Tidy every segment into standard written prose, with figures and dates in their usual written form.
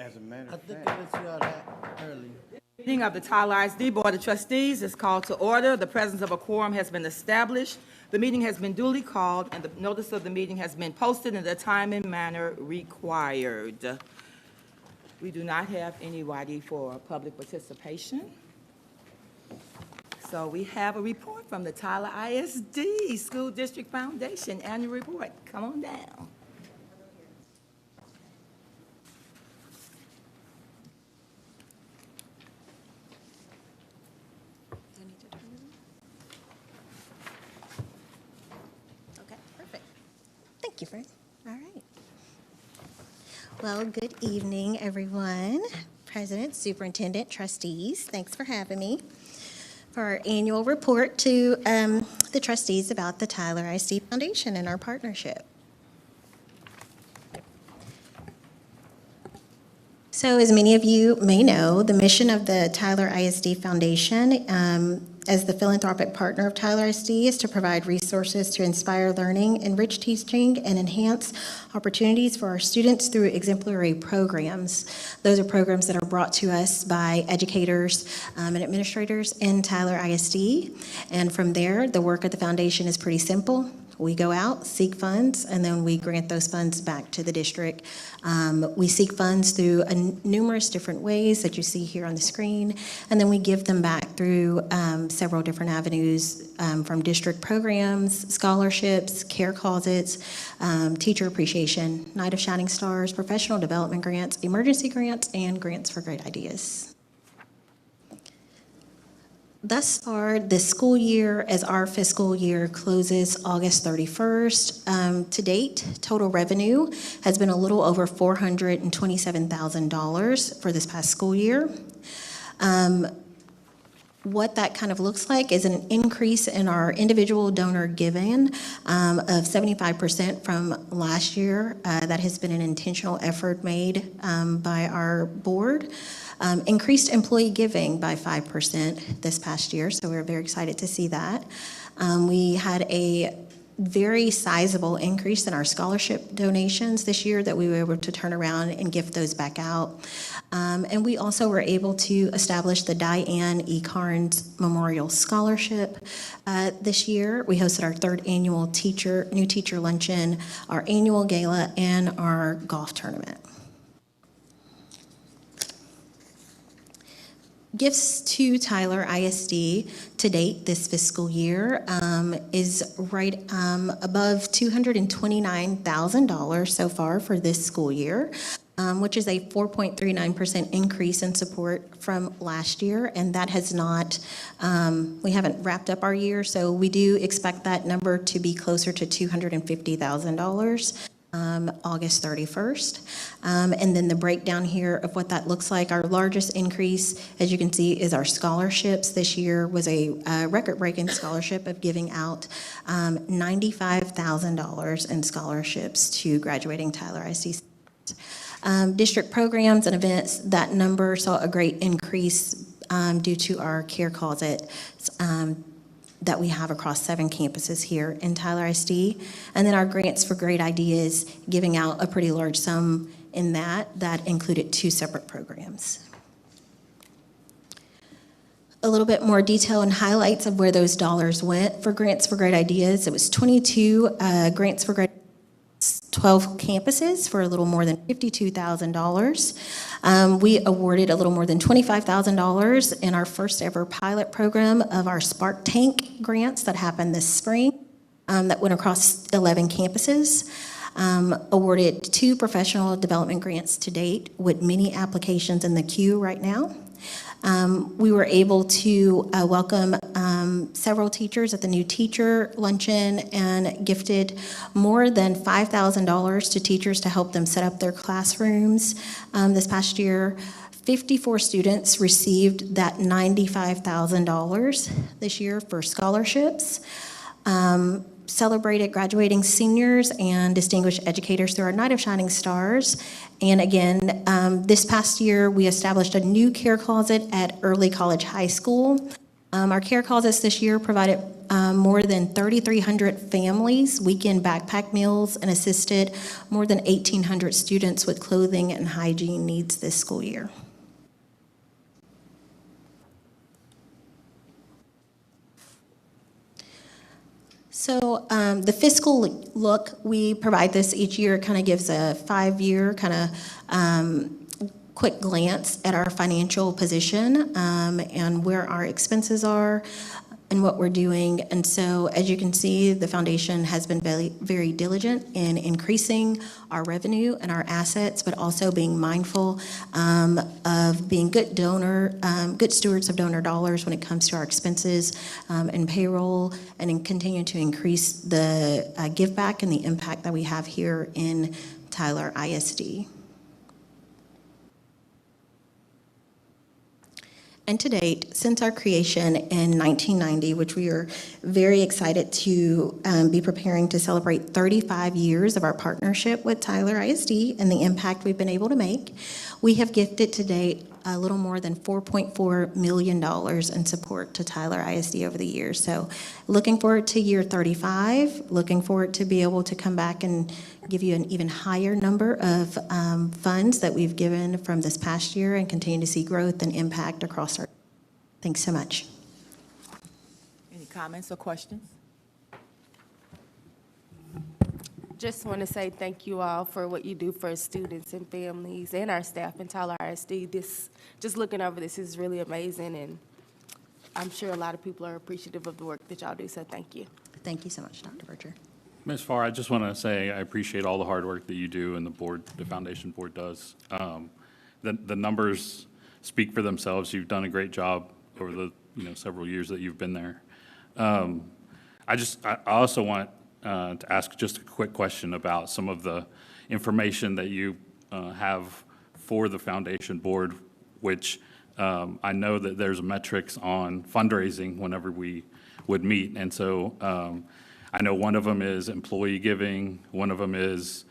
As a matter I of think fact, let's hear that early. Meeting of the Tyler ISD Board of Trustees is called to order. The presence of a quorum has been established. The meeting has been duly called, and the notice of the meeting has been posted in the time and manner required. We do not have anybody for public participation. So we have a report from the Tyler ISD School District Foundation Annual Report. Come on down. Okay, perfect. Thank you, Fred. All right. Well, good evening, everyone. President, Superintendent, Trustees, thanks for having me for our annual report to the trustees about the Tyler ISD Foundation and our partnership. So as many of you may know, the mission of the Tyler ISD Foundation as the philanthropic partner of Tyler ISD is to provide resources to inspire learning, enrich teaching, and enhance opportunities for our students through exemplary programs. Those are programs that are brought to us by educators and administrators in Tyler ISD. And from there, the work of the foundation is pretty simple. We go out, seek funds, and then we grant those funds back to the district. We seek funds through numerous different ways that you see here on the screen, and then we give them back through several different avenues from district programs, scholarships, care closets, teacher appreciation, Night of Shining Stars, professional development grants, emergency grants, and grants for great ideas. Thus far, this school year, as our fiscal year closes August 31st, to date, total revenue has been a little over $427,000 for this past school year. What that kind of looks like is an increase in our individual donor giving of 75% from last year. That has been an intentional effort made by our board. Increased employee giving by 5% this past year, so we're very excited to see that. We had a very sizable increase in our scholarship donations this year that we were able to turn around and gift those back out. And we also were able to establish the Diane E. Carnes Memorial Scholarship this year. We hosted our third annual new teacher luncheon, our annual gala, and our golf tournament. Gifts to Tyler ISD to date this fiscal year is right above $229,000 so far for this school year, which is a 4.39% increase in support from last year, and that has not, we haven't wrapped up our year, so we do expect that number to be closer to $250,000. August 31st. And then the breakdown here of what that looks like. Our largest increase, as you can see, is our scholarships. This year was a record-breaking scholarship of giving out $95,000 in scholarships to graduating Tyler ISD. District programs and events, that number saw a great increase due to our care closet that we have across 7 campuses here in Tyler ISD. And then our grants for great ideas, giving out a pretty large sum in that included 2 separate programs. A little bit more detail and highlights of where those dollars went for grants for great ideas. It was 22 grants for great 12 campuses for a little more than $52,000. We awarded a little more than $25,000 in our first ever pilot program of our Spark Tank grants that happened this spring that went across 11 campuses. Awarded 2 professional development grants to date with many applications in the queue right now. We were able to welcome several teachers at the new teacher luncheon and gifted more than $5,000 to teachers to help them set up their classrooms. This past year, 54 students received that $95,000 this year for scholarships. Celebrated graduating seniors and distinguished educators through our Night of Shining Stars. And again, this past year, we established a new care closet at Early College High School. Our care closets this year provided more than 3,300 families weekend backpack meals and assisted more than 1,800 students with clothing and hygiene needs this school year. So the fiscal look, we provide this each year, kind of gives a 5-year kind of quick glance at our financial position and where our expenses are and what we're doing. And so as you can see, the foundation has been very, very diligent in increasing our revenue and our assets, but also being mindful of being good stewards of donor dollars when it comes to our expenses and payroll, and in continue to increase the give back and the impact that we have here in Tyler ISD. And to date, since our creation in 1990, which we are very excited to be preparing to celebrate 35 years of our partnership with Tyler ISD and the impact we've been able to make, we have gifted to date a little more than $4.4 million in support to Tyler ISD over the years. So looking forward to year 35, looking forward to be able to come back and give you an even higher number of funds that we've given from this past year and continue to see growth and impact across our. Thanks so much. Any comments or questions? Just want to say thank you all for what you do for students and families and our staff in Tyler ISD. Just looking over this is really amazing, and I'm sure a lot of people are appreciative of the work that y'all do, so thank you. Thank you so much, Dr. Berger. Ms. Farr, I just want to say I appreciate all the hard work that you do and the foundation board does. The numbers speak for themselves. You've done a great job over the several years that you've been there. I also want to ask just a quick question about some of the information that you have for the foundation board, which I know that there's metrics on fundraising whenever we would meet. And so I know one of them is employee giving, one of them is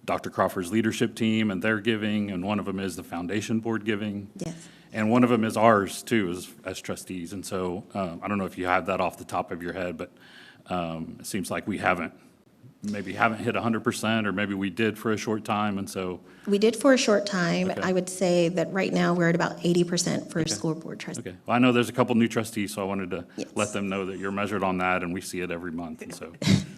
Dr. Crawford's leadership team and their giving, and one of them is the foundation board giving. Yes. And one of them is ours too, as trustees. And so I don't know if you have that off the top of your head, but it seems like we haven't hit 100%, or maybe we did for a short time, and so. We did for a short time. Okay. I would say that right now we're at about 80% for school board trustees. Okay, well, I know there's a couple new trustees, so I wanted to Yes. let them know that you're measured on that, and we see it every month, and so.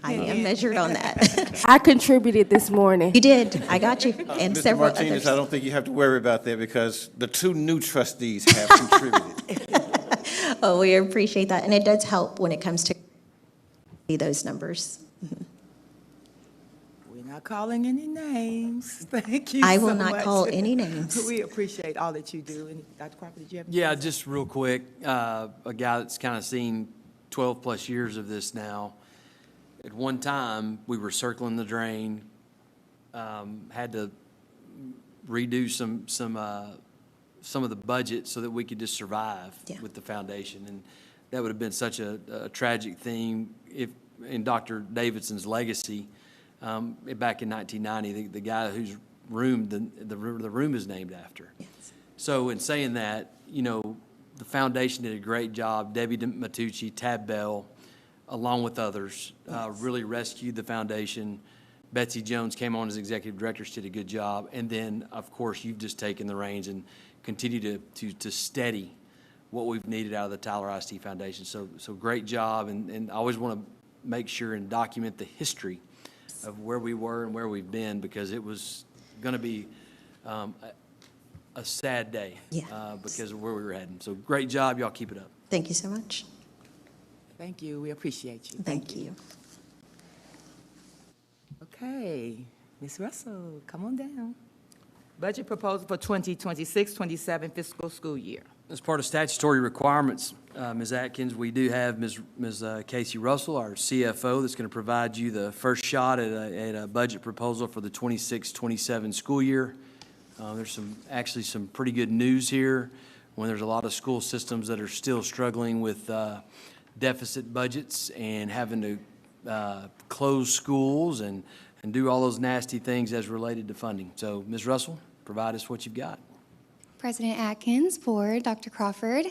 I am measured on that. I contributed this morning. You did. I got you. And Mr. several Martinez, I others. don't think you have to worry about that because the 2 new trustees have contributed. Oh, we appreciate that. And it does help when it comes to those numbers. We're not calling any names. Thank you I so will not much. call any names. We appreciate all that you do. And Dr. Crawford, did you have? Yeah, just real quick, a guy that's kind of seen 12-plus years of this now. At one time, we were circling the drain, had to redo some of the budget so that we could just survive with the foundation. And that would have been such a tragic thing if, in Dr. Davidson's legacy, back in 1990, the guy whose room, the room is named after. Yes. So in saying that, the foundation did a great job. Debbie Matucci, Tab Bell, along with others, really rescued the foundation. Betsy Jones came on as executive director, she did a good job. And then, of course, you've just taken the reins and continue to steady what we've needed out of the Tyler ISD Foundation. So great job, and I always want to make sure and document the history of where we were and where we've been, because it was going to be a sad day because of where we were heading. So great job, y'all keep it up. Thank you so much. Thank you. We appreciate you. Thank you. Okay, Ms. Russell, come on down. Budget proposal for 2026-27 fiscal school year. As part of statutory requirements, Ms. Atkins, we do have Ms. Casey Russell, our CFO, that's going to provide you the first shot at a budget proposal for the 26-27 school year. There's actually some pretty good news here when there's a lot of school systems that are still struggling with deficit budgets and having to close schools and do all those nasty things as related to funding. So, Ms. Russell, provide us what you've got. President Atkins, Board, Dr. Crawford.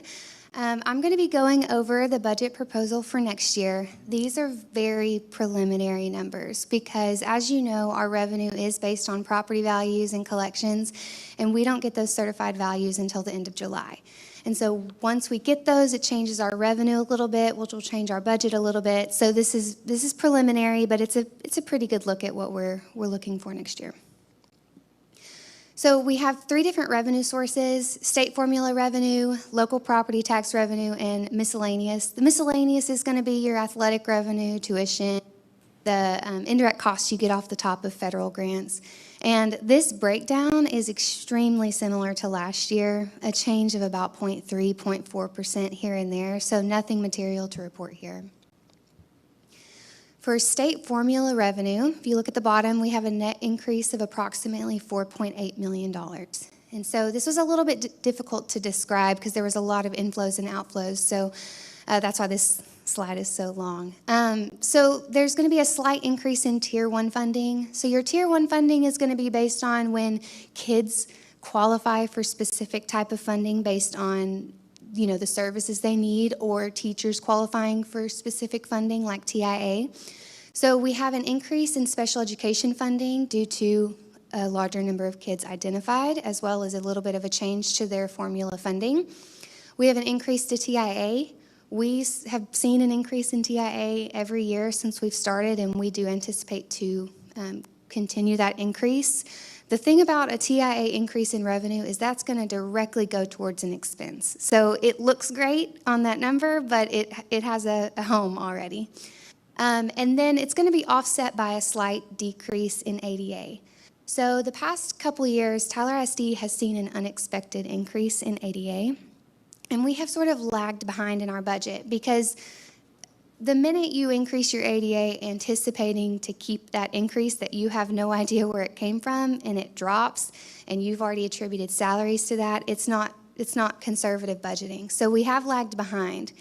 I'm going to be going over the budget proposal for next year. These are very preliminary numbers because, as you know, our revenue is based on property values and collections, and we don't get those certified values until the end of July. And so once we get those, it changes our revenue a little bit, which will change our budget a little bit. So this is preliminary, but it's a pretty good look at what we're looking for next year. So we have 3 different revenue sources: state formula revenue, local property tax revenue, and miscellaneous. The miscellaneous is going to be your athletic revenue, tuition, the indirect costs you get off the top of federal grants. And this breakdown is extremely similar to last year, a change of about 0.3, 0.4% here and there, so nothing material to report here. For state formula revenue, if you look at the bottom, we have a net increase of approximately $4.8 million. And so this was a little bit difficult to describe because there was a lot of inflows and outflows, so that's why this slide is so long. So there's going to be a slight increase in Tier 1 funding. So your Tier 1 funding is going to be based on when kids qualify for specific type of funding based on the services they need, or teachers qualifying for specific funding like TIA. So we have an increase in special education funding due to a larger number of kids identified, as well as a little bit of a change to their formula funding. We have an increase to TIA. We have seen an increase in TIA every year since we've started, and we do anticipate to continue that increase. The thing about a TIA increase in revenue is that's going to directly go towards an expense. So it looks great on that number, but it has a home already. And then it's going to be offset by a slight decrease in ADA. So the past couple of years, Tyler ISD has seen an unexpected increase in ADA, and we have sort of lagged behind in our budget because the minute you increase your ADA anticipating to keep that increase that you have no idea where it came from, and it drops and you've already attributed salaries to that, it's not conservative budgeting. So we have lagged behind.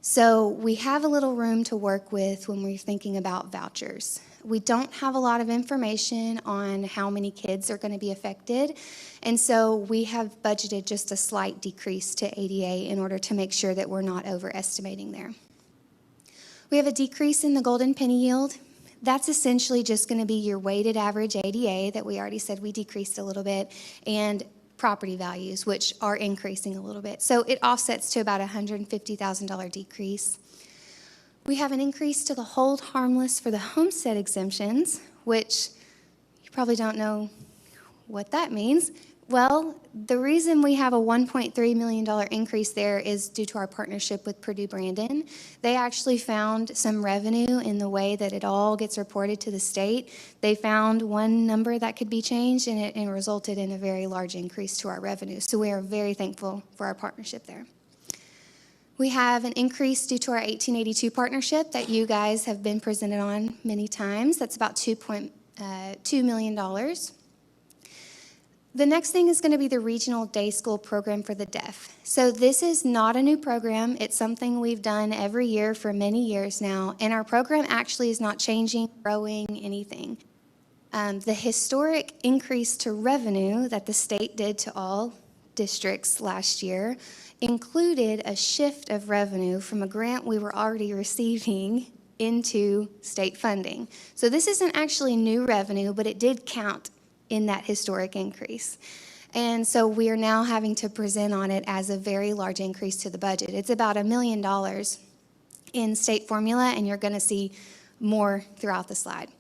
So we have a little room to work with when we're thinking about vouchers. We don't have a lot of information on how many kids are going to be affected, and so we have budgeted just a slight decrease to ADA in order to make sure that we're not overestimating there. We have a decrease in the golden penny yield. That's essentially just going to be your weighted average ADA that we already said we decreased a little bit, and property values, which are increasing a little bit. So it offsets to about a $150,000 decrease. We have an increase to the hold harmless for the homestead exemptions, which you probably don't know what that means. Well, the reason we have a $1.3 million increase there is due to our partnership with Purdue Brandon. They actually found some revenue in the way that it all gets reported to the state. They found one number that could be changed, and it resulted in a very large increase to our revenue. So we are very thankful for our partnership there. We have an increase due to our 1882 partnership that you guys have been presented on many times. That's about $2.2 million. The next thing is going to be the Regional Day School Program for the Deaf. So this is not a new program. It's something we've done every year for many years now, and our program actually is not changing, growing, anything. The historic increase to revenue that the state did to all districts last year included a shift of revenue from a grant we were already receiving into state funding. So this isn't actually new revenue, but it did count in that historic increase. And so we are now having to present on it as a very large increase to the budget. It's about $1 million in state formula, and you're going to see more throughout the slide.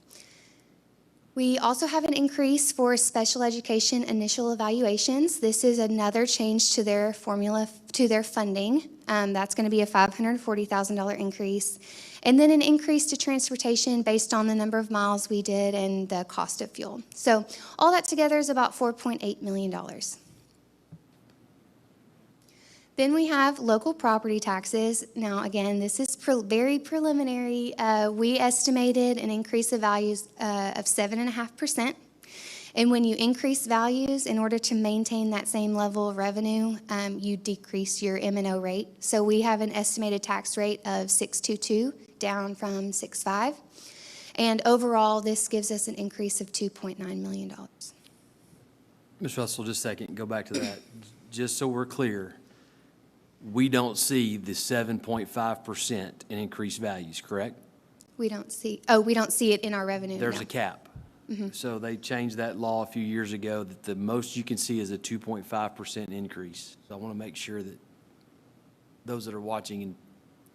We also have an increase for special education initial evaluations. This is another change to their formula, to their funding. That's going to be a $540,000 increase. And then an increase to transportation based on the number of miles we did and the cost of fuel. So all that together is about $4.8 million. Then we have local property taxes. Now, again, this is very preliminary. We estimated an increase of values of 7.5%. And when you increase values, in order to maintain that same level of revenue, you decrease your M&O rate. So we have an estimated tax rate of 6.22, down from 6.5. And overall, this gives us an increase of $2.9 million. Ms. Russell, just a second, go back to that. Just so we're clear, we don't see the 7.5% in increased values, correct? We don't see it in our revenue. There's no. a cap. So they changed that law a few years ago that the most you can see is a 2.5% increase. So I want to make sure that those that are watching and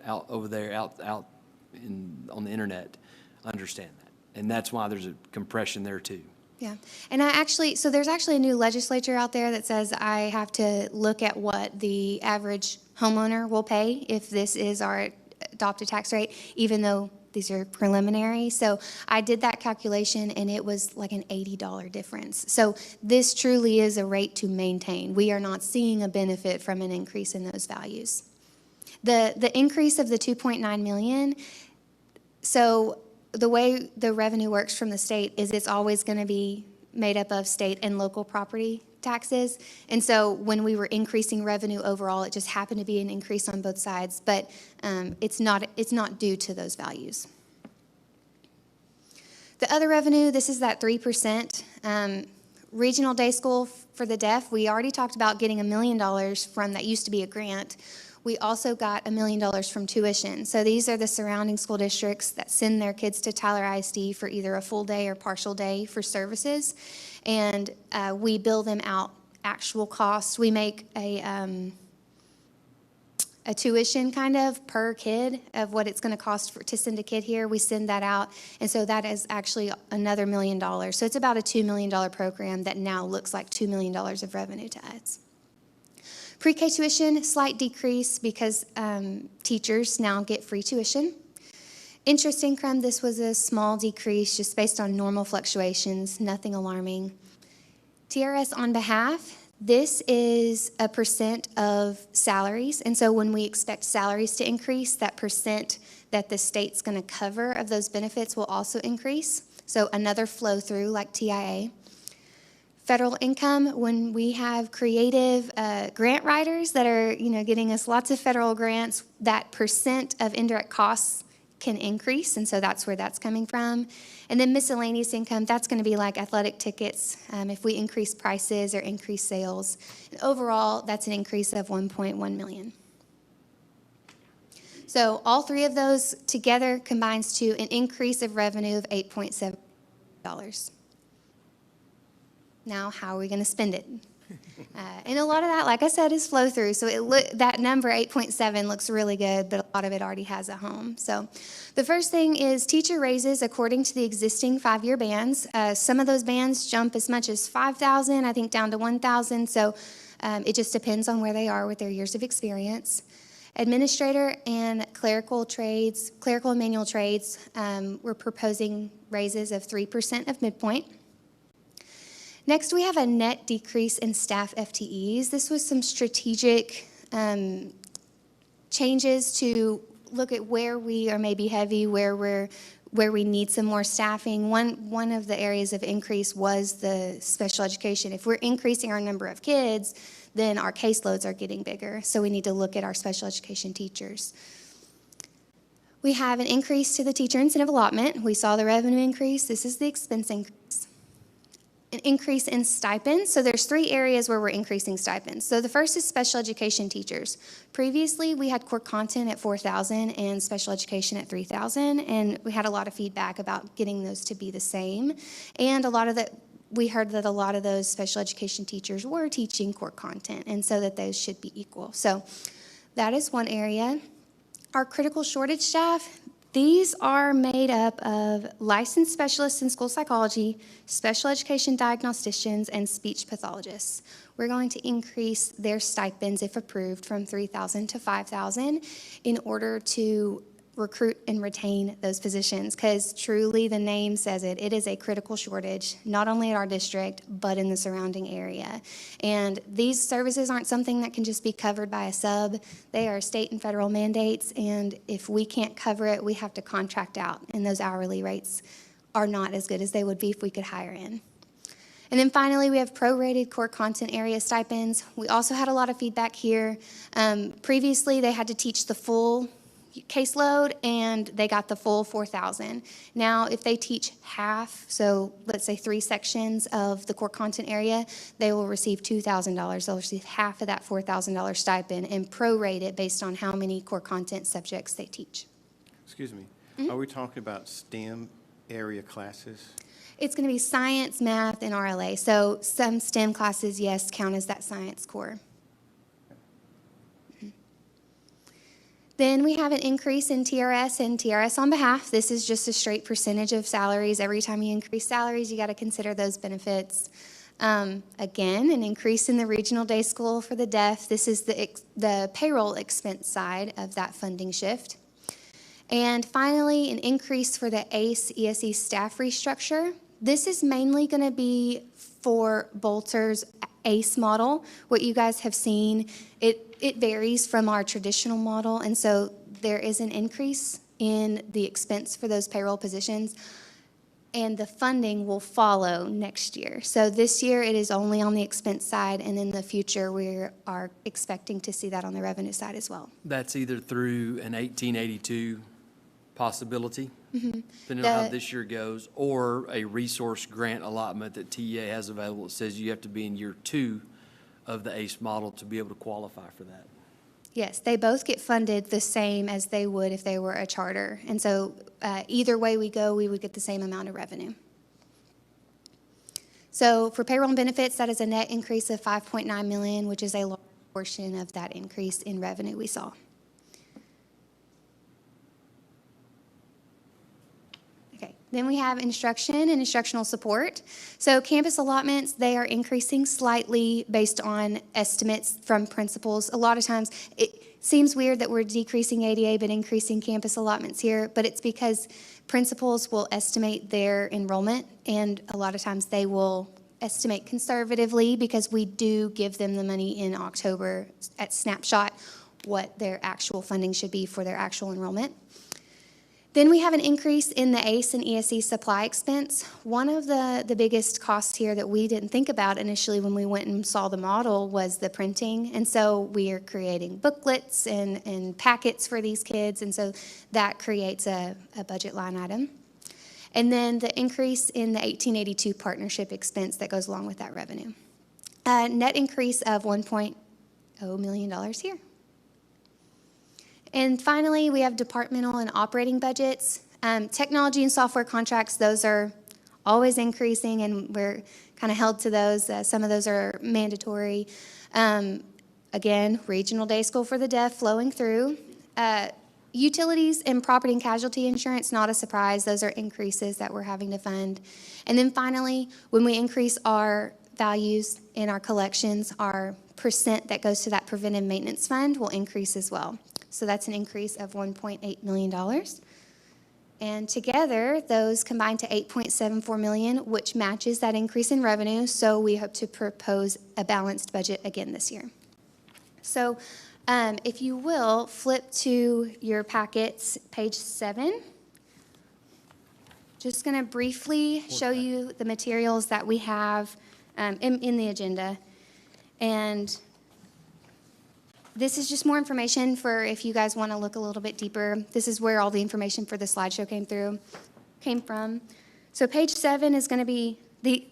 out over there, out on the internet, understand that. And that's why there's a compression there too. Yeah, and so there's actually a new legislature out there that says I have to look at what the average homeowner will pay if this is our adopted tax rate, even though these are preliminary. So I did that calculation, and it was like an $80 difference. So this truly is a rate to maintain. We are not seeing a benefit from an increase in those values. The increase of the 2.9 million, so the way the revenue works from the state is it's always going to be made up of state and local property taxes. And so when we were increasing revenue overall, it just happened to be an increase on both sides, but it's not due to those values. The other revenue, this is that 3%. Regional day school for the deaf, we already talked about getting $1 million from, that used to be a grant. We also got $1 million from tuition. So these are the surrounding school districts that send their kids to Tyler ISD for either a full day or partial day for services. And we bill them out actual costs. We make a tuition kind of per kid of what it's going to cost to send a kid here. We send that out. And so that is actually another $1 million. So it's about a $2 million program that now looks like $2 million of revenue to us. Pre-K tuition, slight decrease because teachers now get free tuition. Interest income, this was a small decrease just based on normal fluctuations, nothing alarming. TRS on behalf, this is a percent of salaries. And so when we expect salaries to increase, that percent that the state's going to cover of those benefits will also increase. So another flow through like TIA. Federal income, when we have creative grant writers that are, getting us lots of federal grants, that percent of indirect costs can increase, and so that's where that's coming from. And then miscellaneous income, that's going to be like athletic tickets, if we increase prices or increase sales. And overall, that's an increase of $1.1 million. So all three of those together combines to an increase of revenue of $8.7 million. Now, how are we going to spend it? And a lot of that, like I said, is flow through. So that number, 8.7, looks really good, but a lot of it already has a home. So the first thing is teacher raises according to the existing 5-year bands. Some of those bands jump as much as $5,000, I think down to $1,000. So it just depends on where they are with their years of experience. Administrator and clerical and manual trades, we're proposing raises of 3% of midpoint. Next, we have a net decrease in staff FTEs. This was some strategic changes to look at where we are maybe heavy, where we need some more staffing. One of the areas of increase was the special education. If we're increasing our number of kids, then our caseloads are getting bigger. So we need to look at our special education teachers. We have an increase to the teacher incentive allotment. We saw the revenue increase. This is the expense increase. An increase in stipends. So there's 3 areas where we're increasing stipends. So the first is special education teachers. Previously, we had core content at $4,000 and special education at $3,000, and we had a lot of feedback about getting those to be the same. And we heard that a lot of those special education teachers were teaching core content, and so that those should be equal. So that is one area. Our critical shortage staff, these are made up of licensed specialists in school psychology, special education diagnosticians, and speech pathologists. We're going to increase their stipends, if approved, from $3,000 to $5,000 in order to recruit and retain those positions, because truly the name says it. It is a critical shortage, not only at our district, but in the surrounding area. And these services aren't something that can just be covered by a sub. They are state and federal mandates, and if we can't cover it, we have to contract out, and those hourly rates are not as good as they would be if we could hire in. And then finally, we have prorated core content area stipends. We also had a lot of feedback here. Previously, they had to teach the full caseload, and they got the full 4,000. Now, if they teach half, so let's say 3 sections of the core content area, they will receive $2,000. They'll receive half of that $4,000 stipend and prorate it based on how many core content subjects they teach. Excuse me, are we talking about STEM area classes? It's going to be science, math, and RLA. So some STEM classes, yes, count as that science core. Then we have an increase in TRS and TRS on behalf. This is just a straight percentage of salaries. Every time you increase salaries, you got to consider those benefits. Again, an increase in the regional day school for the deaf. This is the payroll expense side of that funding shift. And finally, an increase for the ACE ESE staff restructure. This is mainly going to be for Bolter's ACE model. What you guys have seen, it varies from our traditional model, and so there is an increase in the expense for those payroll positions, and the funding will follow next year. So this year, it is only on the expense side, and in the future, we are expecting to see that on the revenue side as well. That's either through an 1882 possibility, depending on how this year goes, or a resource grant allotment that TEA has available that says you have to be in year 2 of the ACE model to be able to qualify for that. Yes, they both get funded the same as they would if they were a charter. And so either way we go, we would get the same amount of revenue. So for payroll and benefits, that is a net increase of $5.9 million, which is a large portion of that increase in revenue we saw. Okay, then we have instruction and instructional support. So campus allotments, they are increasing slightly based on estimates from principals. A lot of times it seems weird that we're decreasing ADA but increasing campus allotments here, but it's because principals will estimate their enrollment, and a lot of times they will estimate conservatively because we do give them the money in October at snapshot what their actual funding should be for their actual enrollment. Then we have an increase in the ACE and ESE supply expense. One of the biggest costs here that we didn't think about initially when we went and saw the model was the printing. And so we are creating booklets and packets for these kids, and so that creates a budget line item. And then the increase in the 1882 partnership expense that goes along with that revenue. Net increase of $1.0 million here. And finally, we have departmental and operating budgets. Technology and software contracts, those are always increasing, and we're kind of held to those. Some of those are mandatory. Again, regional day school for the deaf flowing through. Utilities and property and casualty insurance, not a surprise. Those are increases that we're having to fund. And then finally, when we increase our values in our collections, our percent that goes to that preventive maintenance fund will increase as well. So that's an increase of $1.8 million. And together, those combine to $8.74 million, which matches that increase in revenue. So we hope to propose a balanced budget again this year. So if you will, flip to your packets, page 7. Just going to briefly show you the materials that we have in the agenda. And this is just more information for if you guys want to look a little bit deeper. This is where all the information for the slideshow came from. So page 7 is going to be,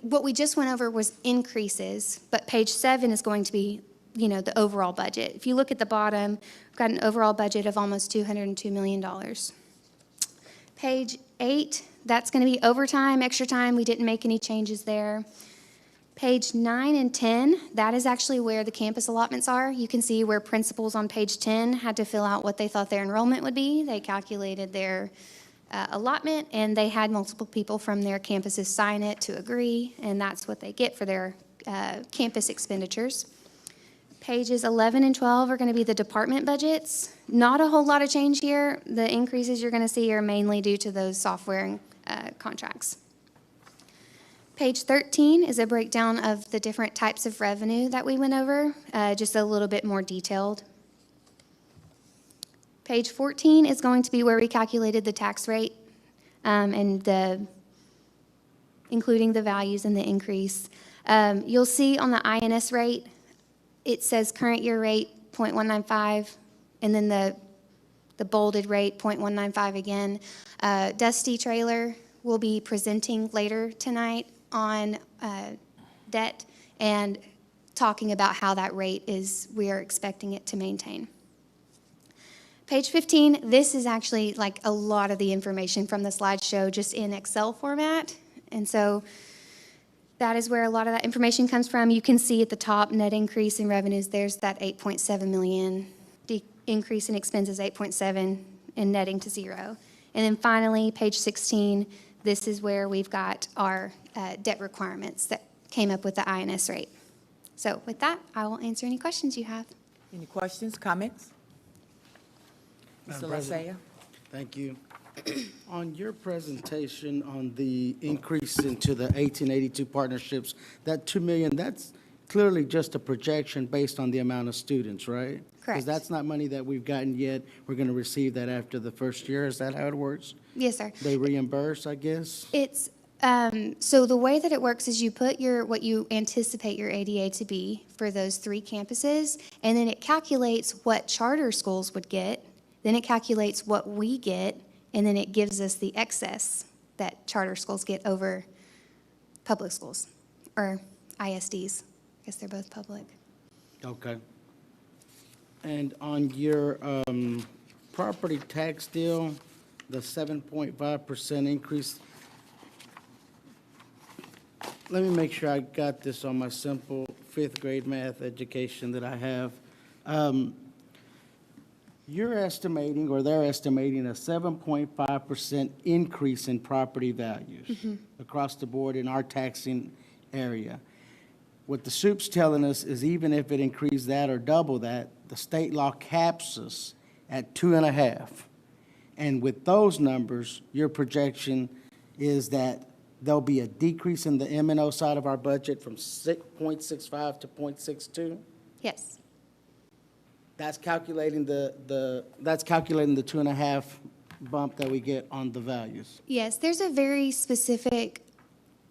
what we just went over was increases, but page 7 is going to be, the overall budget. If you look at the bottom, we've got an overall budget of almost $202 million. Page 8, that's going to be overtime, extra time. We didn't make any changes there. Page 9 and 10, that is actually where the campus allotments are. You can see where principals on page 10 had to fill out what they thought their enrollment would be. They calculated their allotment, and they had multiple people from their campuses sign it to agree, and that's what they get for their campus expenditures. Pages 11 and 12 are going to be the department budgets. Not a whole lot of change here. The increases you're going to see are mainly due to those software contracts. Page 13 is a breakdown of the different types of revenue that we went over, just a little bit more detailed. Page 14 is going to be where we calculated the tax rate and including the values and the increase. You'll see on the INS rate, it says current year rate 0.195, and then the the bolded rate, 0.195 again. Dusty Trailer will be presenting later tonight on debt and talking about how that rate is, we are expecting it to maintain. Page 15, this is actually like a lot of the information from the slideshow just in Excel format. And so that is where a lot of that information comes from. You can see at the top, net increase in revenues, there's that 8.7 million. Increase in expenses, 8.7, and netting to 0. And then finally, page 16, this is where we've got our debt requirements that came up with the INS rate. So with that, I will answer any questions you have. Any questions, comments? Mr. Madam President. Lasaya? Thank you. On your presentation on the increase into the 1882 partnerships, that 2 million, that's clearly just a projection based on the amount of students, right? Correct. Because that's not money that we've gotten yet. We're going to receive that after the first year. Is that how it works? Yes, sir. They reimburse, I guess? It's, so the way that it works is you put what you anticipate your ADA to be for those 3 campuses, and then it calculates what charter schools would get, then it calculates what we get, and then it gives us the excess that charter schools get over public schools, or ISDs. I guess they're both public. Okay. And on your property tax deal, the 7.5% increase, let me make sure I got this on my simple 5th grade math education that I have. You're estimating, or they're estimating, a 7.5% increase in property values across the board in our taxing area. What the soup's telling us is even if it increased that or double that, the state law caps us at 2.5. And with those numbers, your projection is that there'll be a decrease in the M&O side of our budget from 0.65 to 0.62? Yes. That's calculating that's calculating the 2.5 bump that we get on the values. Yes, there's a very specific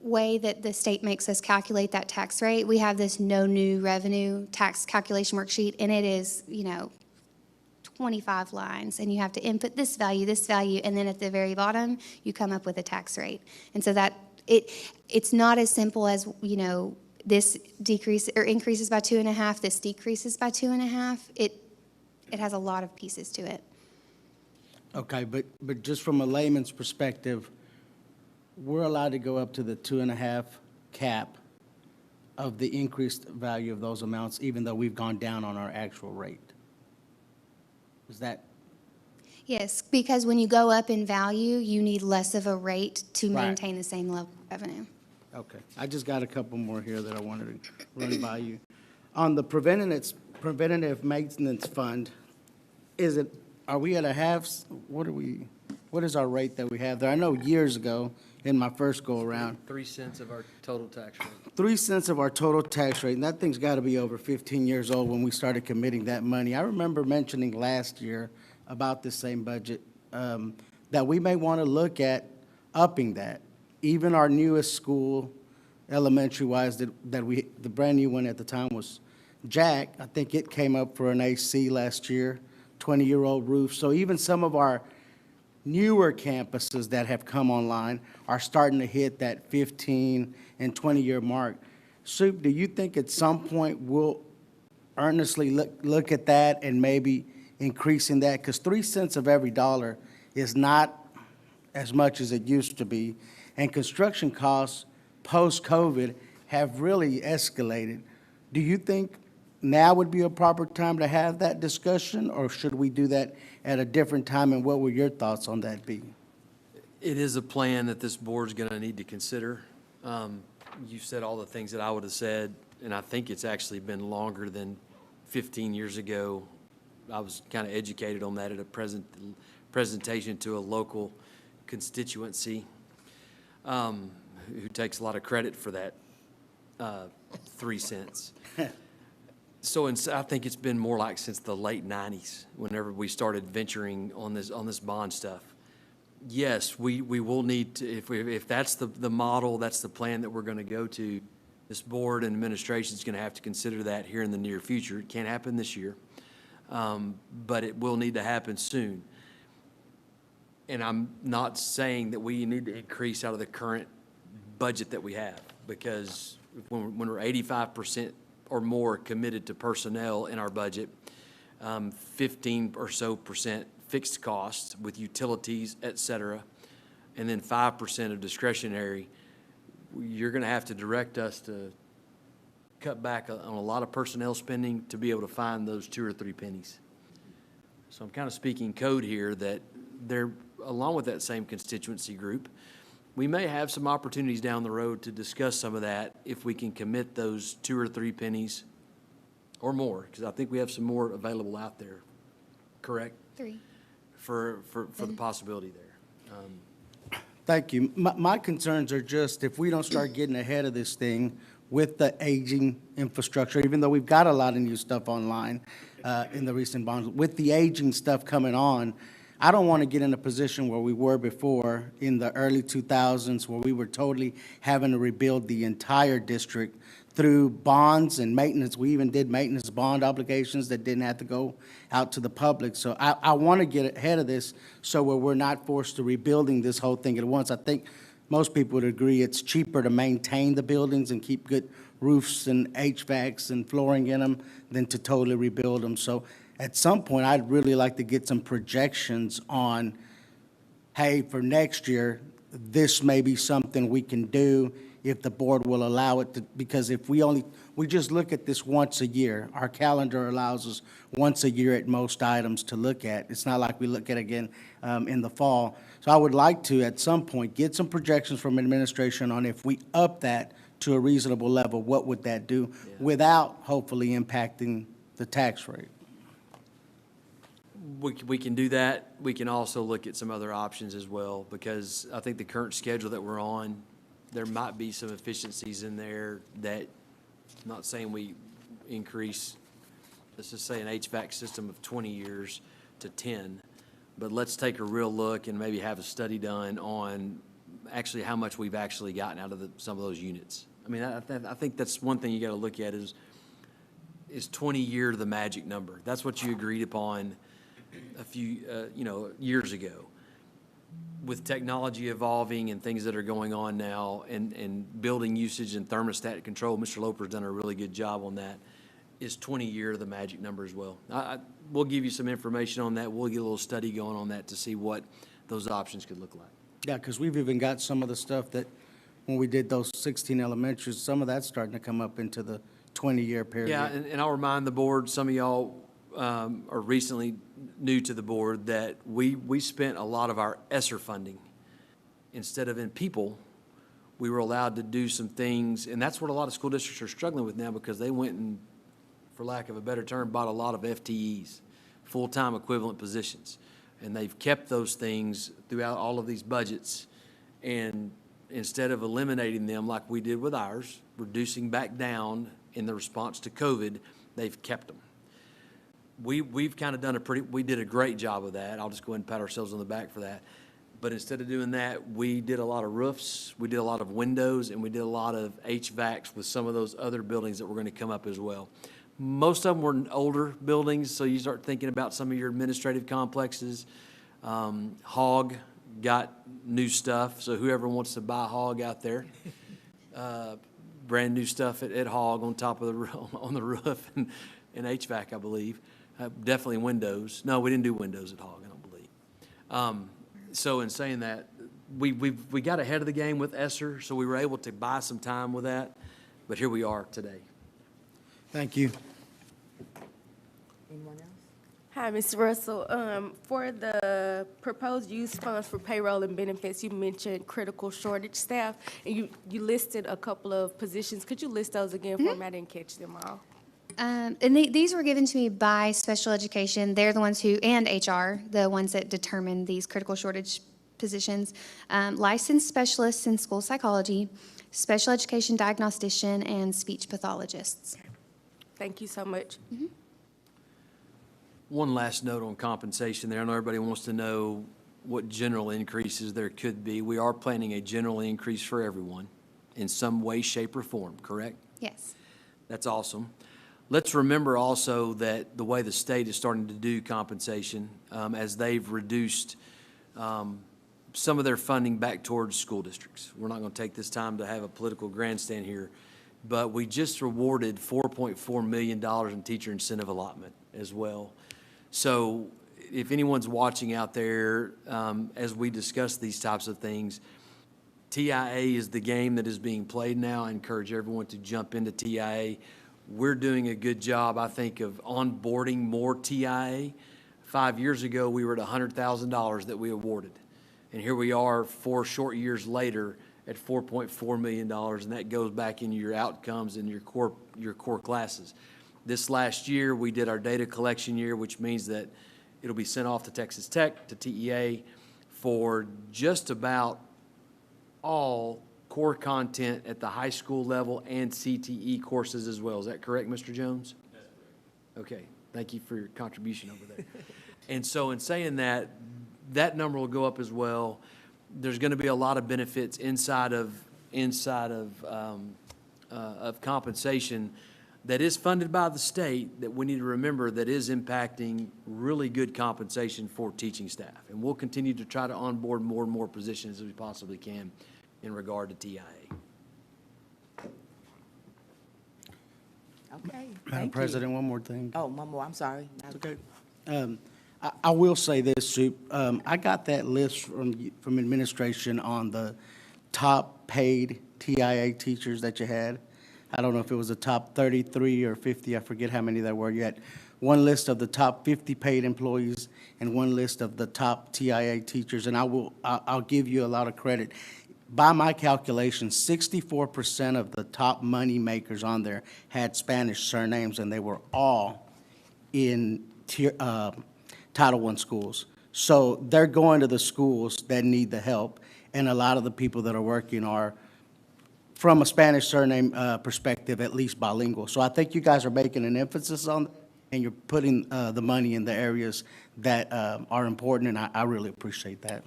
way that the state makes us calculate that tax rate. We have this no new revenue tax calculation worksheet, and it is, 25 lines, and you have to input this value, and then at the very bottom, you come up with a tax rate. And so that, it's not as simple as, this decrease or increases by 2.5, this decreases by 2.5. It has a lot of pieces to it. Okay, but just from a layman's perspective, we're allowed to go up to the 2.5 cap of the increased value of those amounts, even though we've gone down on our actual rate. Is that? Yes, because when you go up in value, you need less of a rate to Right. maintain the same level of revenue. Okay, I just got a couple more here that I wanted to run by you. On the preventative maintenance fund, are we at a half, what is our rate that we have there? I know years ago, in my first go-around, 3 cents of our total tax rate. 3 cents of our total tax rate, and that thing's got to be over 15 years old when we started committing that money. I remember mentioning last year about this same budget, that we may want to look at upping that. Even our newest school, elementary-wise, the brand-new one at the time was Jack. I think it came up for an AC last year, 20-year-old roof. So even some of our newer campuses that have come online are starting to hit that 15 and 20-year mark. Soup, do you think at some point we'll earnestly look at that and maybe increasing that? Because 3 cents of every dollar is not as much as it used to be. And construction costs post-COVID have really escalated. Do you think now would be a proper time to have that discussion, or should we do that at a different time, and what would your thoughts on that be? It is a plan that this board's going to need to consider. You said all the things that I would have said, and I think it's actually been longer than 15 years ago. I was kind of educated on that at a presentation to a local constituency who takes a lot of credit for that 3 cents. So I think it's been more like since the late 90s, whenever we started venturing on this bond stuff. Yes, we will need to, if that's the model, that's the plan that we're going to go to, this board and administration is going to have to consider that here in the near future. It can't happen this year, but it will need to happen soon. And I'm not saying that we need to increase out of the current budget that we have, because when we're 85% or more committed to personnel in our budget, 15 or so percent fixed costs with utilities, et cetera, and then 5% of discretionary, you're going to have to direct us to cut back on a lot of personnel spending to be able to find those 2 or 3 pennies. So I'm kind of speaking code here that they're, along with that same constituency group, we may have some opportunities down the road to discuss some of that if we can commit those 2 or 3 pennies or more, because I think we have some more available out there, correct? 3. For the possibility there. Thank you. My concerns are just if we don't start getting ahead of this thing with the aging infrastructure, even though we've got a lot of new stuff online in the recent bonds, with the aging stuff coming on, I don't want to get in a position where we were before in the early 2000s, where we were totally having to rebuild the entire district through bonds and maintenance. We even did maintenance bond obligations that didn't have to go out to the public. So I want to get ahead of this so where we're not forced to rebuilding this whole thing at once. I think most people would agree it's cheaper to maintain the buildings and keep good roofs and HVACs and flooring in them than to totally rebuild them. So at some point, I'd really like to get some projections on, hey, for next year, this may be something we can do if the board will allow it to, because if we just look at this once a year, our calendar allows us once a year at most items to look at. It's not like we look at again in the fall. So I would like to, at some point, get some projections from administration on if we up that to a reasonable level, what would that do without hopefully impacting the tax rate? We can do that. We can also look at some other options as well, because I think the current schedule that we're on, there might be some efficiencies in there that, I'm not saying we increase, let's just say an HVAC system of 20 years to 10, but let's take a real look and maybe have a study done on actually how much we've actually gotten out of some of those units. I mean, I think that's one thing you got to look at is 20 year the magic number. That's what you agreed upon a few, years ago. With technology evolving and things that are going on now, and building usage and thermostat control, Mr. Loper's done a really good job on that. Is 20 year the magic number as well? We'll give you some information on that. We'll get a little study going on that to see what those options could look like. Yeah, because we've even got some of the stuff that, when we did those 16 elementaries, some of that's starting to come up into the 20-year period. Yeah, and I'll remind the board, some of y'all are recently new to the board, that we spent a lot of our ESSER funding. Instead of in people, we were allowed to do some things, and that's what a lot of school districts are struggling with now, because they went and, for lack of a better term, bought a lot of FTEs, full-time equivalent positions. And they've kept those things throughout all of these budgets, and instead of eliminating them like we did with ours, reducing back down in the response to COVID, they've kept them. We've kind of done we did a great job of that. I'll just go ahead and pat ourselves on the back for that. But instead of doing that, we did a lot of roofs, we did a lot of windows, and we did a lot of HVACs with some of those other buildings that were going to come up as well. Most of them were older buildings, so you start thinking about some of your administrative complexes. Hog got new stuff, so whoever wants to buy Hog out there, brand new stuff at Hog on top of on the roof and HVAC, I believe. Definitely windows. No, we didn't do windows at Hog, I don't believe. So in saying that, we got ahead of the game with ESSER, so we were able to buy some time with that, but here we are today. Thank you. Anyone else? Hi, Ms. Russell. For the proposed use funds for payroll and benefits, you mentioned critical shortage staff, and you listed a couple of positions. Could you list those again for me? I didn't catch them all. And these were given to me by special education. They're the ones who, and HR, the ones that determine these critical shortage positions. Licensed specialists in school psychology, special education diagnostician, and speech pathologists. Thank you so much. Mm-hmm. One last note on compensation there. I know everybody wants to know what general increases there could be. We are planning a general increase for everyone in some way, shape, or form, correct? Yes. That's awesome. Let's remember also that the way the state is starting to do compensation, as they've reduced some of their funding back towards school districts. We're not going to take this time to have a political grandstand here, but we just awarded $4.4 million in teacher incentive allotment as well. So if anyone's watching out there, as we discuss these types of things, TIA is the game that is being played now. I encourage everyone to jump into TIA. We're doing a good job, I think, of onboarding more TIA. 5 years ago, we were at $100,000 that we awarded. And here we are 4 short years later at $4.4 million, and that goes back into your outcomes and your core classes. This last year, we did our data collection year, which means that it'll be sent off to Texas Tech, to TEA, for just about all core content at the high school level and CTE courses as well. Is that correct, Mr. Jones? That's correct. Okay, thank you for your contribution over there. And so in saying that, that number will go up as well. There's going to be a lot of benefits inside of compensation that is funded by the state that we need to remember that is impacting really good compensation for teaching staff. And we'll continue to try to onboard more and more positions as we possibly can in regard to TIA. Okay, Madam thank you. President, one more thing. Oh, one more, I'm sorry. Okay. I will say this, Soup. I got that list from administration on the top paid TIA teachers that you had. I don't know if it was the top 33 or 50, I forget how many there were. You had one list of the top 50 paid employees and one list of the top TIA teachers, and I'll give you a lot of credit. By my calculation, 64% of the top money makers on there had Spanish surnames, and they were all in Title I schools. So they're going to the schools that need the help, and a lot of the people that are working are, from a Spanish surname perspective, at least bilingual. So I think you guys are making an emphasis on, and you're putting the money in the areas that are important, and I really appreciate that.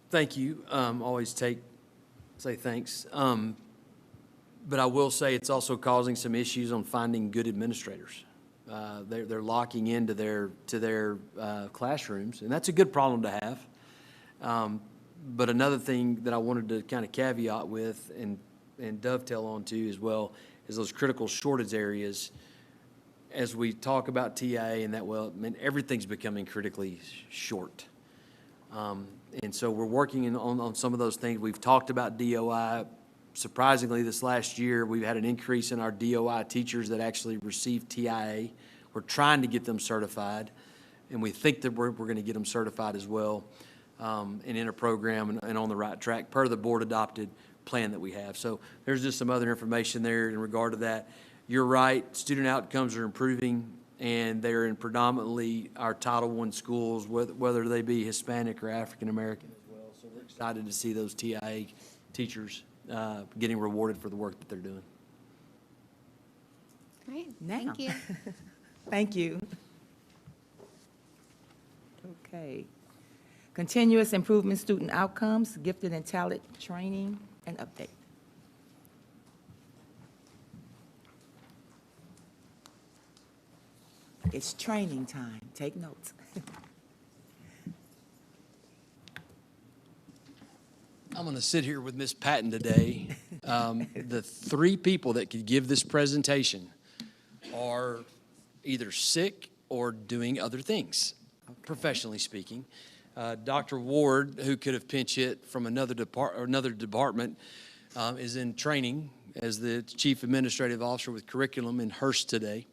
Thank you. Always say thanks. But I will say it's also causing some issues on finding good administrators. They're locking into their classrooms, and that's a good problem to have. But another thing that I wanted to kind of caveat with and dovetail onto as well is those critical shortage areas. As we talk about TA and that, well, I mean, everything's becoming critically short. And so we're working on some of those things. We've talked about DOI. Surprisingly, this last year, we've had an increase in our DOI teachers that actually receive TIA. We're trying to get them certified, and we think that we're going to get them certified as well, and in a program and on the right track per the board-adopted plan that we have. So there's just some other information there in regard to that. You're right, student outcomes are improving, and they're in predominantly our Title I schools, whether they be Hispanic or African-American as well. So we're excited to see those TIA teachers getting rewarded for the work that they're doing. Great, Now. thank you. Thank you. Okay. Continuous improvement student outcomes, gifted and talent training and update. It's training time. Take notes. I'm going to sit here with Ms. Patton today. The 3 people that could give this presentation are either sick or doing other things, professionally speaking. Dr. Ward, who could have pinch hit from another department, is in training as the Chief Administrative Officer with Curriculum in Hearst today.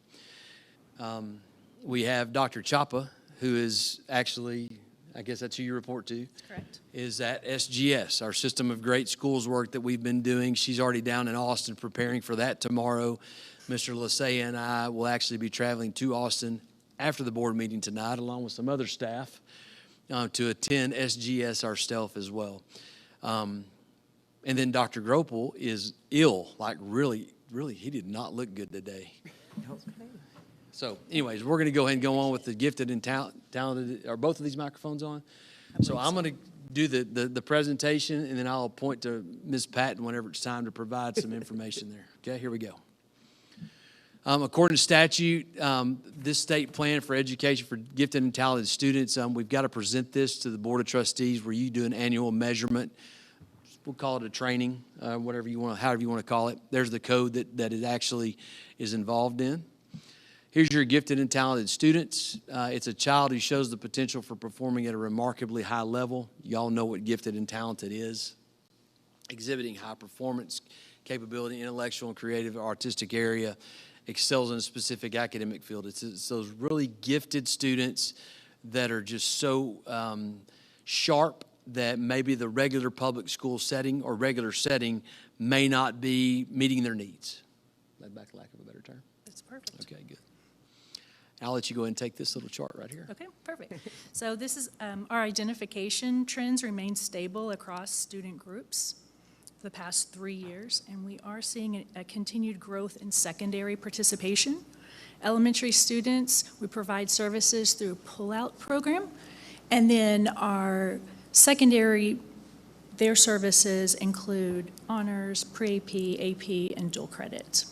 We have Dr. Chapa, who is actually, I guess that's who you report to. Correct. Is at SGS, our System of Great Schools work that we've been doing. She's already down in Austin preparing for that tomorrow. Mr. Lasea and I will actually be traveling to Austin after the board meeting tonight, along with some other staff, to attend SGS ourselves as well. And then Dr. Gropel is ill, like really, he did not look good today. So anyways, we're going to go ahead and go on with the gifted and talented. Are both of these microphones on? So I'm going to do the presentation, and then I'll point to Ms. Patton whenever it's time to provide some information there. Okay, here we go. According to statute, this state plan for education for gifted and talented students, we've got to present this to the Board of Trustees where you do an annual measurement. We'll call it a training, whatever you want, however you want to call it. There's the code that it actually is involved in. Here's your gifted and talented students. It's a child who shows the potential for performing at a remarkably high level. Y'all know what gifted and talented is. Exhibiting high performance, capability, intellectual and creative artistic area, excels in a specific academic field. It's those really gifted students that are just so sharp that maybe the regular public school setting or regular setting may not be meeting their needs. Lack of a better term. That's perfect. Okay, good. I'll let you go ahead and take this little chart right here. Okay, perfect. So this is our identification trends remain stable across student groups for the past 3 years, and we are seeing a continued growth in secondary participation. Elementary students, we provide services through a pull-out program, and then our secondary, their services include honors, pre-AP, AP, and dual credit.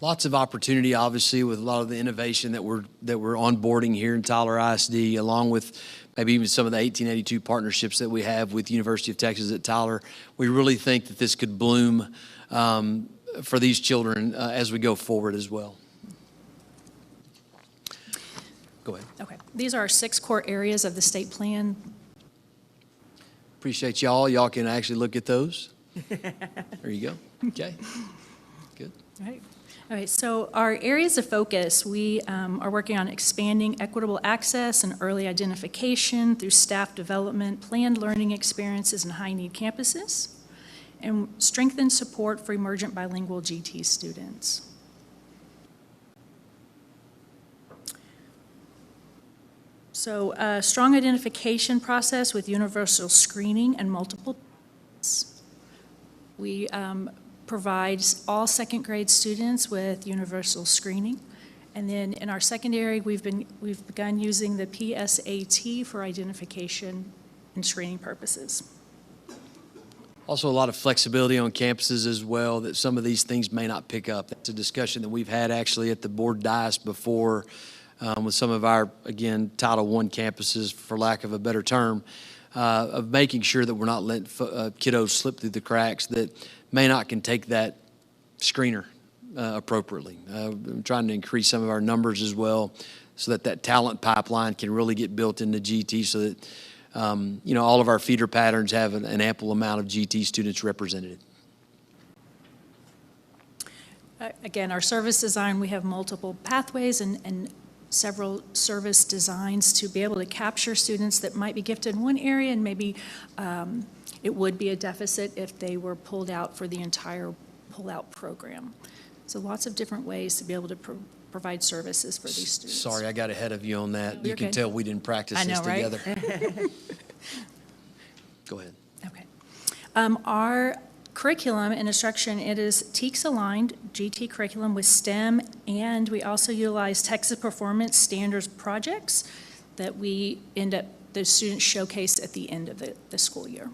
Lots of opportunity, obviously, with a lot of the innovation that we're onboarding here in Tyler ISD, along with maybe even some of the 1882 partnerships that we have with University of Texas at Tyler. We really think that this could bloom for these children as we go forward as well. Go ahead. Okay, these are our 6 core areas of the state plan. Appreciate y'all. Y'all can actually look at those. There you go. Okay. Good. All right. All right, so our areas of focus, we are working on expanding equitable access and early identification through staff development, planned learning experiences in high-need campuses, and strengthen support for emergent bilingual GT students. So a strong identification process with universal screening and multiple. We provides all second grade students with universal screening. And then in our secondary, we've begun using the PSAT for identification and screening purposes. Also, a lot of flexibility on campuses as well, that some of these things may not pick up. That's a discussion that we've had actually at the board dais before with some of our, again, Title I campuses, for lack of a better term, of making sure that we're not letting kiddos slip through the cracks that may not can take that screener appropriately. I'm trying to increase some of our numbers as well so that that talent pipeline can really get built into GT so that, all of our feeder patterns have an ample amount of GT students represented. Again, our service design, we have multiple pathways and several service designs to be able to capture students that might be gifted in one area and maybe it would be a deficit if they were pulled out for the entire pull-out program. So lots of different ways to be able to provide services for these students. Sorry, I got ahead of you on that. You're You can good. tell we didn't practice this together. Go ahead. Okay. Our curriculum and instruction, it is TEKS-aligned GT curriculum with STEM, and we also utilize Texas Performance Standards projects that the students showcase at the end of the school year.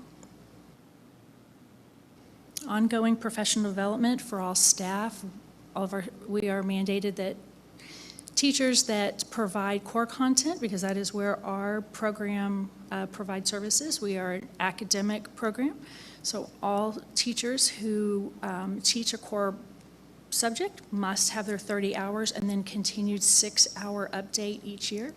Ongoing professional development for all staff. We are mandated that teachers that provide core content, because that is where our program provides services. We are an academic program, so all teachers who teach a core subject must have their 30 hours and then continued 6-hour update each year.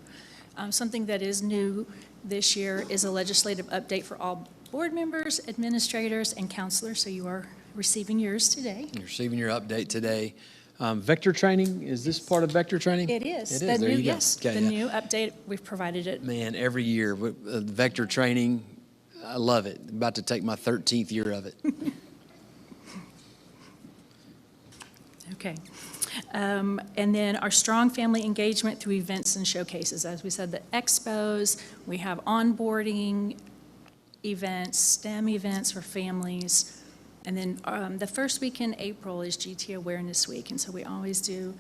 Something that is new this year is a legislative update for all board members, administrators, and counselors, so you are receiving yours today. You're receiving your update today. Vector training, is this part of vector training? It is. It is, The there new, you go. yes, Okay, the yeah. new update, we've provided it. Man, every year, vector training, I love it. I'm about to take my 13th year of it. Okay. And then our strong family engagement through events and showcases. As we said, the expos, we have onboarding events, STEM events for families. And then the first week in April is GT Awareness Week. And so we always do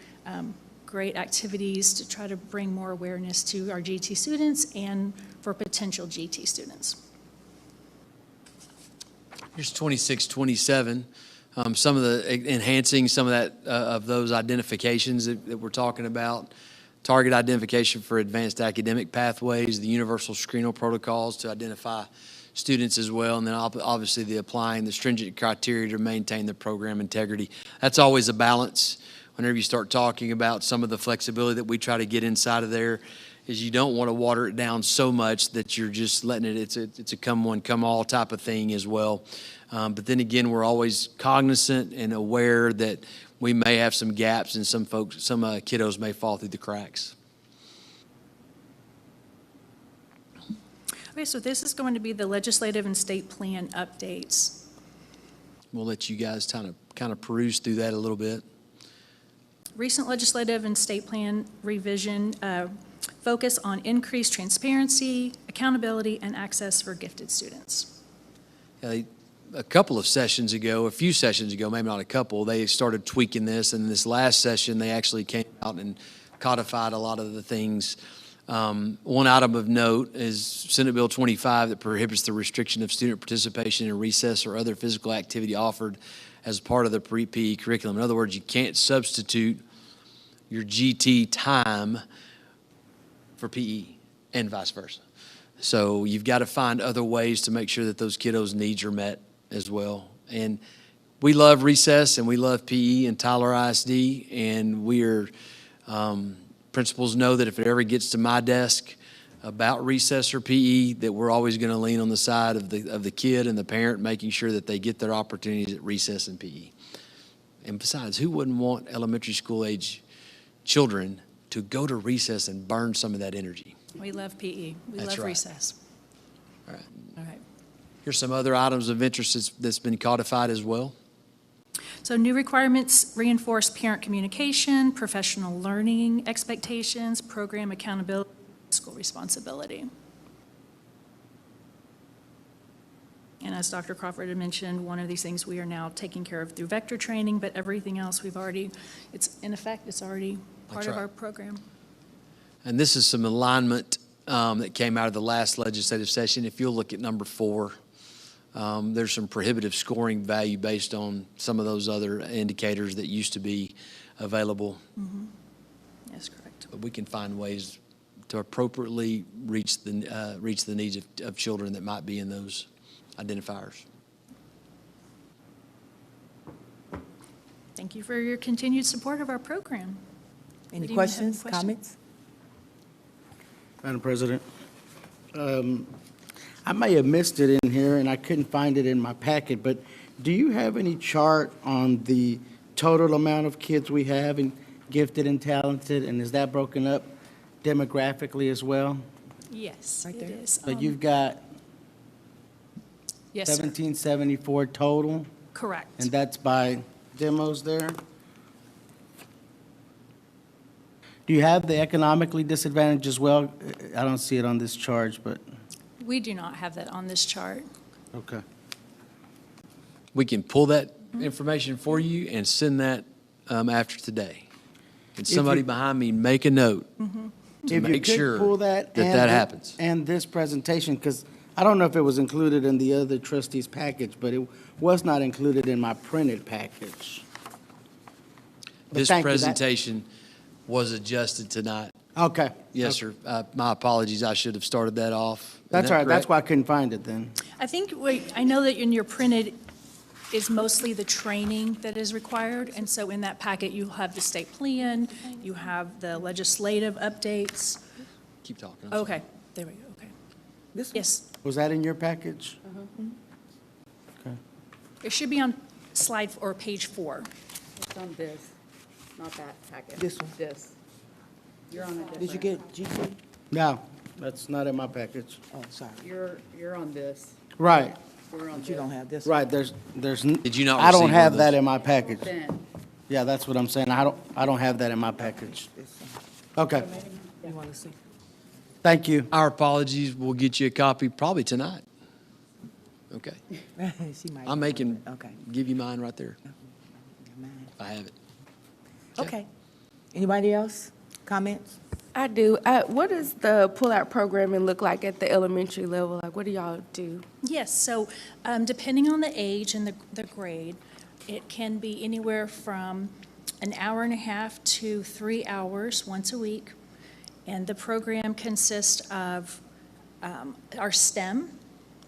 great activities to try to bring more awareness to our GT students and for potential GT students. Here's 26, 27. some of the enhancing some of that, of those identifications that we're talking about. Target identification for advanced academic pathways, the universal screening protocols to identify students as well, and then obviously the applying the stringent criteria to maintain the program integrity. That's always a balance whenever you start talking about some of the flexibility that we try to get inside of there, is you don't want to water it down so much that you're just letting it, it's a come one, come all type of thing as well. But then again, we're always cognizant and aware that we may have some gaps and some kiddos may fall through the cracks. Okay, so this is going to be the legislative and state plan updates. We'll let you guys kind of peruse through that a little bit. Recent legislative and state plan revision focus on increased transparency, accountability, and access for gifted students. Yeah, a couple of sessions ago, a few sessions ago, maybe not a couple, they started tweaking this, and this last session, they actually came out and codified a lot of the things. One item of note is Senate Bill 25 that prohibits the restriction of student participation in recess or other physical activity offered as part of the pre-PE curriculum. In other words, you can't substitute your GT time for PE and vice versa. So you've got to find other ways to make sure that those kiddos' needs are met as well. And we love recess and we love PE and Tyler ISD, and we are principals know that if it ever gets to my desk about recess or PE, that we're always going to lean on the side of the kid and the parent, making sure that they get their opportunities at recess and PE. And besides, who wouldn't want elementary school age children to go to recess and burn some of that energy? We love PE. We That's love right. recess. All right. All right. Here's some other items of interest that's been codified as well. So new requirements reinforce parent communication, professional learning expectations, program accountability, school responsibility. And as Dr. Crawford had mentioned, one of these things we are now taking care of through vector training, but everything else we've already, it's in effect, it's already part That's of right. our program. And this is some alignment that came out of the last legislative session. If you'll look at number 4, there's some prohibitive scoring value based on some of those other indicators that used to be available. That's correct. But we can find ways to appropriately reach the needs of children that might be in those identifiers. Thank you for your continued support of our program. Any Anyone have any questions, questions? comments? Madam President, I may have missed it in here, and I couldn't find it in my packet, but do you have any chart on the total amount of kids we have in gifted and talented, and is that broken up demographically as well? Yes, Right it there. is. But you've got Yes, sir. 1774 total, Correct. and that's by demos there? Do you have the economically disadvantaged as well? I don't see it on this charge, but, We do not have that on this chart. okay. We can pull that information for you and send that after today. Can somebody behind me make a note to If you make could sure pull that and that thi- happens? And this presentation, because I don't know if it was included in the other trustees' package, but it was not included in my printed package. But This thank you. That- presentation was adjusted tonight. Okay. Yes, sir. My apologies. I should have started that off. Isn't That's that all right. That's correct? why I couldn't find it then. I think, I know that in your printed is mostly the training that is required, and so in that packet, you have the state plan, you have the legislative updates. Keep talking. I'm sorry. Okay, there we go, okay. This one? Yes, Was that in your package? Okay. it should be on slide or page 4. It's on this, not that packet. This one. This. You're on a different. Did you get GT? No, that's not in my package. Oh, sorry. You're on this. Right, We're on But you this. don't have this. right. There's. Did you not I don't receive one have of that those? in my package. Then, Yeah, that's what I'm saying. I don't have that in my package. Okay, You want to see? thank you. Our apologies. We'll get you a copy probably tonight. Okay. She might. I'm making, Okay. give you mine right there. if I have it. Okay. Anybody else? Comments? I do. What does the pull-out programming look like at the elementary level? Like, what do y'all do? Yes, so depending on the age and the grade, It can be anywhere from an hour and a half to 3 hours once a week. And the program consists of our STEM,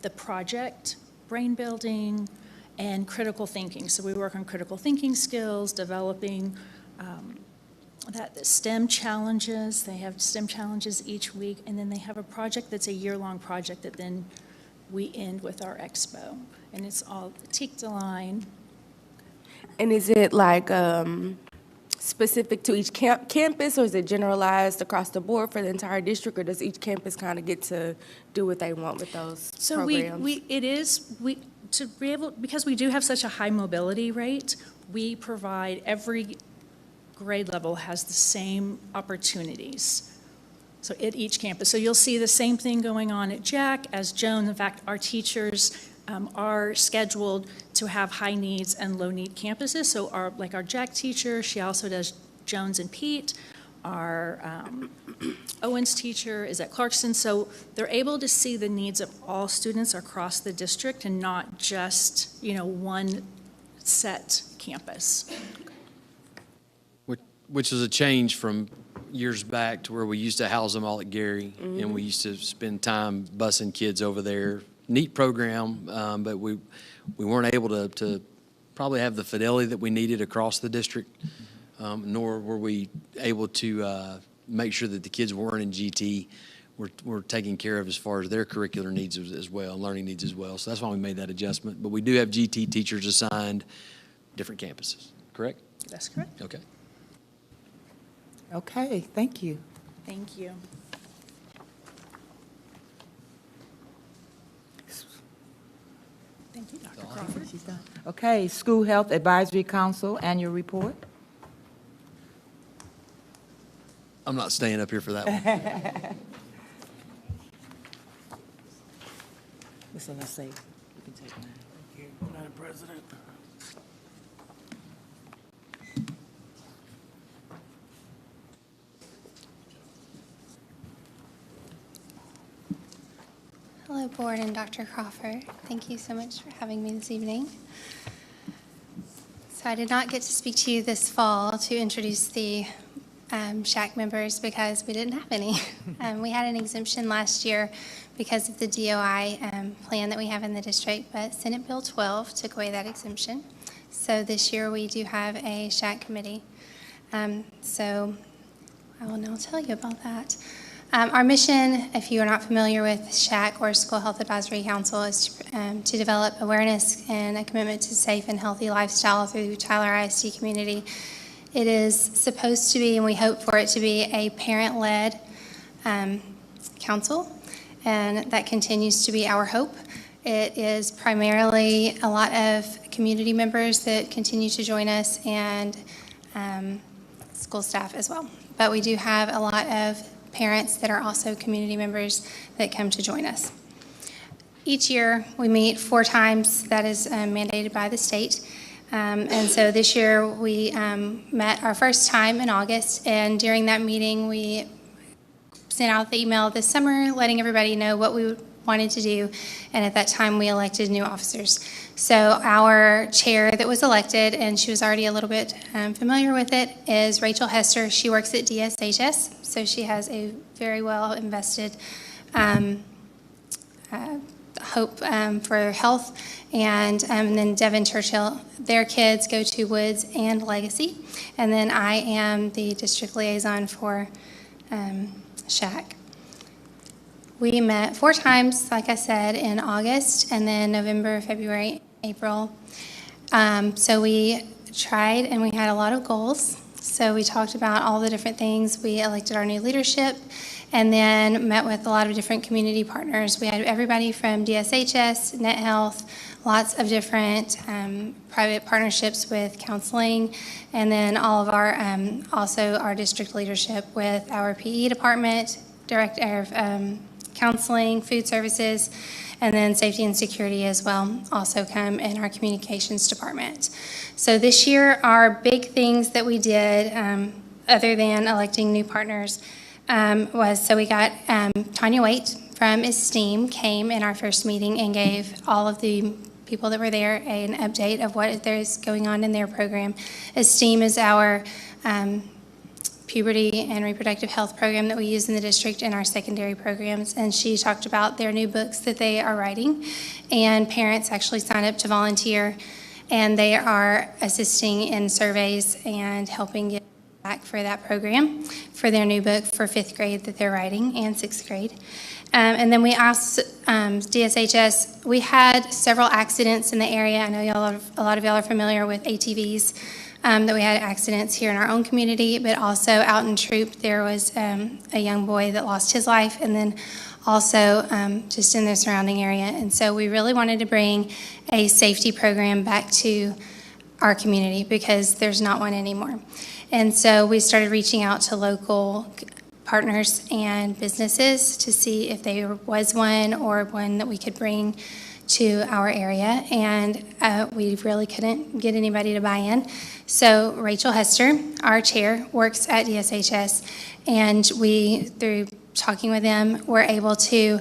the project, brain building, and critical thinking. So we work on critical thinking skills, developing that STEM challenges. They have STEM challenges each week, and then they have a project that's a year-long project that then we end with our expo. And it's all tique de line. And is it like specific to each campus, or is it generalized across the board for the entire district, or does each campus kind of get to do what they want with those So programs? to be able, because we do have such a high mobility rate, we provide every grade level has the same opportunities. So at each campus. So you'll see the same thing going on at Jack as Joan. In fact, our teachers are scheduled to have high needs and low need campuses. So our Jack teacher, she also does Jones and Pete. Our Owens teacher is at Clarkson. So they're able to see the needs of all students across the district and not just, one set campus. Which is a change from years back to where we used to house them all at Gary, and we used to spend time busing kids over there. Neat program, but we weren't able to probably have the fidelity that we needed across the district, nor were we able to make sure that the kids weren't in GT were taken care of as far as their curricular needs as well, learning needs as well. So that's why we made that adjustment. But we do have GT teachers assigned different campuses, correct? That's correct. Okay. Okay, thank you. Thank you. Thank you, Dr. Crawford. She's done. Okay, School Health Advisory Council Annual Report. I'm not staying up here for that one. Listen, let's say, you can take mine. Madam President. Hello, Board and Dr. Crawford. Thank you so much for having me this evening. So I did not get to speak to you this fall to introduce the SHAC members because we didn't have any. We had an exemption last year because of the DOI plan that we have in the district, but Senate Bill 12 took away that exemption. So this year we do have a SHAC committee. So I will now tell you about that. Our mission, if you are not familiar with SHAC or School Health Advisory Council, is to develop awareness and a commitment to safe and healthy lifestyle through the Tyler ISD community. It is supposed to be, and we hope for it to be, a parent-led council, and that continues to be our hope. It is primarily a lot of community members that continue to join us and school staff as well. But we do have a lot of parents that are also community members that come to join us. Each year, we meet 4 times. That is mandated by the state. And so this year, we met our first time in August, and during that meeting, we sent out the email this summer letting everybody know what we wanted to do, and at that time, we elected new officers. So our chair that was elected, and she was already a little bit familiar with it, is Rachel Hester. She works at DSHS, so she has a very well invested hope for health. And then Devin Churchill, their kids go to Woods and Legacy. And then I am the district liaison for SHAC. We met 4 times, like I said, in August, and then November, February, April. So we tried, and we had a lot of goals. So we talked about all the different things. We elected our new leadership, and then met with a lot of different community partners. We had everybody from DSHS, Net Health, lots of different private partnerships with counseling, and then all of our, also our district leadership with our PE department, director of counseling, food services, and then safety and security as well also come in our communications department. So this year, our big things that we did, other than electing new partners, was, so we got Tanya Waite from Esteem came in our first meeting and gave all of the people that were there an update of what there's going on in their program. STEAM is our puberty and reproductive health program that we use in the district in our secondary programs. And she talked about their new books that they are writing. And parents actually sign up to volunteer, and they are assisting in surveys and helping get back for that program for their new book for 5th grade that they're writing and 6th grade. And then we asked DSHS, we had several accidents in the area. I know a lot of y'all are familiar with ATVs, that we had accidents here in our own community, but also out in Troop, there was a young boy that lost his life, and then also just in the surrounding area. And so we really wanted to bring a safety program back to our community because there's not one anymore. And so we started reaching out to local partners and businesses to see if there was one or one that we could bring to our area, and we really couldn't get anybody to buy in. So Rachel Hester, our chair, works at DSHS, and we, through talking with them, were able to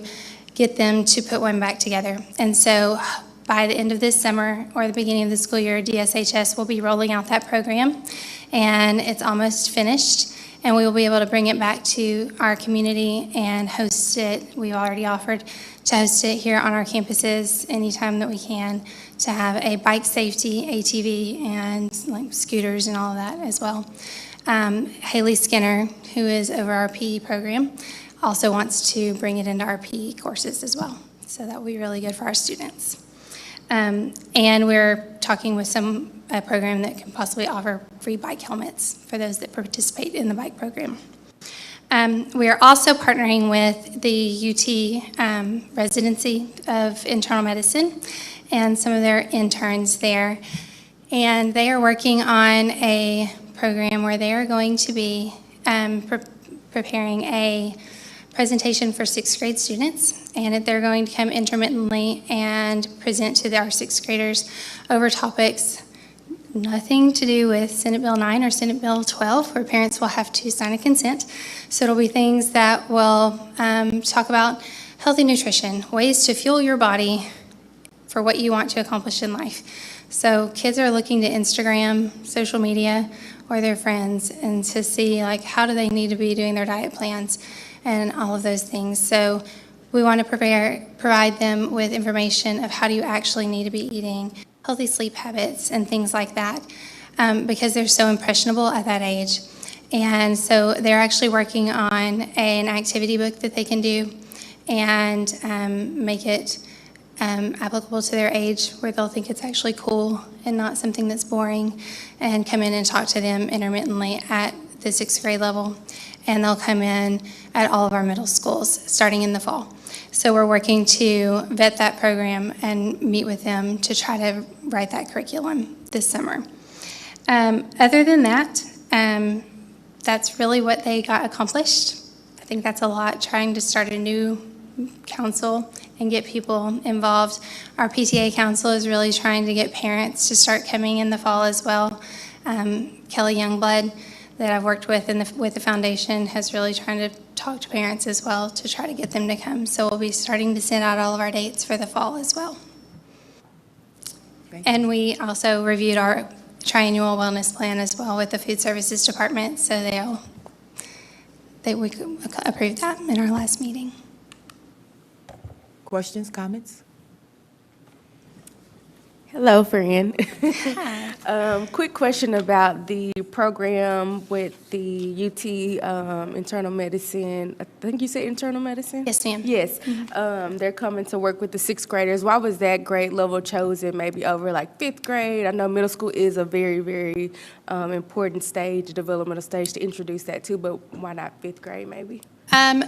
get them to put one back together. And so by the end of this summer or the beginning of the school year, DSHS will be rolling out that program, and it's almost finished. And we will be able to bring it back to our community and host it. We've already offered to host it here on our campuses anytime that we can, to have a bike safety, ATV, and like scooters and all of that as well. Haley Skinner, who is over our PE program, also wants to bring it into our PE courses as well. So that will be really good for our students. And we're talking with a program that can possibly offer free bike helmets for those that participate in the bike program. We are also partnering with the UT residency of internal medicine and some of their interns there. And they are working on a program where they are going to be preparing a presentation for 6th grade students, and they're going to come intermittently and present to our 6th graders over topics nothing to do with Senate Bill 9 or Senate Bill 12, where parents will have to sign a consent. So it'll be things that will talk about healthy nutrition, ways to fuel your body for what you want to accomplish in life. So kids are looking to Instagram, social media, or their friends, and to see like how do they need to be doing their diet plans and all of those things. So we want to provide them with information of how do you actually need to be eating, healthy sleep habits, and things like that, because they're so impressionable at that age. And so they're actually working on an activity book that they can do and make it applicable to their age, where they'll think it's actually cool and not something that's boring, and come in and talk to them intermittently at the 6th grade level. And they'll come in at all of our middle schools starting in the fall. So we're working to vet that program and meet with them to try to write that curriculum this summer. Other than that, that's really what they got accomplished. I think that's a lot, trying to start a new council and get people involved. Our PTA council is really trying to get parents to start coming in the fall as well. Kelly Youngblood, that I've worked with with the foundation, has really trying to talk to parents as well to try to get them to come. So we'll be starting to send out all of our dates for the fall as well. And we also reviewed our triannual wellness plan as well with the food services department, so we approved that in our last meeting. Questions, comments? Hello, friend. Hi. Quick question about the program with the UT internal medicine. I think you said internal medicine? Yes, ma'am. Yes. They're coming to work with the 6th graders. Why was that grade level chosen maybe over like 5th grade? I know middle school is a very, very important stage, developmental stage to introduce that to, but why not 5th grade maybe?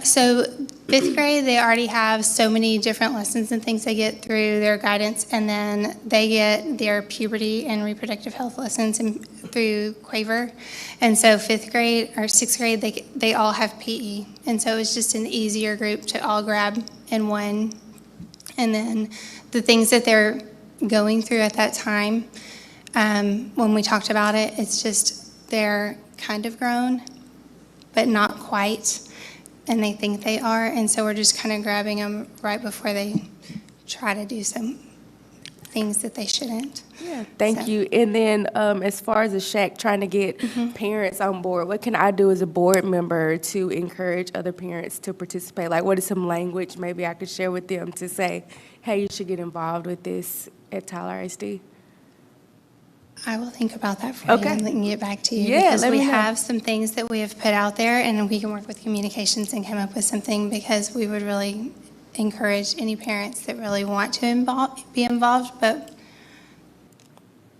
So 5th grade, they already have so many different lessons and things they get through their guidance, and then they get their puberty and reproductive health lessons through Quaver. And so 5th grade or 6th grade, they all have PE. And so it's just an easier group to all grab in one. And then the things that they're going through at that time, when we talked about it, it's just they're kind of grown, but not quite. And they think they are, and so we're just kind of grabbing them right before they try to do some things that they shouldn't. Yeah, thank So- you. And then, as far as the shack, trying to get parents on board, what can I do as a board member to encourage other parents to participate? Like, what is some language maybe I could share with them to say, hey, you should get involved with this at Tyler ISD? I will think about that for you Okay. and then get back to you. Yeah, Because let we me know. have some things that we have put out there, and we can work with communications and come up with something, because we would really encourage any parents that really want to be involved, but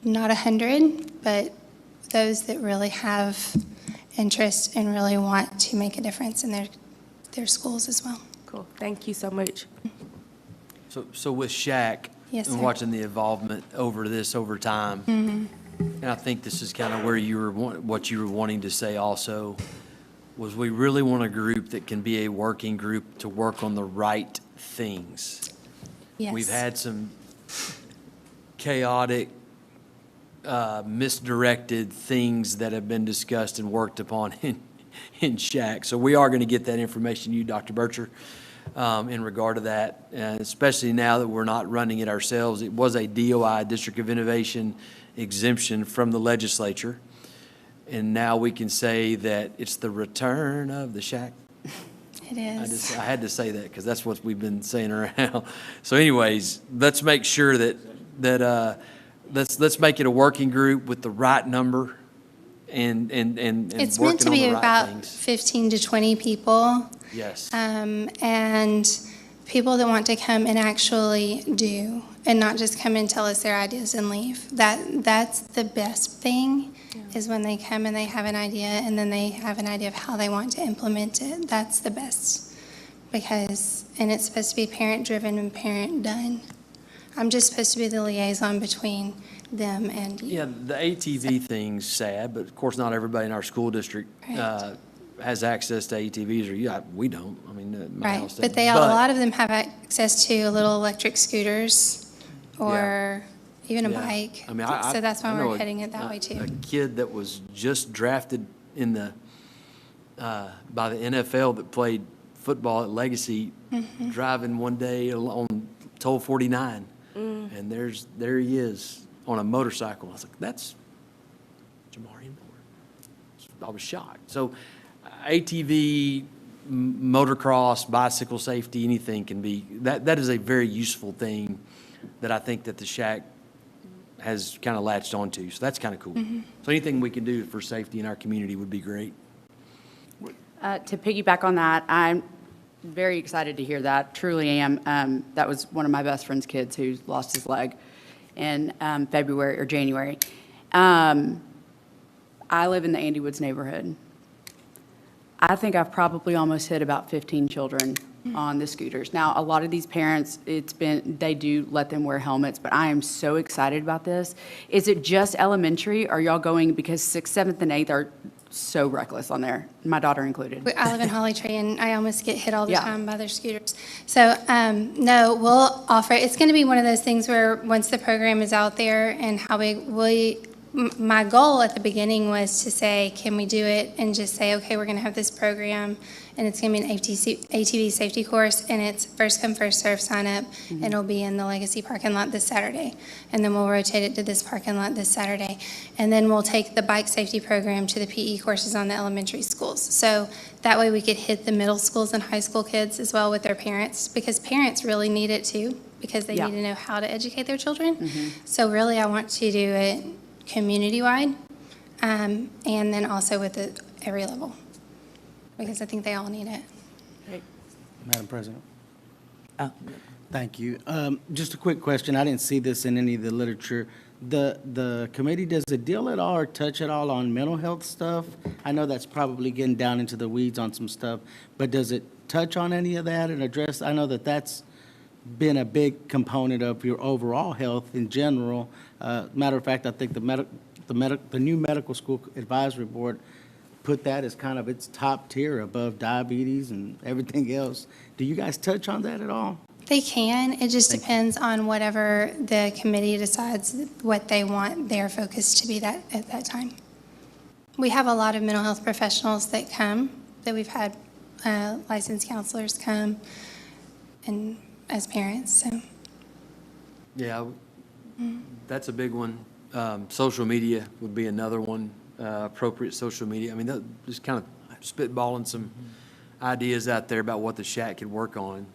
not 100, but those that really have interest and really want to make a difference in their schools as well. Cool, thank you so much. So with Shaq. Yes, And sir. watching the involvement over time. And I think this is kind of where what you were wanting to say also, was we really want a group that can be a working group to work on the right things. Yes. We've had some chaotic, misdirected things that have been discussed and worked upon in Shaq. So we are going to get that information to you, Dr. Bircher, in regard to that, and especially now that we're not running it ourselves. It was a DOI, District of Innovation exemption from the legislature, and now we can say that it's the return of the Shaq. It is. I had to say that because that's what we've been saying around. So anyways, let's make sure that let's make it a working group with the right number and It's working meant to on be the right about things. 15 to 20 people. Yes. And people that want to come and actually do, and not just come and tell us their ideas and leave. That's the best thing, is when they come and they have an idea, and then they have an idea of how they want to implement it. That's the best, and it's supposed to be parent-driven and parent-done. I'm just supposed to be the liaison between them and you. Yeah, the ATV thing's sad, but of course, not everybody in our school district Right. has access to ATVs, or we don't. I mean, my Right, house but doesn't. a lot of them have access to little electric scooters or even a Yeah. bike. I mean, So that's why I know we're heading it that way a too. kid that was just drafted in by the NFL that played football at Legacy, Mm-hmm. driving one day on Toll 49, and there he is on a motorcycle. I was like, that's Jamarian Moore. I was shocked. So ATV, motocross, bicycle safety, anything can be, that is a very useful thing that I think that the Shack has kind of latched onto. So that's kind of cool. So anything we can do for safety in our community would be great. To piggyback on that, I'm very excited to hear that, truly am. That was one of my best friend's kids who lost his leg in February or January. I live in the Andy Woods neighborhood. I think I've probably almost hit about 15 children on the scooters. Now, a lot of these parents, they do let them wear helmets, but I am so excited about this. Is it just elementary? Are y'all going, because 6th, 7th, and 8th are so reckless on there, my daughter included. I live in Holly Tree, and I almost get hit all the Yeah. time by their scooters. So, no, we'll offer, it's going to be one of those things where once the program is out there and how my goal at the beginning was to say, can we do it and just say, okay, we're going to have this program, and it's going to be an ATV safety course, and it's first come, first serve sign up, and it'll be in the Legacy parking lot this Saturday. And then we'll rotate it to this parking lot this Saturday. And then we'll take the bike safety program to the PE courses on the elementary schools. So that way we could hit the middle schools and high school kids as well with their parents, because parents really need it too, because they Yeah. need to know how to educate their children. So really, I want to do it community-wide, and then also with every level, because I think they all need it. Madam President. Thank you. Just a quick question. I didn't see this in any of the literature. The committee, does it deal at all or touch at all on mental health stuff? I know that's probably getting down into the weeds on some stuff, but does it touch on any of that and address? I know that that's been a big component of your overall health in general. Matter of fact, I think the new medical school advisory board put that as kind of its top tier above diabetes and everything else. Do you guys touch on that at all? They can. It just depends on whatever the committee decides what they want their focus to be at that time. We have a lot of mental health professionals that come, that we've had licensed counselors come and as parents, so. Yeah, That's a big one. Social media would be another one, appropriate social media. I mean, just kind of spitballing some ideas out there about what the shack could work on.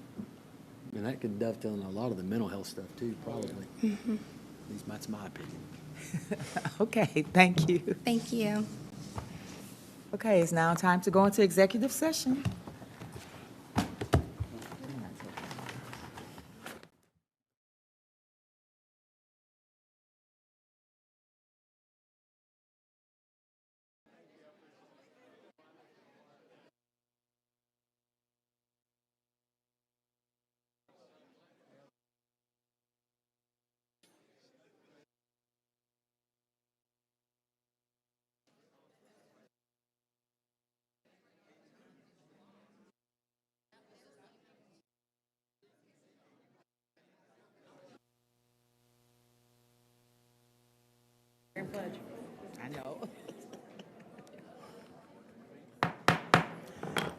And that could dovetail in a lot of the mental health stuff too, probably. At least that's my opinion. Okay, thank you. Thank you. Okay, it's now time to go into executive session. I know.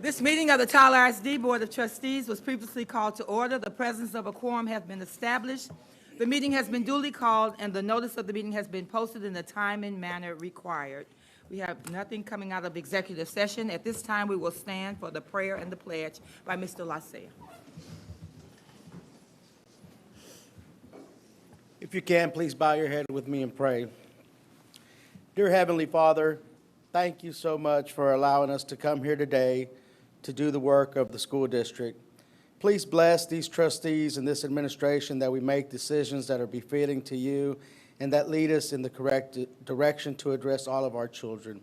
This meeting of the Tyler ISD Board of Trustees was previously called to order. The presence of a quorum has been established. The meeting has been duly called, and the notice of the meeting has been posted in the time and manner required. We have nothing coming out of executive session. At this time, we will stand for the prayer and the pledge by Mr. Lasea. If you can, please bow your head with me and pray. Dear Heavenly Father, thank you so much for allowing us to come here today to do the work of the school district. Please bless these trustees and this administration that we make decisions that are befitting to you and that lead us in the correct direction to address all of our children.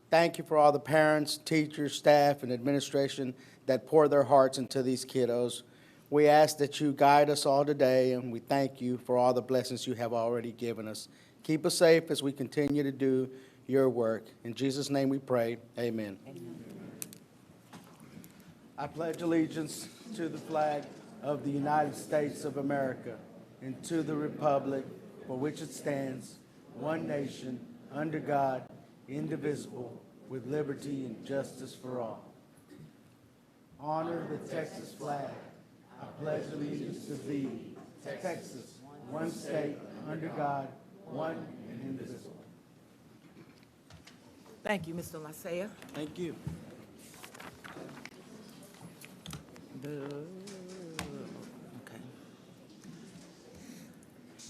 Thank you for all the parents, teachers, staff, and administration that pour their hearts into these kiddos. We ask that you guide us all today, and we thank you for all the blessings you have already given us. Keep us safe as we continue to do your work. In Jesus' name we pray, amen. I pledge allegiance to the flag of the United States of America and to the republic for which it stands, one nation, under God, indivisible, with liberty and justice for all. Honor the Texas flag. I pledge allegiance to thee, Texas, one state, under God, one and indivisible. Thank you, Mr. Lasea. Thank you. Okay.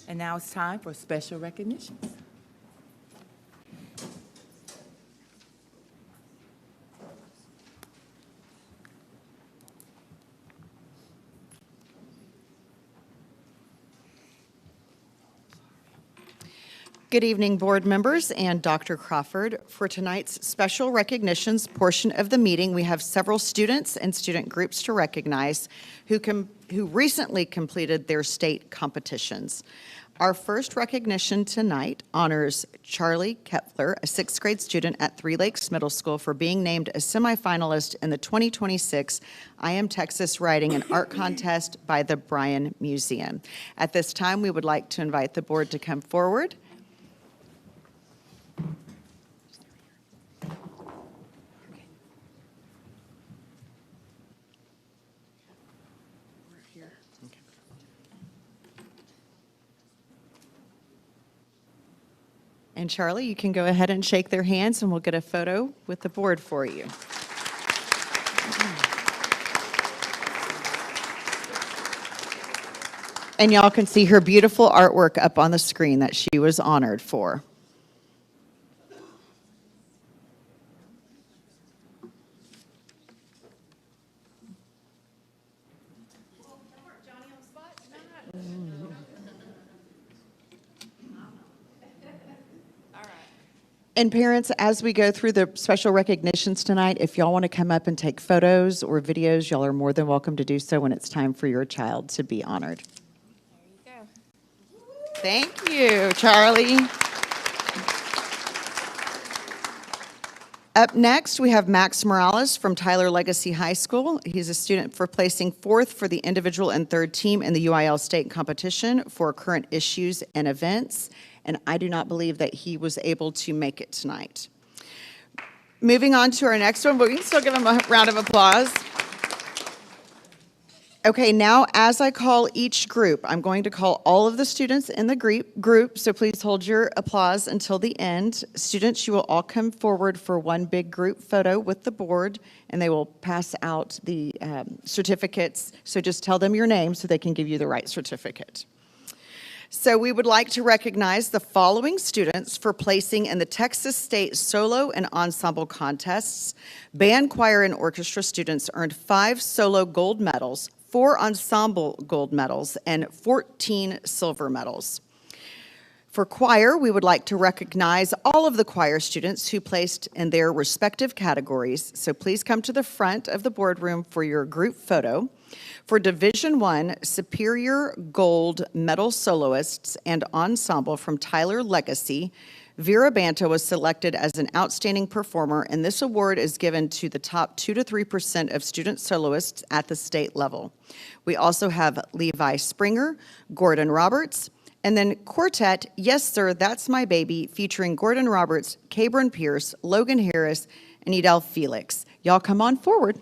And now it's time for special recognitions. Good evening, board members and Dr. Crawford. For tonight's special recognitions portion of the meeting, we have several students and student groups to recognize who recently completed their state competitions. Our first recognition tonight honors Charlie Kepler, a sixth grade student at Three Lakes Middle School, for being named a semifinalist in the 2026 I Am Texas Writing and Art Contest by the Bryan Museum. At this time, we would like to invite the board to come forward. And Charlie, you can go ahead and shake their hands and we'll get a photo with the board for you. And y'all can see her beautiful artwork up on the screen that she was honored for. And parents, as we go through the special recognitions tonight, if y'all want to come up and take photos or videos, y'all are more than welcome to do so when it's time for your child to be honored. There you go. Thank you, Charlie. Up next, we have Max Morales from Tyler Legacy High School. He's a student for placing fourth for the individual and third team in the UIL state competition for current issues and events. And I do not believe that he was able to make it tonight. Moving on to our next one, but we can still give him a round of applause. Okay, now as I call each group, I'm going to call all of the students in the group, so please hold your applause until the end. Students, you will all come forward for one big group photo with the board, and they will pass out the certificates. So just tell them your name so they can give you the right certificate. So we would like to recognize the following students for placing in the Texas State Solo and Ensemble contests. Band, choir, and orchestra students earned 5 solo gold medals, 4 ensemble gold medals, and 14 silver medals. For choir, we would like to recognize all of the choir students who placed in their respective categories. So please come to the front of the boardroom for your group photo. For Division I, Superior Gold Medal Soloists and Ensemble from Tyler Legacy, Vera Banta was selected as an outstanding performer, and this award is given to the top 2 to 3% of student soloists at the state level. We also have Levi Springer, Gordon Roberts, and then Quartet, Yes Sir, That's My Baby, featuring Gordon Roberts, Cabron Pierce, Logan Harris, and Edel Felix. Y'all come on forward.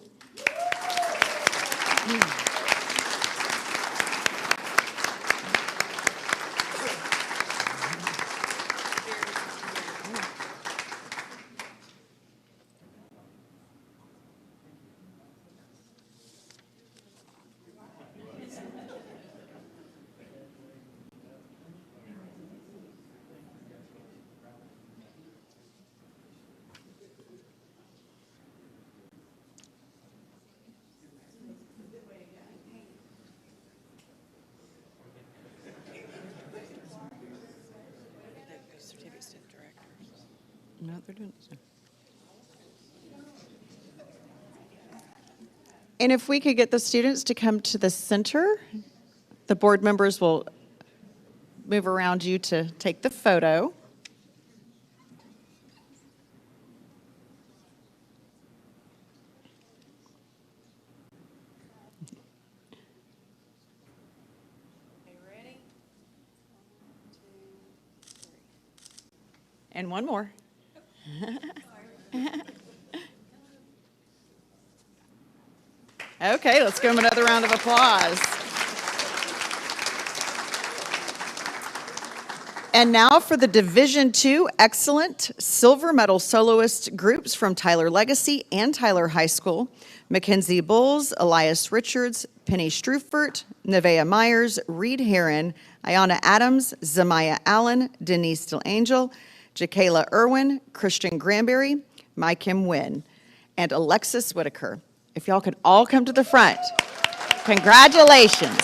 No, they're doing it. And if we could get the students to come to the center, the board members will move around you to take the photo. And one more. Okay, let's give them another round of applause. And now for the Division II Excellent Silver Medal Soloist groups from Tyler Legacy and Tyler High School. Mackenzie Bowles, Elias Richards, Penny Strufert, Nevaeh Myers, Reed Heron, Ayana Adams, Zamaya Allen, Denise DeLangel, Jakayla Irwin, Christian Granberry, My Kim Wynn, and Alexis Whitaker. If y'all could all come to the front. Congratulations.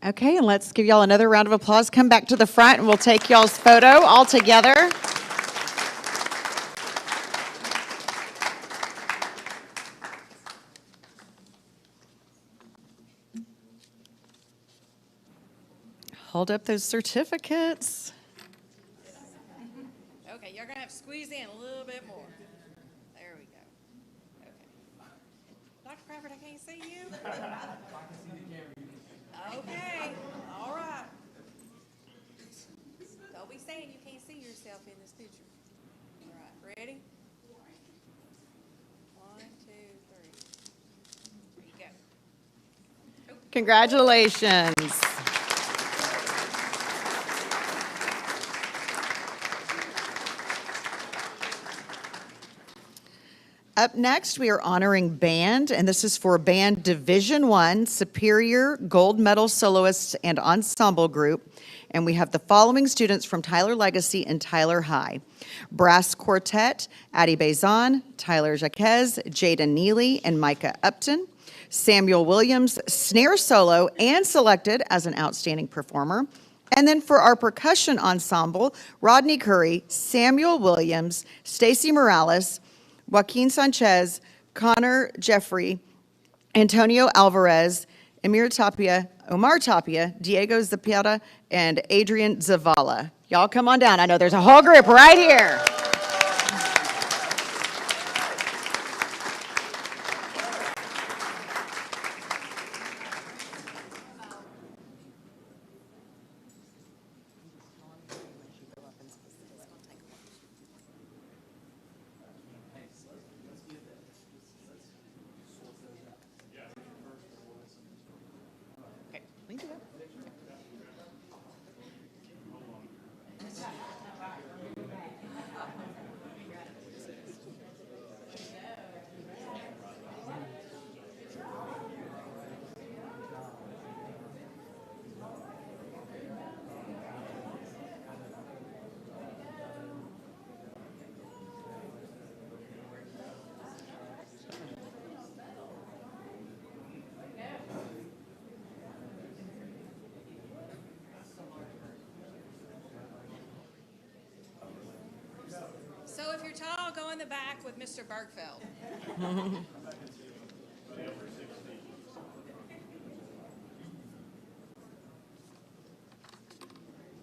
Okay, and let's give y'all another round of applause. Come back to the front and we'll take y'all's photo all together. Hold up those certificates. Okay, you're gonna have to squeeze in a little bit more. There we go. Okay. Dr. Crawford, I can't see you. Okay, all right. Don't be saying you can't see yourself in this picture. All right, ready? 1, 2, 3. There you go. Congratulations. Up next, we are honoring band, and this is for Band Division I, Superior Gold Medal Soloists and Ensemble Group. And we have the following students from Tyler Legacy and Tyler High. Brass Quartet, Addie Bazan, Tyler Jaquez, Jaden Neely, and Micah Upton. Samuel Williams, snare solo and selected as an outstanding performer. And then for our percussion ensemble, Rodney Curry, Samuel Williams, Stacy Morales, Joaquin Sanchez, Connor Jeffrey, Antonio Alvarez, Omar Tapia, Diego Zapata, and Adrian Zavala. Y'all come on down. I know there's a whole group right here. So if you're tall, go in the back with Mr. Bergfeld.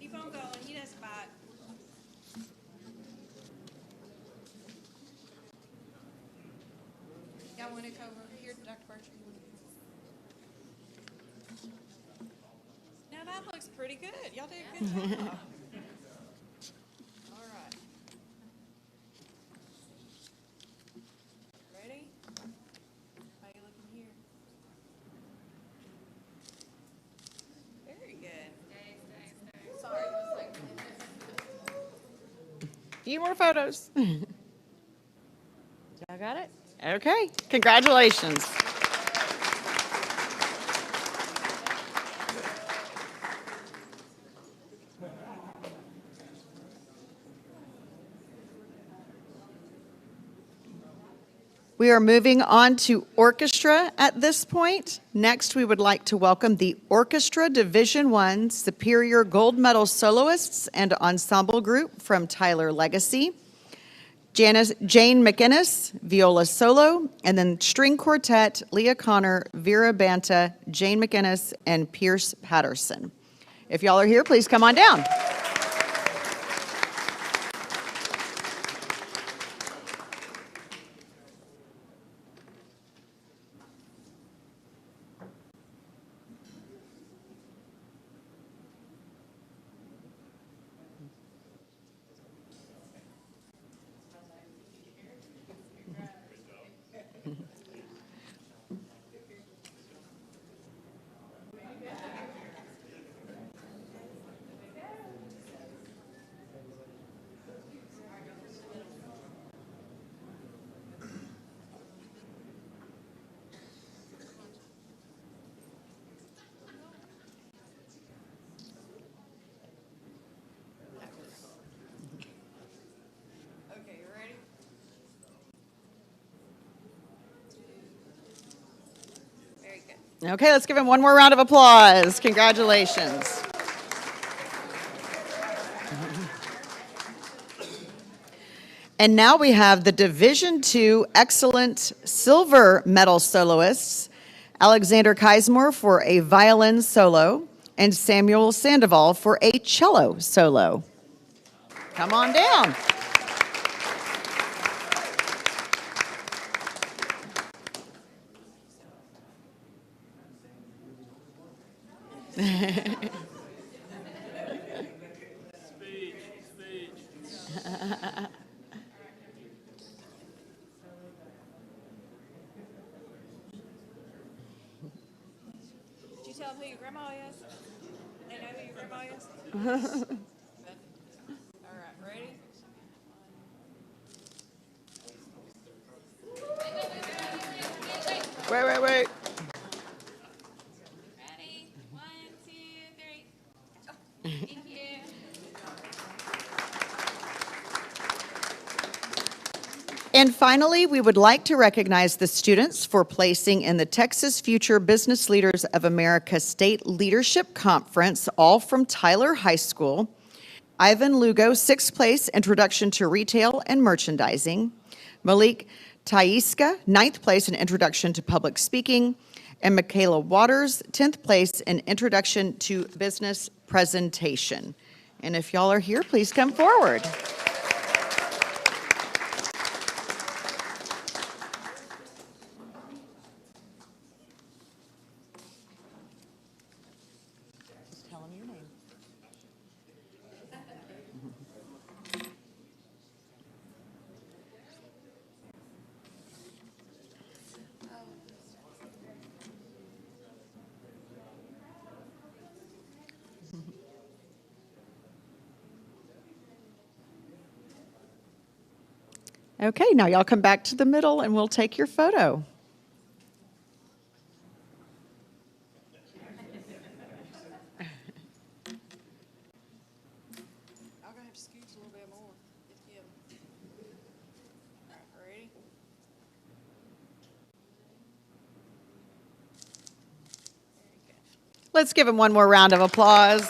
Keep on going, he doesn't bite. Y'all want to come over here, Dr. Barcher? Now that looks pretty good. Y'all did a good job. All right. Ready? How you looking here? Very good. Sorry, I was like. Few more photos. Y'all got it? Okay, congratulations. We are moving on to orchestra at this point. Next, we would like to welcome the Orchestra Division I Superior Gold Medal Soloists and Ensemble Group from Tyler Legacy. Jane McInnes, viola solo, and then string quartet, Leah Connor, Vera Banta, Jane McInnes, and Pierce Patterson. If y'all are here, please come on down. Okay, you ready? Very good. Okay, let's give him one more round of applause. Congratulations. And now we have the Division II Excellent Silver Medal Soloists, Alexander Keismore for a violin solo, and Samuel Sandoval for a cello solo. Come on down. Did you tell them who your grandma is? They know who your grandma is? All right, ready? Wait. Ready? 1, 2, 3. Thank you. And finally, we would like to recognize the students for placing in the Texas Future Business Leaders of America State Leadership Conference, all from Tyler High School. Ivan Lugo, 6th place, Introduction to Retail and Merchandising. Malik Taiska, 9th place in Introduction to Public Speaking. And Michaela Waters, 10th place in Introduction to Business Presentation. And if y'all are here, please come forward. Tell them your name. Okay, now y'all come back to the middle and we'll take your photo. I'm gonna have to scoot a little bit more. All right, ready? Let's give him one more round of applause.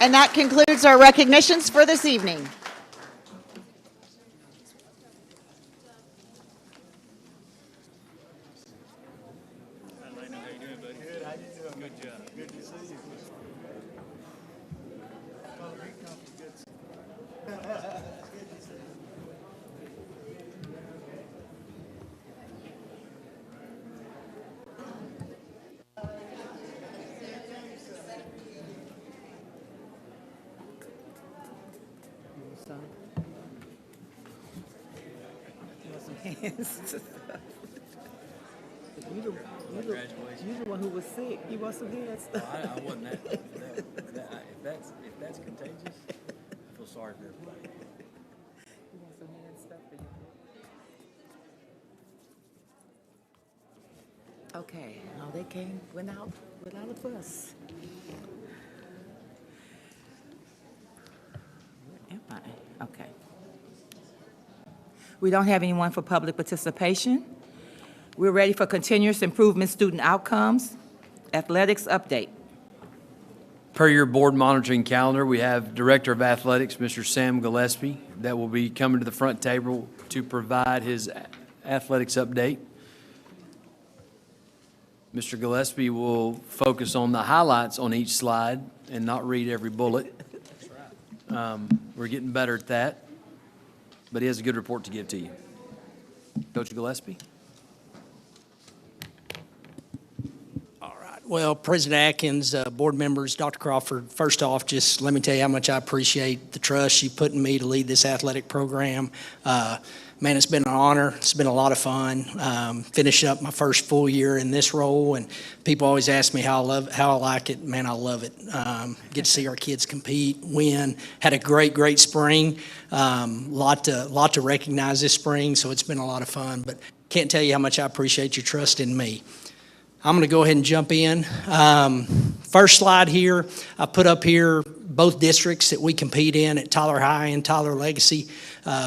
And that concludes our recognitions for this evening. You the one who was sick. You want some hands? I wasn't that, if that's contagious, I feel sorry for everybody. You want some hand stuff in your Okay, now they went out without a fuss. Where am I? Okay. We don't have anyone for public participation. We're ready for continuous improvement student outcomes. Athletics update. Per your board monitoring calendar, we have Director of Athletics, Mr. Sam Gillespie, that will be coming to the front table to provide his athletics update. Mr. Gillespie will focus on the highlights on each slide and not read every bullet. We're getting better at that, but he has a good report to give to you. Coach Gillespie? Well, President Atkins, board members, Dr. Crawford, first off, just let me tell you how much I appreciate the trust you put in me to lead this athletic program. Man, it's been an honor. It's been a lot of fun. Finishing up my first full year in this role, and people always ask me how I like it. Man, I love it. Get to see our kids compete, win. Had a great spring. Lot to recognize this spring, so it's been a lot of fun. But can't tell you how much I appreciate your trust in me. I'm going to go ahead and jump in. First slide here, I put up here both districts that we compete in at Tyler High and Tyler Legacy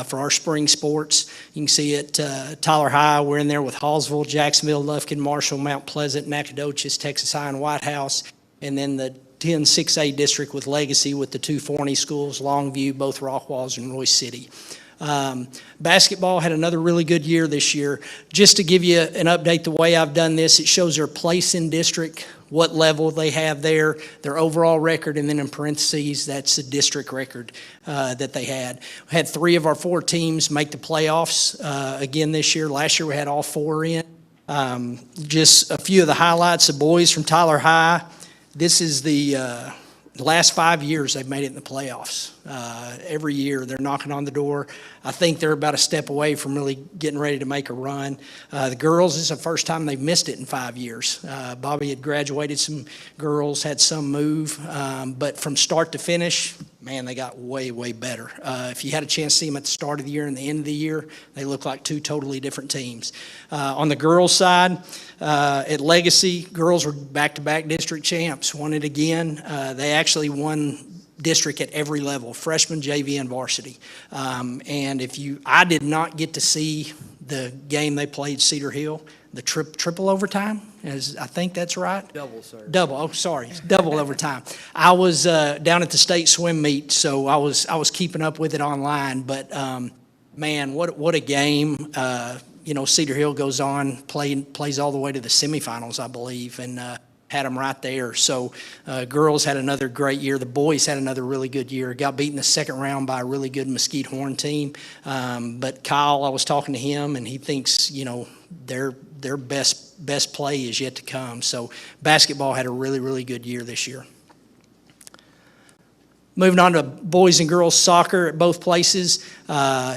for our spring sports. You can see at Tyler High, we're in there with Hallsville, Jacksonville, Lufkin, Marshall, Mount Pleasant, Nacogdoches, Texas High, and White House. And then the 10-6A district with Legacy with the two Forney schools, Longview, both Rockwalls, and Royce City. Basketball had another really good year this year. Just to give you an update, the way I've done this, it shows their place in district, what level they have there, their overall record, and then in parentheses, that's the district record that they had. We had 3 of our 4 teams make the playoffs again this year. Last year we had all 4 in. Just a few of the highlights, the boys from Tyler High. This is the last 5 years they've made it in the playoffs. Every year, they're knocking on the door. I think they're about a step away from really getting ready to make a run. The girls, this is the first time they've missed it in 5 years. Bobby had graduated some girls, had some move, but from start to finish, man, they got way, way better. If you had a chance to see them at the start of the year and the end of the year, they look like two totally different teams. On the girls' side, at Legacy, girls were back-to-back district champs, won it again. They actually won district at every level, freshman, JV, and varsity. And I did not get to see the game they played Cedar Hill, the triple overtime, I think that's right. Double, sir. Double, oh, sorry, double overtime. I was down at the state swim meet, so I was keeping up with it online, but man, what a game. Cedar Hill goes on, plays all the way to the semifinals, I believe, and had them right there. So girls had another great year. The boys had another really good year. Got beat in the second round by a really good Mesquite Horn team. But Kyle, I was talking to him, and he thinks, their best play is yet to come. So basketball had a really, really good year this year. Moving on to boys and girls soccer at both places,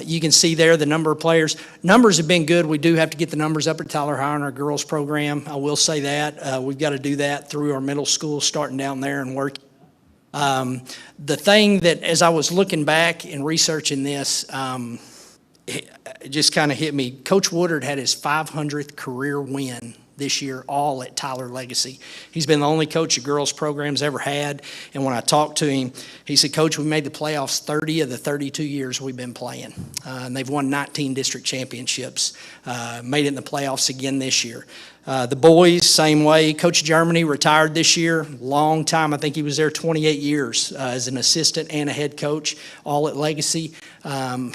you can see there the number of players. Numbers have been good. We do have to get the numbers up at Tyler High in our girls program. I will say that. We've got to do that through our middle school, starting down there and working. The thing that, as I was looking back and researching this, it just kind of hit me. Coach Woodard had his 500th career win this year, all at Tyler Legacy. He's been the only coach the girls' program's ever had, and when I talked to him, he said, Coach, we made the playoffs 30 of the 32 years we've been playing, and they've won 19 district championships, made it in the playoffs again this year. The boys, same way. Coach Germany retired this year, long time. I think he was there 28 years as an assistant and a head coach, all at Legacy.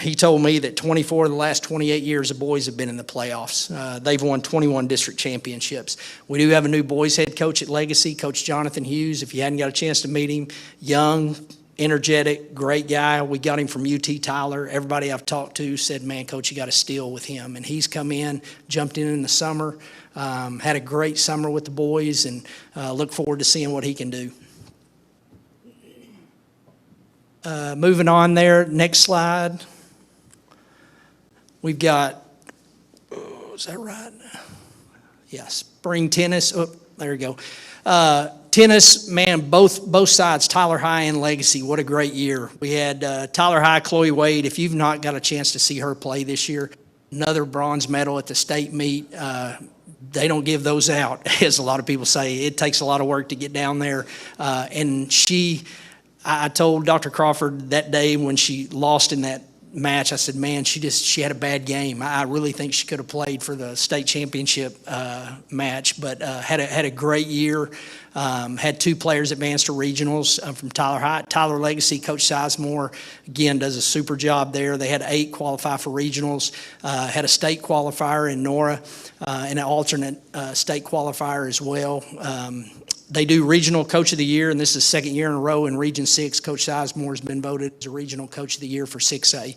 He told me that 24 of the last 28 years, the boys have been in the playoffs. They've won 21 district championships. We do have a new boys head coach at Legacy, Coach Jonathan Hughes. If you hadn't got a chance to meet him, young, energetic, great guy. We got him from UT Tyler. Everybody I've talked to said, man, Coach, you got to steal with him. And he's come in, jumped in the summer, had a great summer with the boys, and look forward to seeing what he can do. Moving on there, next slide. We've got, is that right? Yeah, spring tennis. Oh, there we go. Tennis, man, both sides, Tyler High and Legacy, what a great year. We had Tyler High, Chloe Wade. If you've not got a chance to see her play this year, another bronze medal at the state meet. They don't give those out, as a lot of people say. It takes a lot of work to get down there. And I told Dr. Crawford that day when she lost in that match, I said, man, she had a bad game. I really think she could have played for the state championship match, but had a great year. Had two players advance to regionals from Tyler High. Tyler Legacy, Coach Sizemore, again, does a super job there. They had 8 qualify for regionals, had a state qualifier in Nora, and an alternate state qualifier as well. They do Regional Coach of the Year, and this is the second year in a row in Region 6. Coach Sizemore has been voted as a Regional Coach of the Year for 6A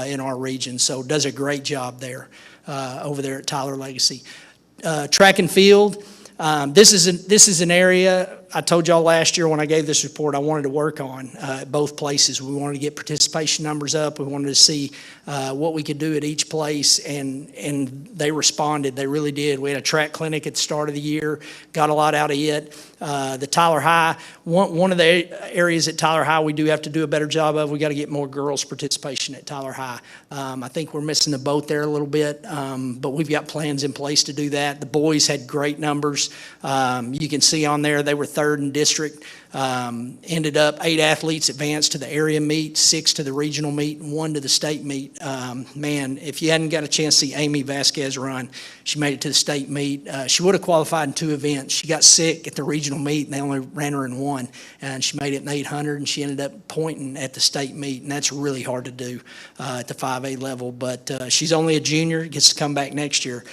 in our region, so does a great job there over there at Tyler Legacy. Track and field, this is an area I told y'all last year when I gave this report I wanted to work on at both places. We wanted to get participation numbers up. We wanted to see what we could do at each place, and they responded. They really did. We had a track clinic at the start of the year, got a lot out of it. The Tyler High, one of the areas at Tyler High we do have to do a better job of, we got to get more girls' participation at Tyler High. I think we're missing the boat there a little bit, but we've got plans in place to do that. The boys had great numbers. You can see on there they were third in district. Ended up 8 athletes advanced to the area meet, 6 to the regional meet, and 1 to the state meet. Man, if you hadn't got a chance to see Amy Vasquez run, she made it to the state meet. She would have qualified in 2 events. She got sick at the regional meet, and they only ran her in 1. And she made it in 800, and she ended up pointing at the state meet, and that's really hard to do at the 5A level. But she's only a junior, gets to come back next year.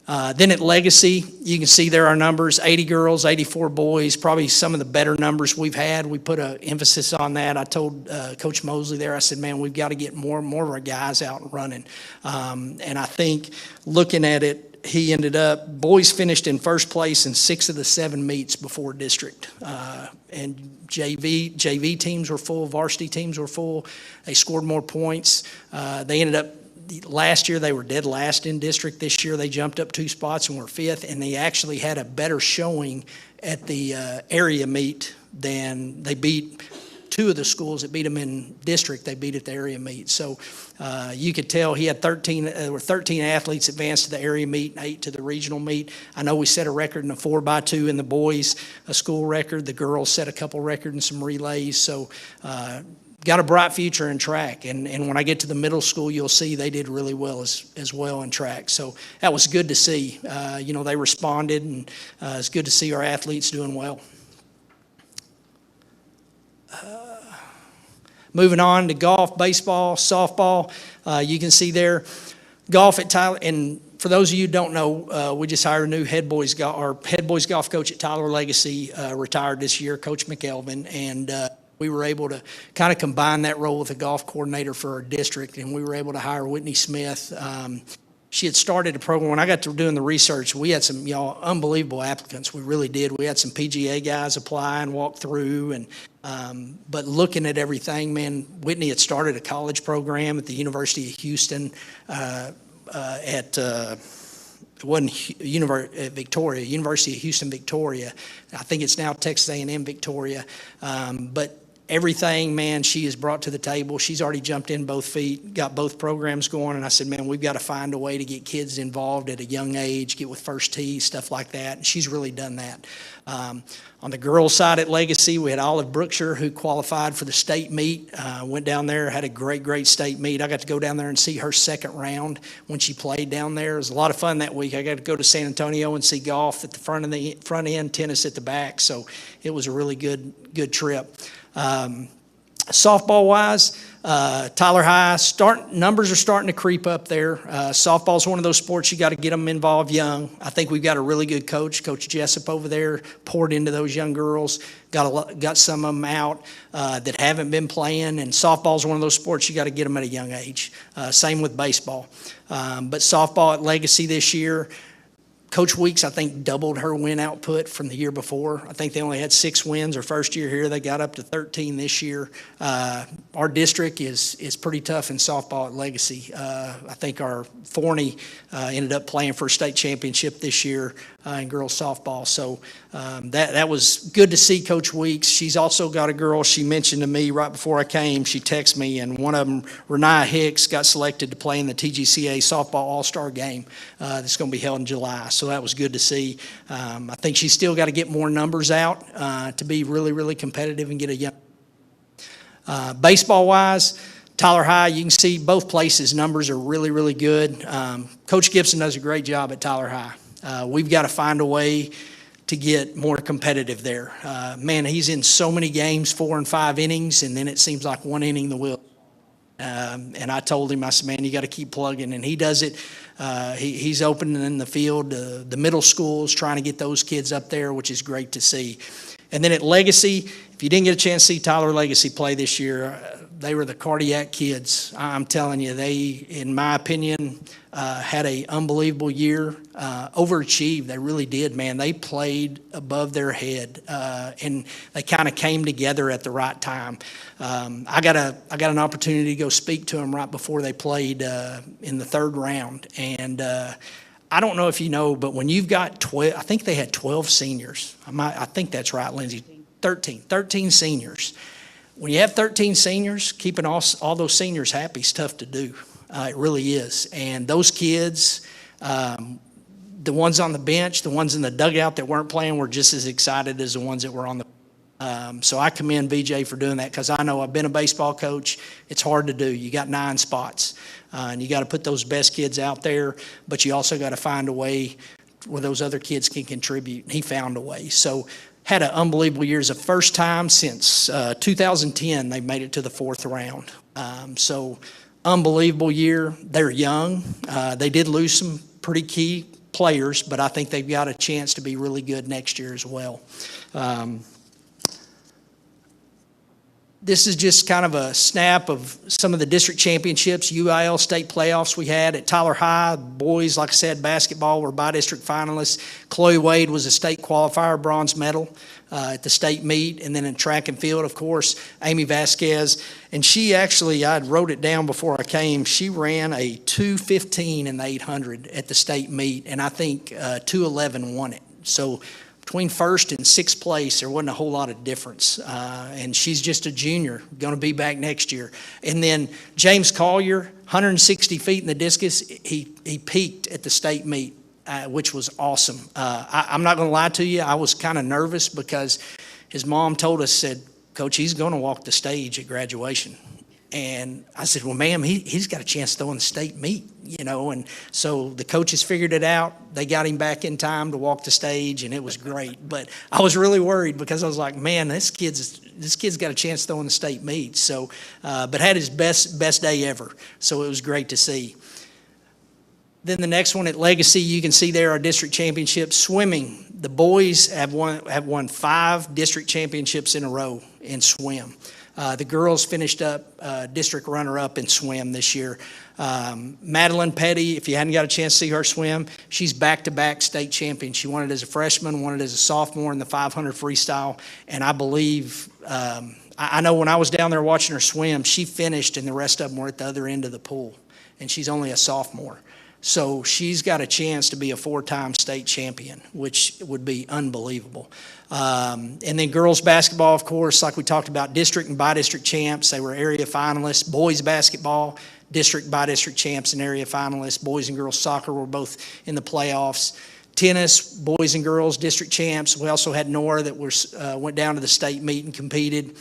Then at Legacy, you can see there are numbers, 80 girls, 84 boys, probably some of the better numbers we've had. We put an emphasis on that. I told Coach Mosley there, I said, man, we've got to get more of our guys out and running. And I think looking at it, he ended up, boys finished in first place in 6 of the 7 meets before district. And JV teams were full, varsity teams were full. They scored more points. They ended up, last year they were dead last in district. This year they jumped up 2 spots and were 5th, and they actually had a better showing at the area meet than they beat 2 of the schools that beat them in district. They beat at the area meet. So you could tell he had 13 athletes advanced to the area meet and 8 to the regional meet. I know we set a record in the 4x2 in the boys, a school record. The girls set a couple records in some relays. So got a bright future in track. And when I get to the middle school, you'll see they did really well as well in track. So that was good to see. They responded, and it's good to see our athletes doing well. Moving on to golf, baseball, softball, you can see there, golf at Tyler, and for those of you who don't know, we just hired a new head boys golf coach at Tyler Legacy, retired this year, Coach McElvin, and we were able to kind of combine that role with a golf coordinator for our district, and we were able to hire Whitney Smith. She had started a program. When I got to doing the research, we had some unbelievable applicants. We really did. We had some PGA guys apply and walk through, and but looking at everything, man, Whitney had started a college program at the University of Houston it wasn't Victoria, University of Houston, Victoria. I think it's now Texas A&M Victoria. But everything, man, she has brought to the table. She's already jumped in both feet, got both programs going, and I said, man, we've got to find a way to get kids involved at a young age, get with first tee, stuff like that, and she's really done that. On the girls' side at Legacy, we had Olive Brookshire, who qualified for the state meet, went down there, had a great state meet. I got to go down there and see her second round when she played down there. It was a lot of fun that week. I got to go to San Antonio and see golf at the front end, tennis at the back, so it was a really good trip. Softball-wise, Tyler High, numbers are starting to creep up there. Softball's one of those sports you got to get them involved young. I think we've got a really good coach, Coach Jessup over there, poured into those young girls, got some of them out that haven't been playing, and softball's one of those sports you got to get them at a young age. Same with baseball. But softball at Legacy this year, Coach Weeks, I think, doubled her win output from the year before. I think they only had 6 wins her first year here. They got up to 13 this year. Our district is pretty tough in softball at Legacy. I think our Forney ended up playing for a state championship this year in girls softball. So that was good to see Coach Weeks. She's also got a girl she mentioned to me right before I came. She texted me, and one of them, Renee Hicks, got selected to play in the TGCA softball all-star game that's going to be held in July. So that was good to see. I think she's still got to get more numbers out to be really competitive and get a young. Baseball-wise, Tyler High, you can see both places numbers are really good. Coach Gibson does a great job at Tyler High. We've got to find a way to get more competitive there. Man, he's in so many games, 4 and 5 innings, and then it seems like 1 inning the wheel. And I told him, I said, man, you got to keep plugging. And he does it. He's opening in the field, the middle schools, trying to get those kids up there, which is great to see. And then at Legacy, if you didn't get a chance to see Tyler Legacy play this year, they were the cardiac kids. I'm telling you, they, in my opinion, had an unbelievable year, overachieved. They really did, man. They played above their head, and they kind of came together at the right time. I got an opportunity to go speak to them right before they played in the 3rd round, and I don't know if you know, but when you've got 12, I think they had 12 seniors. I think that's right, Lindsay. 13 seniors. When you have 13 seniors, keeping all those seniors happy is tough to do. It really is. And those kids, the ones on the bench, the ones in the dugout that weren't playing were just as excited as the ones that were on the so I commend VJ for doing that, because I know I've been a baseball coach. It's hard to do. You got 9 spots, and you got to put those best kids out there, but you also got to find a way where those other kids can contribute. And he found a way. So had an unbelievable year. It's the first time since 2010 they made it to the 4th round. So unbelievable year. They're young. They did lose some pretty key players, but I think they've got a chance to be really good next year as well. This is just kind of a snap of some of the district championships, UIL state playoffs we had at Tyler High. Boys, like I said, basketball were by-district finalists. Chloe Wade was a state qualifier, bronze medal at the state meet. And then in track and field, of course, Amy Vasquez. And she actually, I wrote it down before I came, she ran a 2:15 in the 800 at the state meet, and I think 2:11 won it. So between first and sixth place, there wasn't a whole lot of difference. And she's just a junior, going to be back next year. And then James Collier, 160 feet in the discus, he peaked at the state meet, which was awesome. I'm not going to lie to you, I was kind of nervous because his mom told us, said, Coach, he's going to walk the stage at graduation. And I said, well, ma'am, he's got a chance to throw in the state meet, you know. And so the coaches figured it out. They got him back in time to walk the stage, and it was great. But I was really worried because I was like, man, this kid's got a chance to throw in the state meet. So, but had his best day ever. So it was great to see. Then the next one at Legacy, you can see there our district championships. Swimming, the boys have won 5 district championships in a row in swim. The girls finished up district runner-up in swim this year. Madeline Petty, if you hadn't got a chance to see her swim, she's back-to-back state champion. She won it as a freshman, won it as a sophomore in the 500 freestyle, and I believe, I know when I was down there watching her swim, she finished and the rest of them were at the other end of the pool, and she's only a sophomore. So she's got a chance to be a 4-time state champion, which would be unbelievable. And then girls basketball, of course, like we talked about, district and by-district champs. They were area finalists. Boys basketball, district by-district champs and area finalists. Boys and girls soccer were both in the playoffs. Tennis, boys and girls, district champs. We also had Nora that went down to the state meet and competed.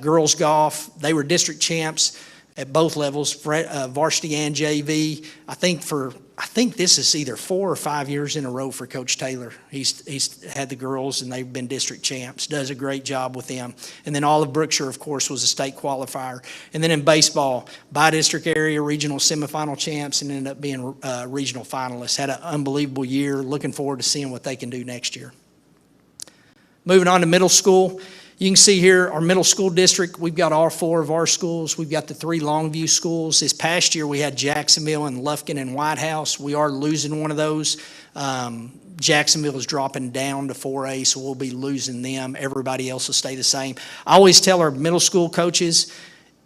Girls golf, they were district champs at both levels, varsity and JV. I think this is either 4 or 5 years in a row for Coach Taylor. He's had the girls, and they've been district champs. Does a great job with them. And then Olive Brookshire, of course, was a state qualifier. And then in baseball, by-district area regional semifinal champs, and ended up being regional finalists. Had an unbelievable year. Looking forward to seeing what they can do next year. Moving on to middle school. You can see here our middle school district. We've got all 4 of our schools. We've got the 3 Longview schools. This past year we had Jacksonville and Lufkin and White House. We are losing one of those. Jacksonville is dropping down to 4A, so we'll be losing them. Everybody else will stay the same. I always tell our middle school coaches,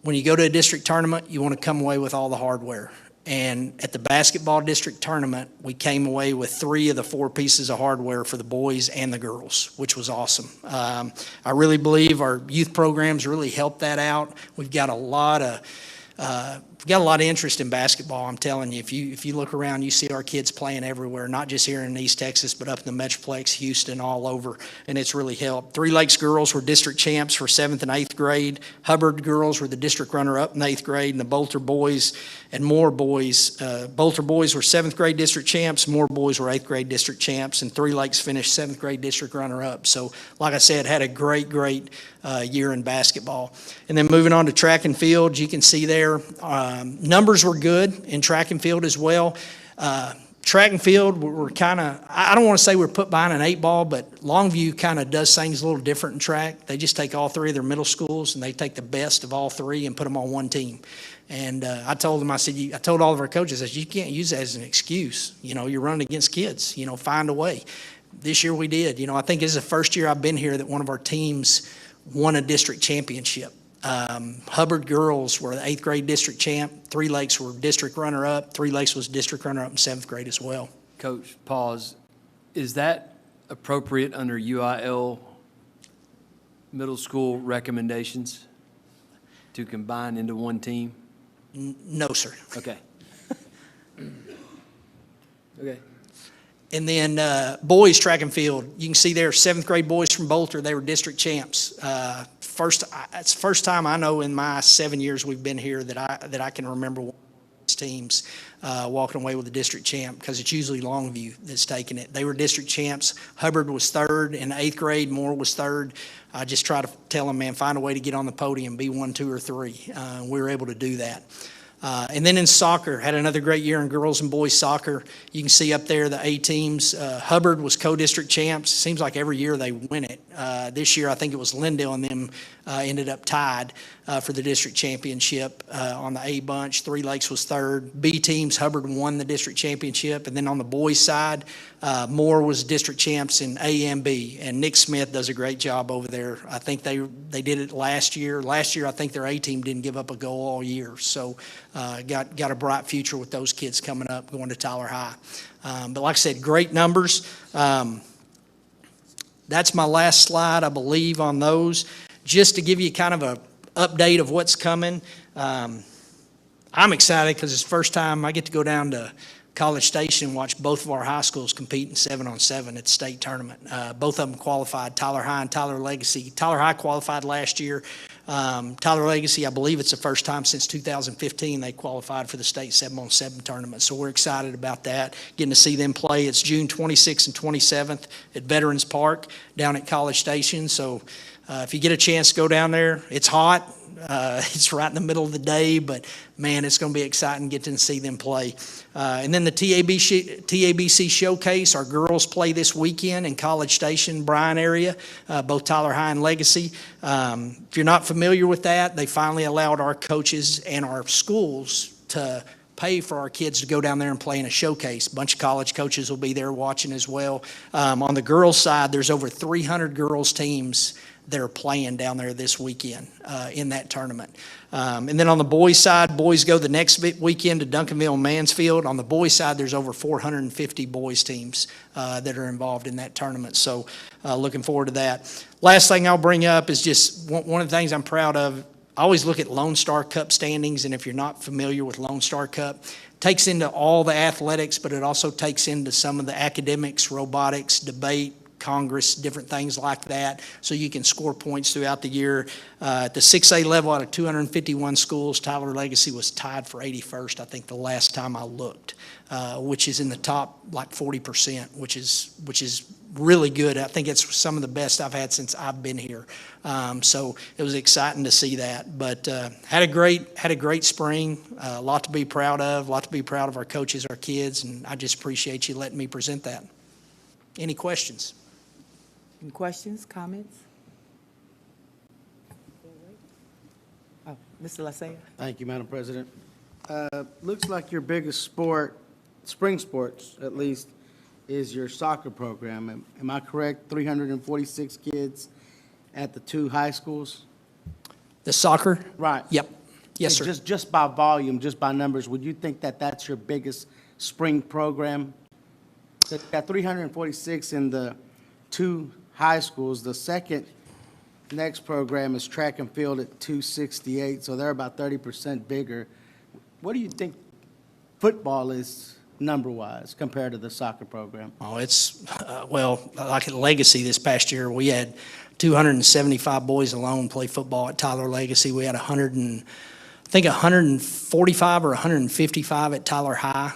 when you go to a district tournament, you want to come away with all the hardware. And at the basketball district tournament, we came away with 3 of the 4 pieces of hardware for the boys and the girls, which was awesome. I really believe our youth programs really helped that out. We've got a lot of interest in basketball. I'm telling you, if you look around, you see our kids playing everywhere, not just here in East Texas, but up in the Metroplex, Houston, all over, and it's really helped. Three Lakes girls were district champs for 7th and 8th grade. Hubbard girls were the district runner-up in 8th grade, and the Bolter boys and Moore boys. Bolter boys were 7th grade district champs. Moore boys were 8th grade district champs, and Three Lakes finished 7th grade district runner-up. So, like I said, had a great year in basketball. And then moving on to track and field, you can see there, numbers were good in track and field as well. Track and field were kind of, I don't want to say we're put behind an 8 ball, but Longview kind of does things a little different in track. They just take all 3 of their middle schools and they take the best of all 3 and put them on one team. And I told them, I told all of our coaches, I said, you can't use that as an excuse. You know, you're running against kids, you know, find a way. This year we did. You know, I think this is the first year I've been here that one of our teams won a district championship. Hubbard girls were the 8th grade district champ. Three Lakes were district runner-up. Three Lakes was district runner-up in 7th grade as well. Coach, pause. Is that appropriate under UIL middle school recommendations to combine into one team? No, sir. Okay. Okay. And then boys track and field. You can see there, 7th grade boys from Bolter, they were district champs. It's the first time I know in my 7 years we've been here that I can remember one of these teams walking away with a district champ, because it's usually Longview that's taking it. They were district champs. Hubbard was 3rd in 8th grade. Moore was 3rd. I just try to tell them, man, find a way to get on the podium, be 1, 2, or 3. We were able to do that. And then in soccer, had another great year in girls and boys soccer. You can see up there the A teams. Hubbard was co-district champs. Seems like every year they win it. This year, I think it was Lindale and them ended up tied for the district championship on the A bunch. Three Lakes was third. B teams, Hubbard won the district championship. And then on the boys side, Moore was district champs in A and B. And Nick Smith does a great job over there. I think they did it last year. Last year, I think their A team didn't give up a goal all year. So got a bright future with those kids coming up, going to Tyler High. But like I said, great numbers. That's my last slide, I believe, on those. Just to give you kind of a update of what's coming. I'm excited because it's the first time I get to go down to College Station and watch both of our high schools compete in 7-on-7 at the state tournament. Both of them qualified, Tyler High and Tyler Legacy. Tyler High qualified last year. Tyler Legacy, I believe it's the first time since 2015 they qualified for the state 7-on-7 tournament. So we're excited about that, getting to see them play. It's June 26th and 27th at Veterans Park down at College Station. So if you get a chance to go down there, it's hot. It's right in the middle of the day, but man, it's going to be exciting getting to see them play. And then the TABC Showcase, our girls play this weekend in College Station, Bryan area, both Tyler High and Legacy. If you're not familiar with that, they finally allowed our coaches and our schools to pay for our kids to go down there and play in a showcase. A bunch of college coaches will be there watching as well. On the girls' side, there's over 300 girls' teams that are playing down there this weekend in that tournament. And then on the boys' side, boys go the next weekend to Duncanville and Mansfield. On the boys' side, there's over 450 boys' teams that are involved in that tournament. So looking forward to that. Last thing I'll bring up is just one of the things I'm proud of. I always look at Lone Star Cup standings, and if you're not familiar with Lone Star Cup, it takes into all the athletics, but it also takes into some of the academics, robotics, debate, Congress, different things like that, so you can score points throughout the year. At the 6A level, out of 251 schools, Tyler Legacy was tied for 81st, I think, the last time I looked, which is in the top like 40%, which is really good. I think it's some of the best I've had since I've been here. So it was exciting to see that. But had a great spring. A lot to be proud of. A lot to be proud of our coaches, our kids, and I just appreciate you letting me present that. Any questions? Any questions, comments? Oh, Mr. Lasea. Thank you, Madam President. Looks like your biggest sport, spring sports at least, is your soccer program. Am I correct? 346 kids at the two high schools? The soccer? Right. Yep. Yes, sir. Just by volume, just by numbers, would you think that that's your biggest spring program? So you got 346 in the two high schools. The second next program is track and field at 268, so they're about 30% bigger. What do you think football is number-wise compared to the soccer program? Oh, it's, well, like at Legacy this past year, we had 275 boys alone play football at Tyler Legacy. We had 145 or 155 at Tyler High.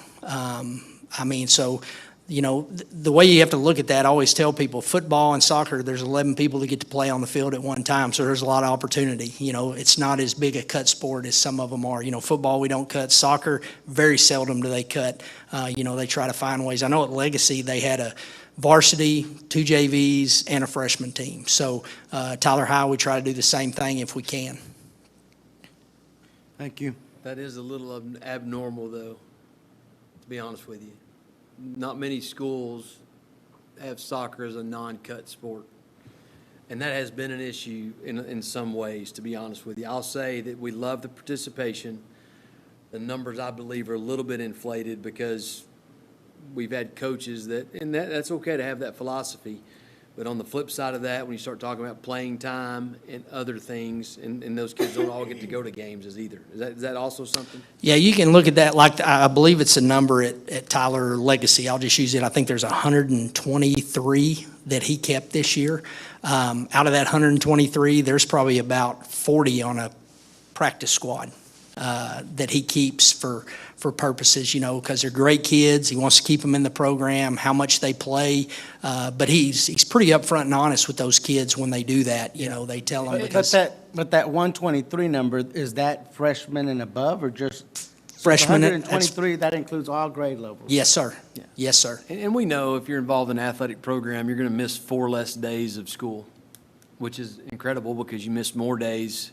So, you know, the way you have to look at that, I always tell people, football and soccer, there's 11 people that get to play on the field at one time, so there's a lot of opportunity. You know, it's not as big a cut sport as some of them are. You know, football, we don't cut. Soccer, very seldom do they cut. They try to find ways. I know at Legacy, they had a varsity, 2 JVs, and a freshman team. So Tyler High, we try to do the same thing if we can. Thank you. That is a little abnormal, though, to be honest with you. Not many schools have soccer as a non-cut sport. And that has been an issue in some ways, to be honest with you. I'll say that we love the participation. The numbers, I believe, are a little bit inflated because we've had coaches that's okay to have that philosophy. But on the flip side of that, when you start talking about playing time and other things, and those kids don't all get to go to games as either. Is that also something? Yeah, you can look at that like I believe it's a number at Tyler Legacy. I'll just use it. I think there's 123 that he kept this year. Out of that 123, there's probably about 40 on a practice squad that he keeps for purposes, because they're great kids. He wants to keep them in the program, how much they play. But he's pretty upfront and honest with those kids when they do that. They tell them. But that 123 number, is that freshmen and above or just Freshmen. 123, that includes all grade levels. Yes, sir. Yes, sir. And we know if you're involved in an athletic program, you're going to miss 4 less days of school, which is incredible because you miss more days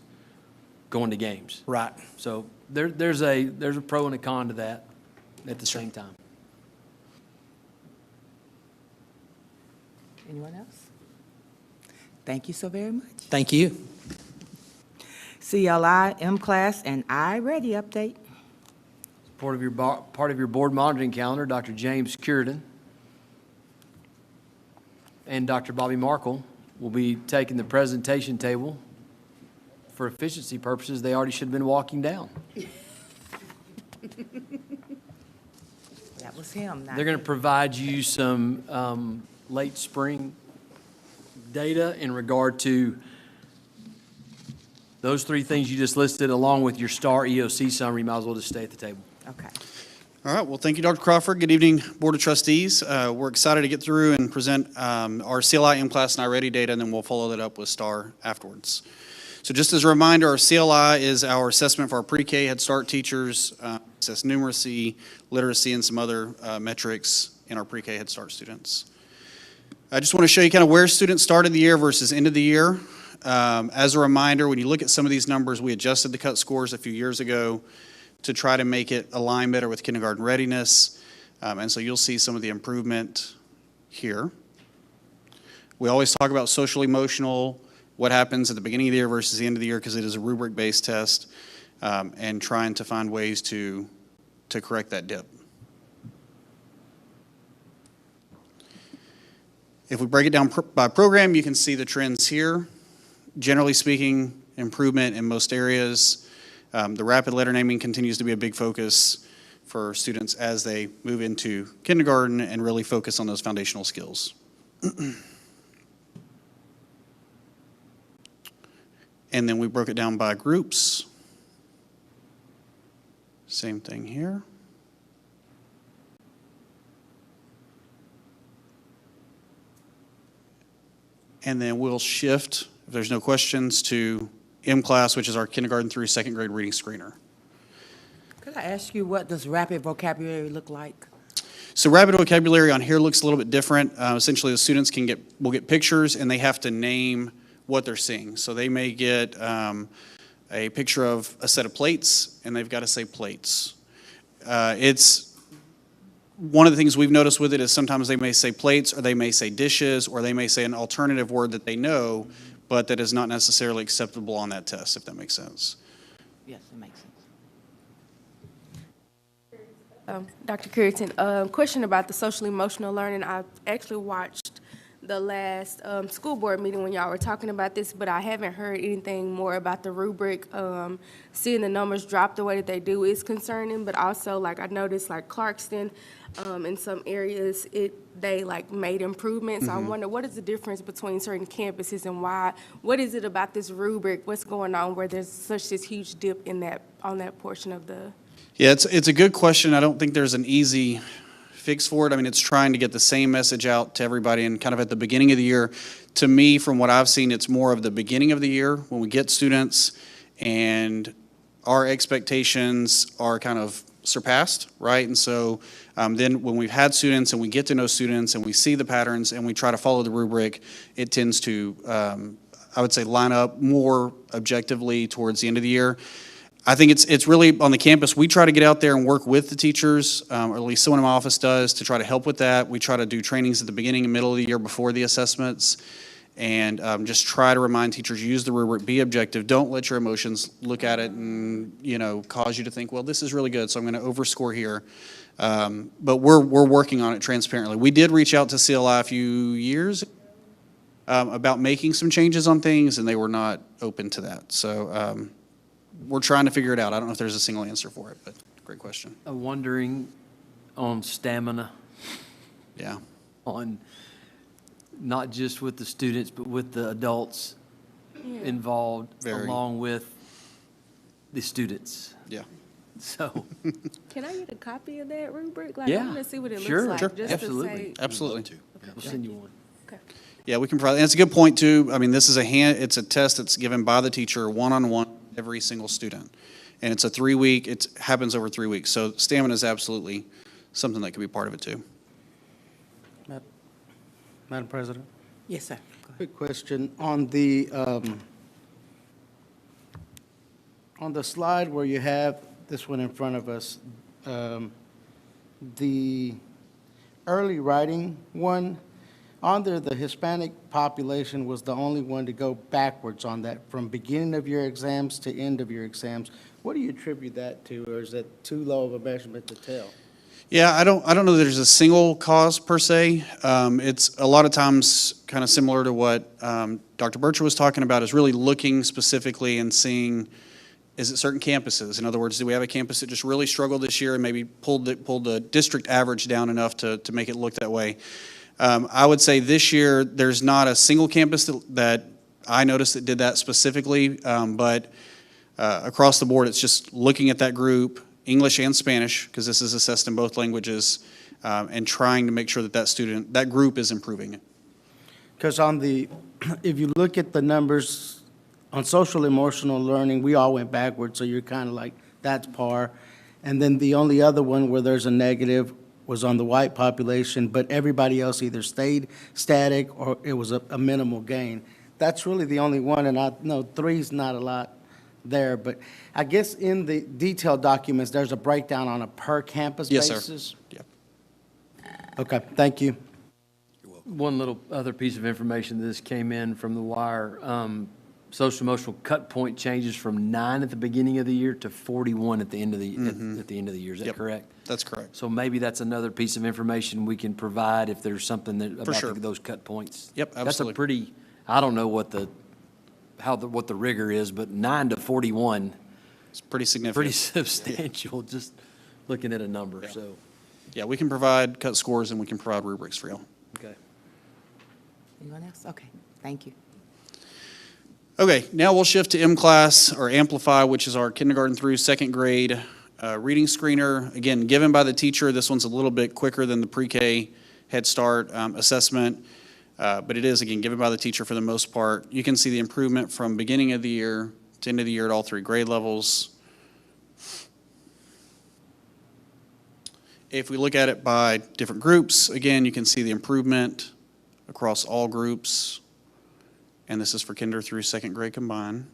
going to games. Right. So there's a pro and a con to that at the same time. Anyone else? Thank you so very much. Thank you. CLI, M-Class, and I-Ready update. Part of your board monitoring calendar, Dr. James Curidan and Dr. Bobby Markle will be taking the presentation table. For efficiency purposes, they already should have been walking down. That was him. not They're going to me. provide you some late spring data in regard to those 3 things you just listed, along with your STAR EOC summary. You might as well just stay at the table. Okay. All right, well, thank you, Dr. Crawford. Good evening, Board of Trustees. We're excited to get through and present our CLI, M-Class, and I-Ready data, and then we'll follow that up with STAR afterwards. So just as a reminder, our CLI is our assessment for our pre-K Head Start teachers, assess numeracy, literacy, and some other metrics in our pre-K Head Start students. I just want to show you kind of where students started the year versus end of the year. As a reminder, when you look at some of these numbers, we adjusted the cut scores a few years ago to try to make it align better with kindergarten readiness. And so you'll see some of the improvement here. We always talk about social emotional, what happens at the beginning of the year versus the end of the year, because it is a rubric-based test, and trying to find ways to correct that dip. If we break it down by program, you can see the trends here. Generally speaking, improvement in most areas. The rapid letter naming continues to be a big focus for students as they move into kindergarten and really focus on those foundational skills. And then we broke it down by groups. Same thing here. And then we'll shift, if there's no questions, to M-Class, which is our kindergarten through 2nd grade reading screener. Could I ask you, what does rapid vocabulary look like? So rapid vocabulary on here looks a little bit different. Essentially, the students will get pictures, and they have to name what they're seeing. So they may get a picture of a set of plates, and they've got to say plates. It's one of the things we've noticed with it is sometimes they may say plates, or they may say dishes, or they may say an alternative word that they know, but that is not necessarily acceptable on that test, if that makes sense. Yes, it makes sense. Dr. Curitan, question about the social emotional learning. I actually watched the last school board meeting when y'all were talking about this, but I haven't heard anything more about the rubric. Seeing the numbers drop the way that they do is concerning, but also, like, I noticed, like, Clarkston, in some areas, they like made improvements. So I wonder, what is the difference between certain campuses, and why? What is it about this rubric? What's going on where there's such this huge dip in on that portion of the? Yeah, it's a good question. I don't think there's an easy fix for it. I mean, it's trying to get the same message out to everybody, and kind of at the beginning of the year. To me, from what I've seen, it's more of the beginning of the year when we get students and our expectations are kind of surpassed, right? And so then when we've had students and we get to know students and we see the patterns and we try to follow the rubric, it tends to, I would say, line up more objectively towards the end of the year. I think it's really on the campus. We try to get out there and work with the teachers, or at least someone in my office does, to try to help with that. We try to do trainings at the beginning and middle of the year before the assessments, and just try to remind teachers, use the rubric, be objective. Don't let your emotions look at it and, cause you to think, well, this is really good, so I'm going to overscore here. But we're working on it transparently. We did reach out to CLI a few years about making some changes on things, and they were not open to that. So we're trying to figure it out. I don't know if there's a single answer for it, but great question. I'm wondering on stamina. Yeah. On not just with the students, but with the adults involved, along with the students. Yeah. So. Can I get a copy of that rubric? Like, Yeah, I want to see what it sure, looks like. sure. Just Absolutely. To say, Absolutely. We'll send you one. Okay. Yeah, we can probably, and it's a good point too. I mean, this is it's a test that's given by the teacher one-on-one every single student. And it's a 3-week, it happens over 3 weeks. So stamina is absolutely something that could be part of it too. Madam President? Yes, sir. Quick question. On the slide where you have this one in front of us, the early writing one, under the Hispanic population was the only one to go backwards on that, from beginning of your exams to end of your exams. What do you attribute that to, or is that too low of a measurement to tell? Yeah, I don't know that there's a single cause per se. It's a lot of times kind of similar to what Dr. Bircher was talking about, is really looking specifically and seeing, is it certain campuses? In other words, do we have a campus that just really struggled this year and maybe pulled the district average down enough to make it look that way? I would say this year, there's not a single campus that I noticed that did that specifically, but across the board, it's just looking at that group, English and Spanish, because this is assessed in both languages, and trying to make sure that group is improving. Because if you look at the numbers on social emotional learning, we all went backwards, so you're kind of like, that's par. And then the only other one where there's a negative was on the white population, but everybody else either stayed static or it was a minimal gain. That's really the only one, and I know 3's not a lot there, but I guess in the detailed documents, there's a breakdown on a per campus basis? Yes, sir. Yep. Okay, thank you. One little other piece of information, this came in from the wire. Social emotional cut point changes from 9 at the beginning of the year to 41 at the end of the at the end of the year. Is that Yep, correct? that's correct. So maybe that's another piece of information we can provide if there's something that about sure. those cut points. Yep, That's absolutely. a pretty. I don't know what the rigor is, but 9 to 41. It's pretty significant. Pretty substantial. Just looking at a number. Yeah. So Yeah, we can provide cut scores and we can provide rubrics for y'all. okay. Anyone else? Okay, thank you. Okay, now we'll shift to M-Class, or Amplify, which is our kindergarten through second grade reading screener. Again, given by the teacher. This one's a little bit quicker than the pre-K Head Start assessment, but it is, again, given by the teacher for the most part. You can see the improvement from beginning of the year to end of the year at all 3 grade levels. If we look at it by different groups, again, you can see the improvement across all groups. And this is for kinder through second grade combined.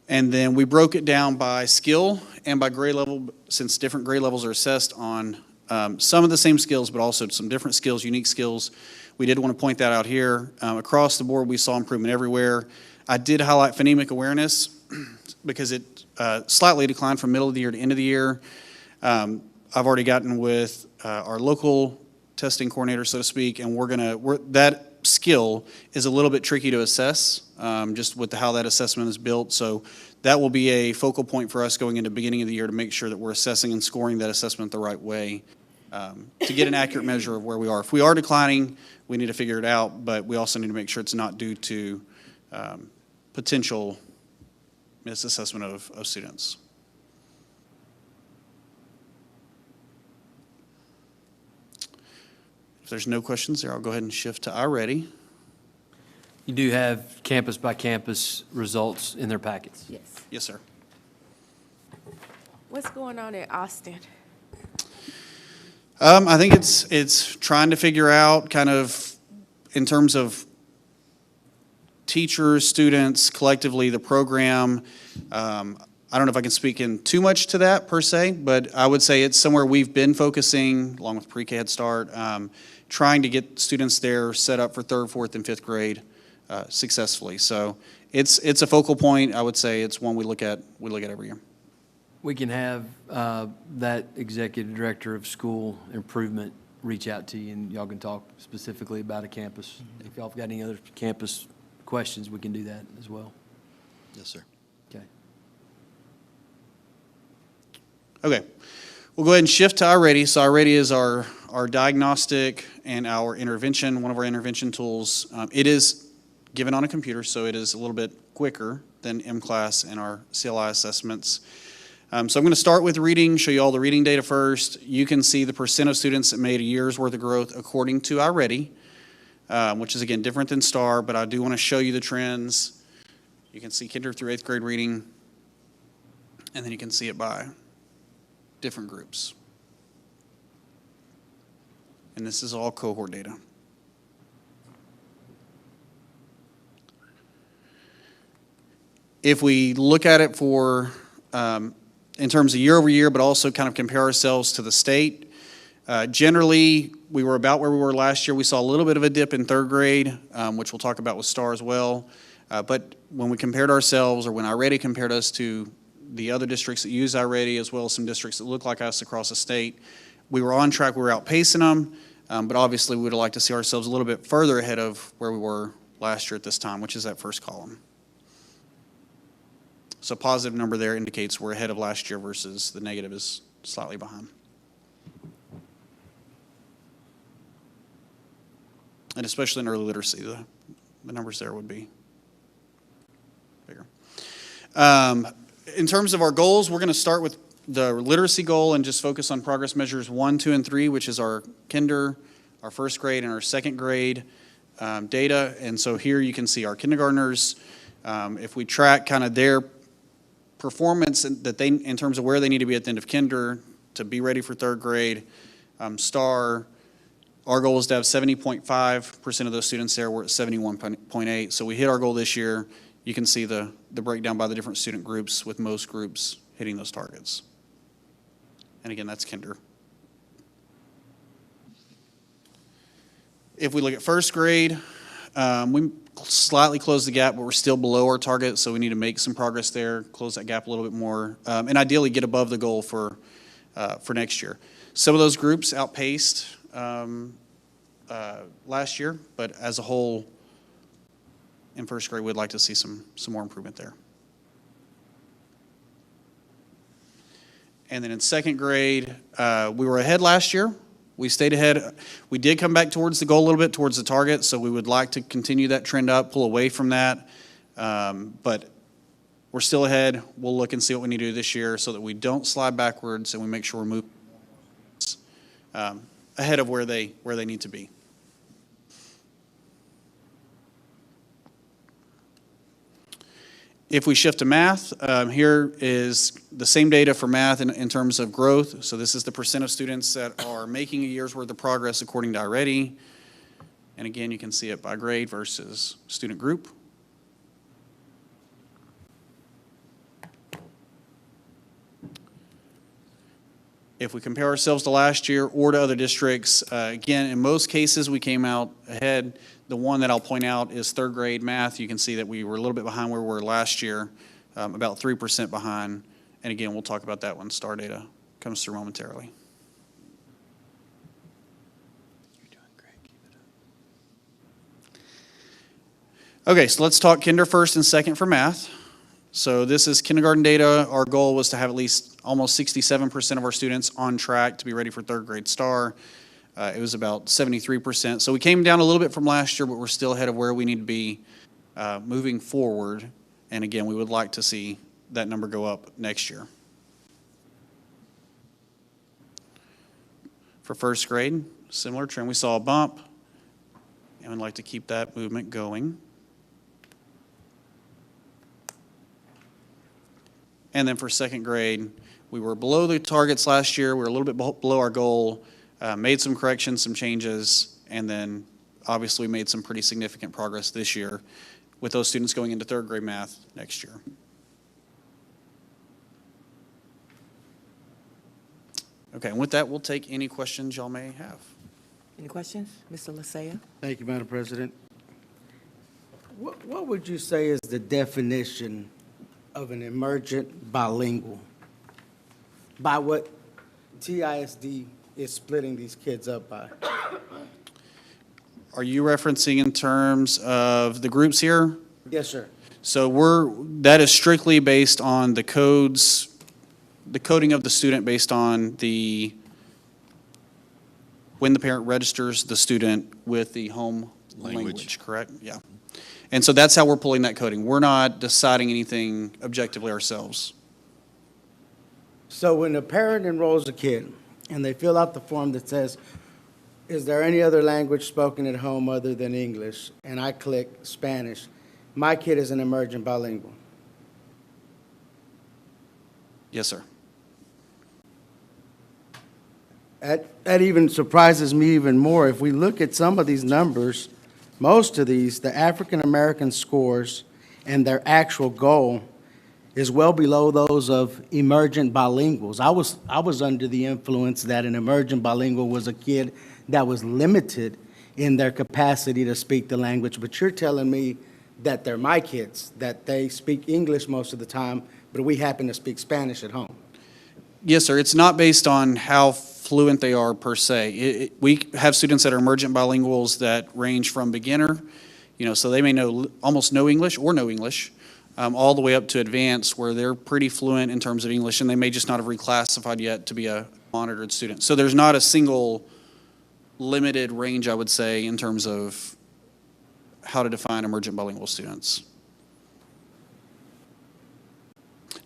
And then we broke it down by skill and by grade level, since different grade levels are assessed on some of the same skills, but also some different skills, unique skills. We did want to point that out here. Across the board, we saw improvement everywhere. I did highlight phonemic awareness because it slightly declined from middle of the year to end of the year. I've already gotten with our local testing coordinator, so to speak, and that skill is a little bit tricky to assess, just with how that assessment is built. So that will be a focal point for us going into the beginning of the year to make sure that we're assessing and scoring that assessment the right way, to get an accurate measure of where we are. If we are declining, we need to figure it out, but we also need to make sure it's not due to potential misassessment of students. If there's no questions there, I'll go ahead and shift to iReady. You do have campus by campus results in their packets. Yes. Yes, sir. What's going on at Austin? I think it's trying to figure out kind of in terms of teachers, students, collectively, the program. I don't know if I can speak in too much to that per se, but I would say it's somewhere we've been focusing, along with pre-K Head Start, trying to get students there set up for 3rd, 4th, and 5th grade successfully. So it's a focal point. I would say it's one we look at every year. We can have that executive director of school improvement reach out to you, and y'all can talk specifically about a campus. If y'all have got any other campus questions, we can do that as well. Yes, sir. Okay. Okay, we'll go ahead and shift to iReady. So iReady is our diagnostic and our intervention, one of our intervention tools. It is given on a computer, so it is a little bit quicker than M-Class and our CLI assessments. So I'm going to start with reading, show you all the reading data first. You can see the percent of students that made a year's worth of growth according to iReady. which is again different than STAR, but I do want to show you the trends. You can see kinder through 8th grade reading, and then you can see it by different groups. And this is all cohort data. If we look at it for, in terms of year over year, but also kind of compare ourselves to the state, generally, we were about where we were last year. We saw a little bit of a dip in 3rd grade, which we'll talk about with STAR as well. But when we compared ourselves, or when iReady compared us to the other districts that use iReady, as well as some districts that look like us across the state, we were on track. We were outpacing them. But obviously, we would like to see ourselves a little bit further ahead of where we were last year at this time, which is that first column. So positive number there indicates we're ahead of last year versus the negative is slightly behind. And especially in early literacy, the numbers there would be bigger. In terms of our goals, we're going to start with the literacy goal and just focus on progress measures 1, 2, and 3, which is our kinder, our 1st grade, and our 2nd grade data. And so here you can see our kindergartners. If we track kind of their performance that they, in terms of where they need to be at the end of kinder to be ready for 3rd grade, STAR, our goal is to have 70.5% of those students there. We're at 71.8. So we hit our goal this year. You can see the breakdown by the different student groups, with most groups hitting those targets. And again, that's kinder. If we look at 1st grade, we slightly closed the gap, but we're still below our target, so we need to make some progress there, close that gap a little bit more, and ideally get above the goal for next year. Some of those groups outpaced last year, but as a whole, in 1st grade, we'd like to see some more improvement there. And then in 2nd grade, we were ahead last year. We stayed ahead. We did come back towards the goal a little bit, towards the target, so we would like to continue that trend up, pull away from that. But we're still ahead. We'll look and see what we need to do this year so that we don't slide backwards and we make sure we're moving ahead of where they need to be. If we shift to math, here is the same data for math in terms of growth. So this is the percent of students that are making a year's worth of progress according to iReady. And again, you can see it by grade versus student group. If we compare ourselves to last year or to other districts, again, in most cases, we came out ahead. The one that I'll point out is 3rd grade math. You can see that we were a little bit behind where we were last year, about 3% behind. And again, we'll talk about that when STAR data comes through momentarily. You're doing great. Keep it up. Okay, so let's talk kinder 1st and 2nd for math. So this is kindergarten data. Our goal was to have at least almost 67% of our students on track to be ready for 3rd grade STAR. It was about 73%. So we came down a little bit from last year, but we're still ahead of where we need to be moving forward. And again, we would like to see that number go up next year. For 1st grade, similar trend. We saw a bump, and we'd like to keep that movement going. And then for 2nd grade, we were below the targets last year. We were a little bit below our goal, made some corrections, some changes, and then obviously made some pretty significant progress this year with those students going into 3rd grade math next year. Okay, and with that, we'll take any questions y'all may have. Any questions? Mr. Lasea? Thank you, Madam President. What would you say is the definition of an emergent bilingual? By what TISD is splitting these kids up by? Are you referencing in terms of the groups here? Yes, sir. So that is strictly based on the codes, the coding of the student based on when the parent registers the student with the home language, correct? Yeah. And so that's how we're pulling that coding. We're not deciding anything objectively ourselves. So when a parent enrolls a kid and they fill out the form that says, is there any other language spoken at home other than English? And I click Spanish. My kid is an emergent bilingual. Yes, sir. That even surprises me even more. If we look at some of these numbers, most of these, the African-American scores and their actual goal is well below those of emergent bilinguals. I was under the influence that an emergent bilingual was a kid that was limited in their capacity to speak the language, but you're telling me that they're my kids, that they speak English most of the time, but we happen to speak Spanish at home. Yes, sir. It's not based on how fluent they are per se. We have students that are emergent bilinguals that range from beginner, so they may know almost no English or no English, all the way up to advanced where they're pretty fluent in terms of English, and they may just not have reclassified yet to be a monitored student. So there's not a single limited range, I would say, in terms of how to define emergent bilingual students.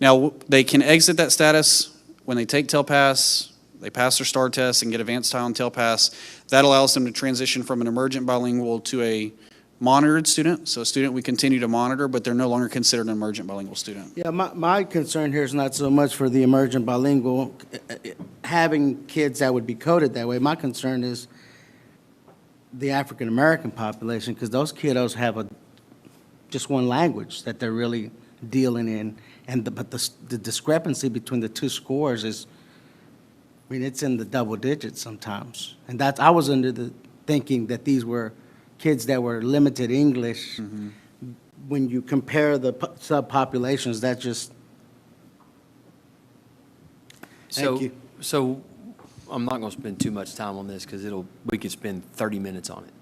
Now, they can exit that status when they take TELPAS, they pass their STAR test and get advanced tile and TELPAS. That allows them to transition from an emergent bilingual to a monitored student. So a student we continue to monitor, but they're no longer considered an emergent bilingual student. Yeah, my concern here is not so much for the emergent bilingual, having kids that would be coded that way. My concern is the African-American population, because those kiddos have just one language that they're really dealing in. But the discrepancy between the two scores is, it's in the double digits sometimes. And I was under the thinking that these were kids that were limited English. Mm-hmm. When you compare the subpopulations, that just, thank you. So I'm not going to spend too much time on this because we could spend 30 minutes on it.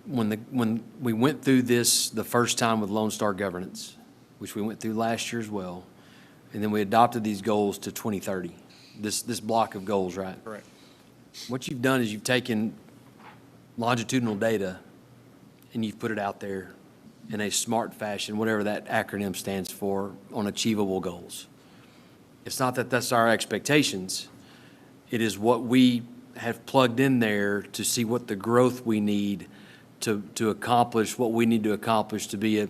When we went through this the first time with Lone Star Governance, which we went through last year as well, and then we adopted these goals to 2030, this block of goals, right? Correct. What you've done is you've taken longitudinal data and you've put it out there in a smart fashion, whatever that acronym stands for, on achievable goals. It's not that that's our expectations. It is what we have plugged in there to see what the growth we need to accomplish what we need to accomplish to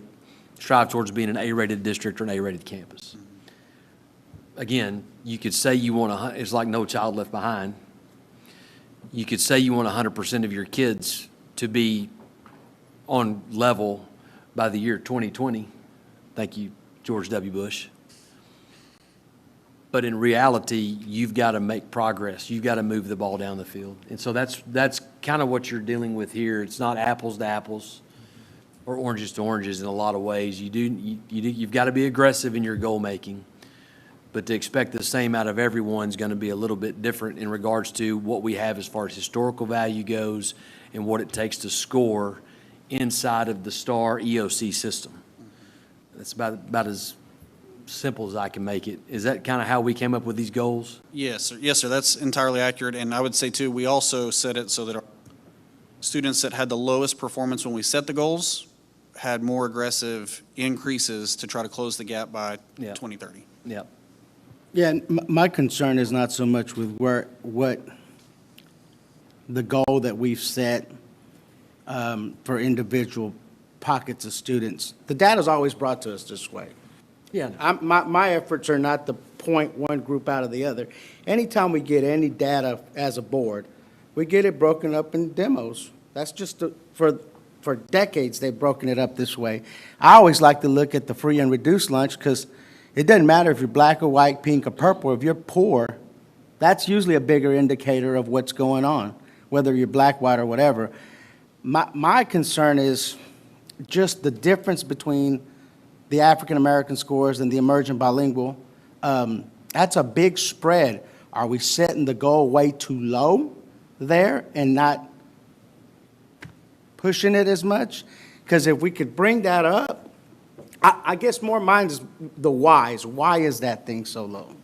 strive towards being an A-rated district or an A-rated campus. Again, you could say you want it's like No Child Left Behind. You could say you want 100% of your kids to be on level by the year 2020. Thank you, George W. Bush. But in reality, you've got to make progress. You've got to move the ball down the field. And so that's kind of what you're dealing with here. It's not apples to apples or oranges to oranges in a lot of ways. You've got to be aggressive in your goal making. But to expect the same out of everyone is going to be a little bit different in regards to what we have as far as historical value goes and what it takes to score inside of the STAR EOC system. That's about as simple as I can make it. Is that kind of how we came up with these goals? Yes, sir. Yes, sir. That's entirely accurate. And I would say, too, we also set it so that our students that had the lowest performance when we set the goals had more aggressive increases to try to close the gap by 2030. Yep. Yeah, and my concern is not so much with what the goal that we've set for individual pockets of students. The data's always brought to us this way. Yeah. My efforts are not to point one group out of the other. Anytime we get any data as a board, we get it broken up in demos. That's just for decades they've broken it up this way. I always like to look at the free and reduced lunch because it doesn't matter if you're black or white, pink or purple. If you're poor, that's usually a bigger indicator of what's going on, whether you're black, white, or whatever. My concern is just the difference between the African-American scores and the emergent bilingual. That's a big spread. Are we setting the goal way too low there and not pushing it as much? Because if we could bring that up, I guess more mine is the whys. Why is that thing so low?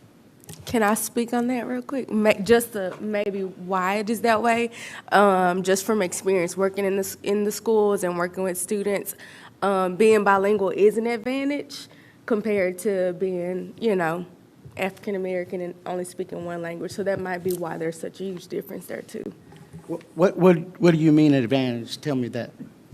Can I speak on that real quick? Just maybe why it is that way. Just from experience working in the schools and working with students, being bilingual is an advantage compared to being, African American and only speaking one language. So that might be why there's such a huge difference there too. What do you mean advantage? Tell me that.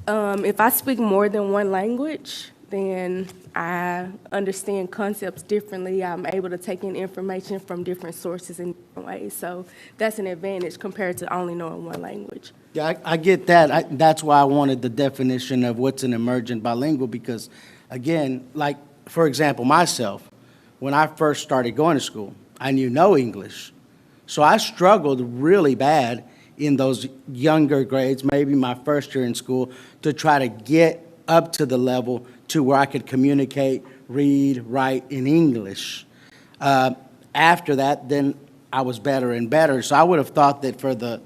If I speak more than one language, then I understand concepts differently. I'm able to take in information from different sources in different ways. So that's an advantage compared to only knowing one language. Yeah, I get that. That's why I wanted the definition of what's an emergent bilingual, because, again, like, for example, myself, when I first started going to school, I knew no English. So I struggled really bad in those younger grades, maybe my first year in school, to try to get up to the level to where I could communicate, read, write in English. After that, then I was better and better. So I would have thought that for the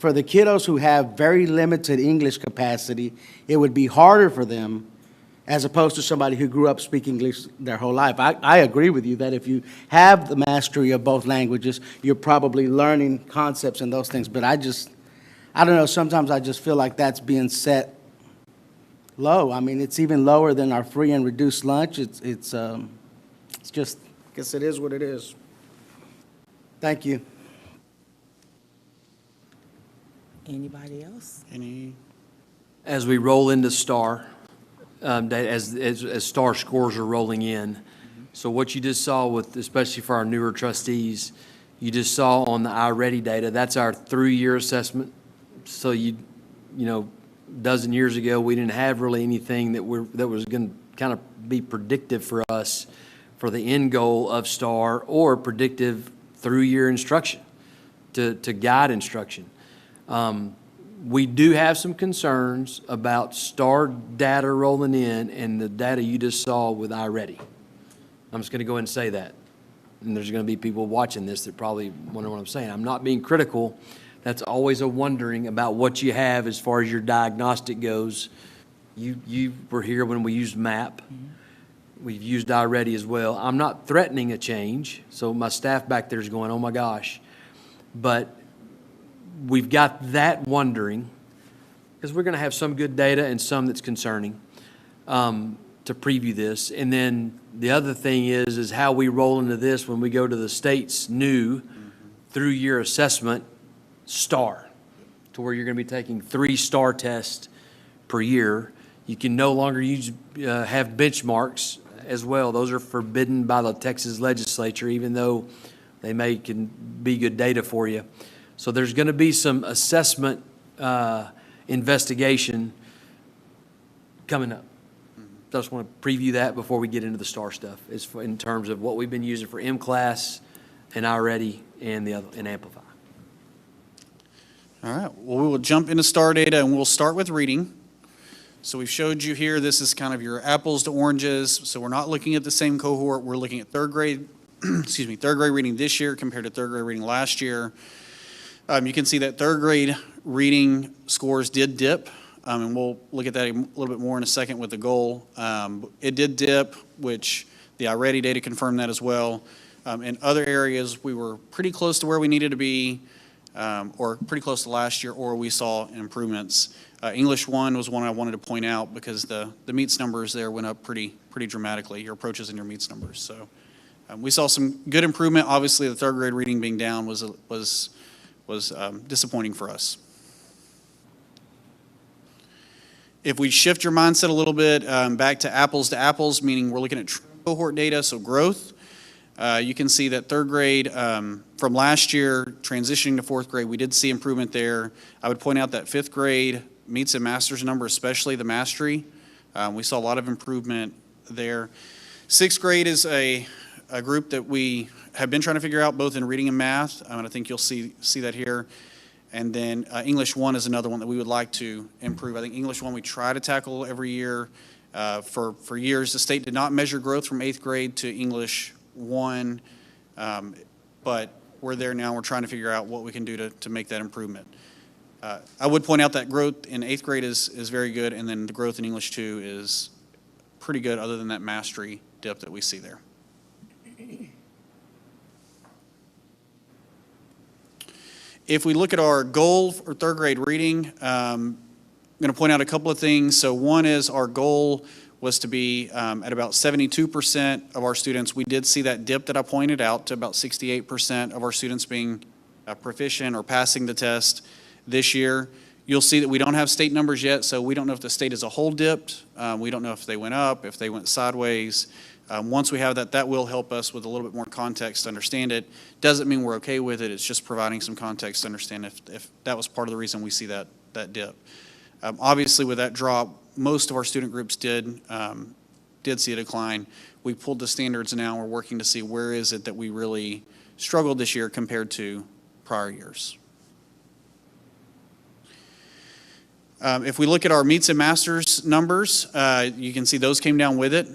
kiddos who have very limited English capacity, it would be harder for them as opposed to somebody who grew up speaking English their whole life. I agree with you that if you have the mastery of both languages, you're probably learning concepts and those things. But I don't know, sometimes I just feel like that's being set low. I mean, it's even lower than our free and reduced lunch. It's just, I guess it is what it is. Thank you. Anybody else? As we roll into STAR, as STAR scores are rolling in, so what you just saw with, especially for our newer trustees, you just saw on the iReady data, that's our through-year assessment. So you know, a dozen years ago, we didn't have really anything that was going to kind of be predictive for us for the end goal of STAR or predictive through-year instruction to guide instruction. We do have some concerns about STAR data rolling in and the data you just saw with iReady. I'm just going to go ahead and say that. And there's going to be people watching this that probably wonder what I'm saying. I'm not being critical. That's always a wondering about what you have as far as your diagnostic goes. You were here when we used MAP. We've used iReady as well. I'm not threatening a change, so my staff back there is going, oh my gosh. But we've got that wondering, because we're going to have some good data and some that's concerning to preview this. And then the other thing is how we roll into this when we go to the state's new through-year assessment STAR, to where you're going to be taking 3 STAR tests per year. You can no longer have benchmarks as well. Those are forbidden by the Texas legislature, even though they can be good data for you. So there's going to be some assessment investigation coming up. So I just want to preview that before we get into the STAR stuff, in terms of what we've been using for M-Class and iReady and Amplify. All right, well, we will jump into STAR data, and we'll start with reading. So we've showed you here, this is kind of your apples to oranges. So we're not looking at the same cohort. We're looking at third grade, third grade reading this year compared to third grade reading last year. You can see that third grade reading scores did dip, and we'll look at that a little bit more in a second with the goal. It did dip, which the iReady data confirmed that as well. In other areas, we were pretty close to where we needed to be, or pretty close to last year, or we saw improvements. English 1 was one I wanted to point out because the meets numbers there went up pretty dramatically, your approaches and your meets numbers. So we saw some good improvement. Obviously, the third grade reading being down was disappointing for us. If we shift your mindset a little bit back to apples, meaning we're looking at cohort data, so growth, you can see that third grade from last year transitioning to fourth grade, we did see improvement there. I would point out that fifth grade meets and masters number, especially the mastery. We saw a lot of improvement there. Sixth grade is a group that we have been trying to figure out both in reading and math, and I think you'll see that here. And then English 1 is another one that we would like to improve. I think English 1 we try to tackle every year. For years, the state did not measure growth from 8th grade to English 1, but we're there now. We're trying to figure out what we can do to make that improvement. I would point out that growth in 8th grade is very good, and then the growth in English 2 is pretty good, other than that mastery dip that we see there. If we look at our goal for third grade reading, I'm going to point out a couple of things. So one is our goal was to be at about 72% of our students. We did see that dip that I pointed out to about 68% of our students being proficient or passing the test this year. You'll see that we don't have state numbers yet, so we don't know if the state as a whole dipped. We don't know if they went up, if they went sideways. Once we have that, that will help us with a little bit more context to understand it. Doesn't mean we're okay with it. It's just providing some context to understand if that was part of the reason we see that dip. Obviously, with that drop, most of our student groups did see a decline. We pulled the standards now. We're working to see where is it that we really struggled this year compared to prior years. If we look at our meets and masters numbers, you can see those came down with it,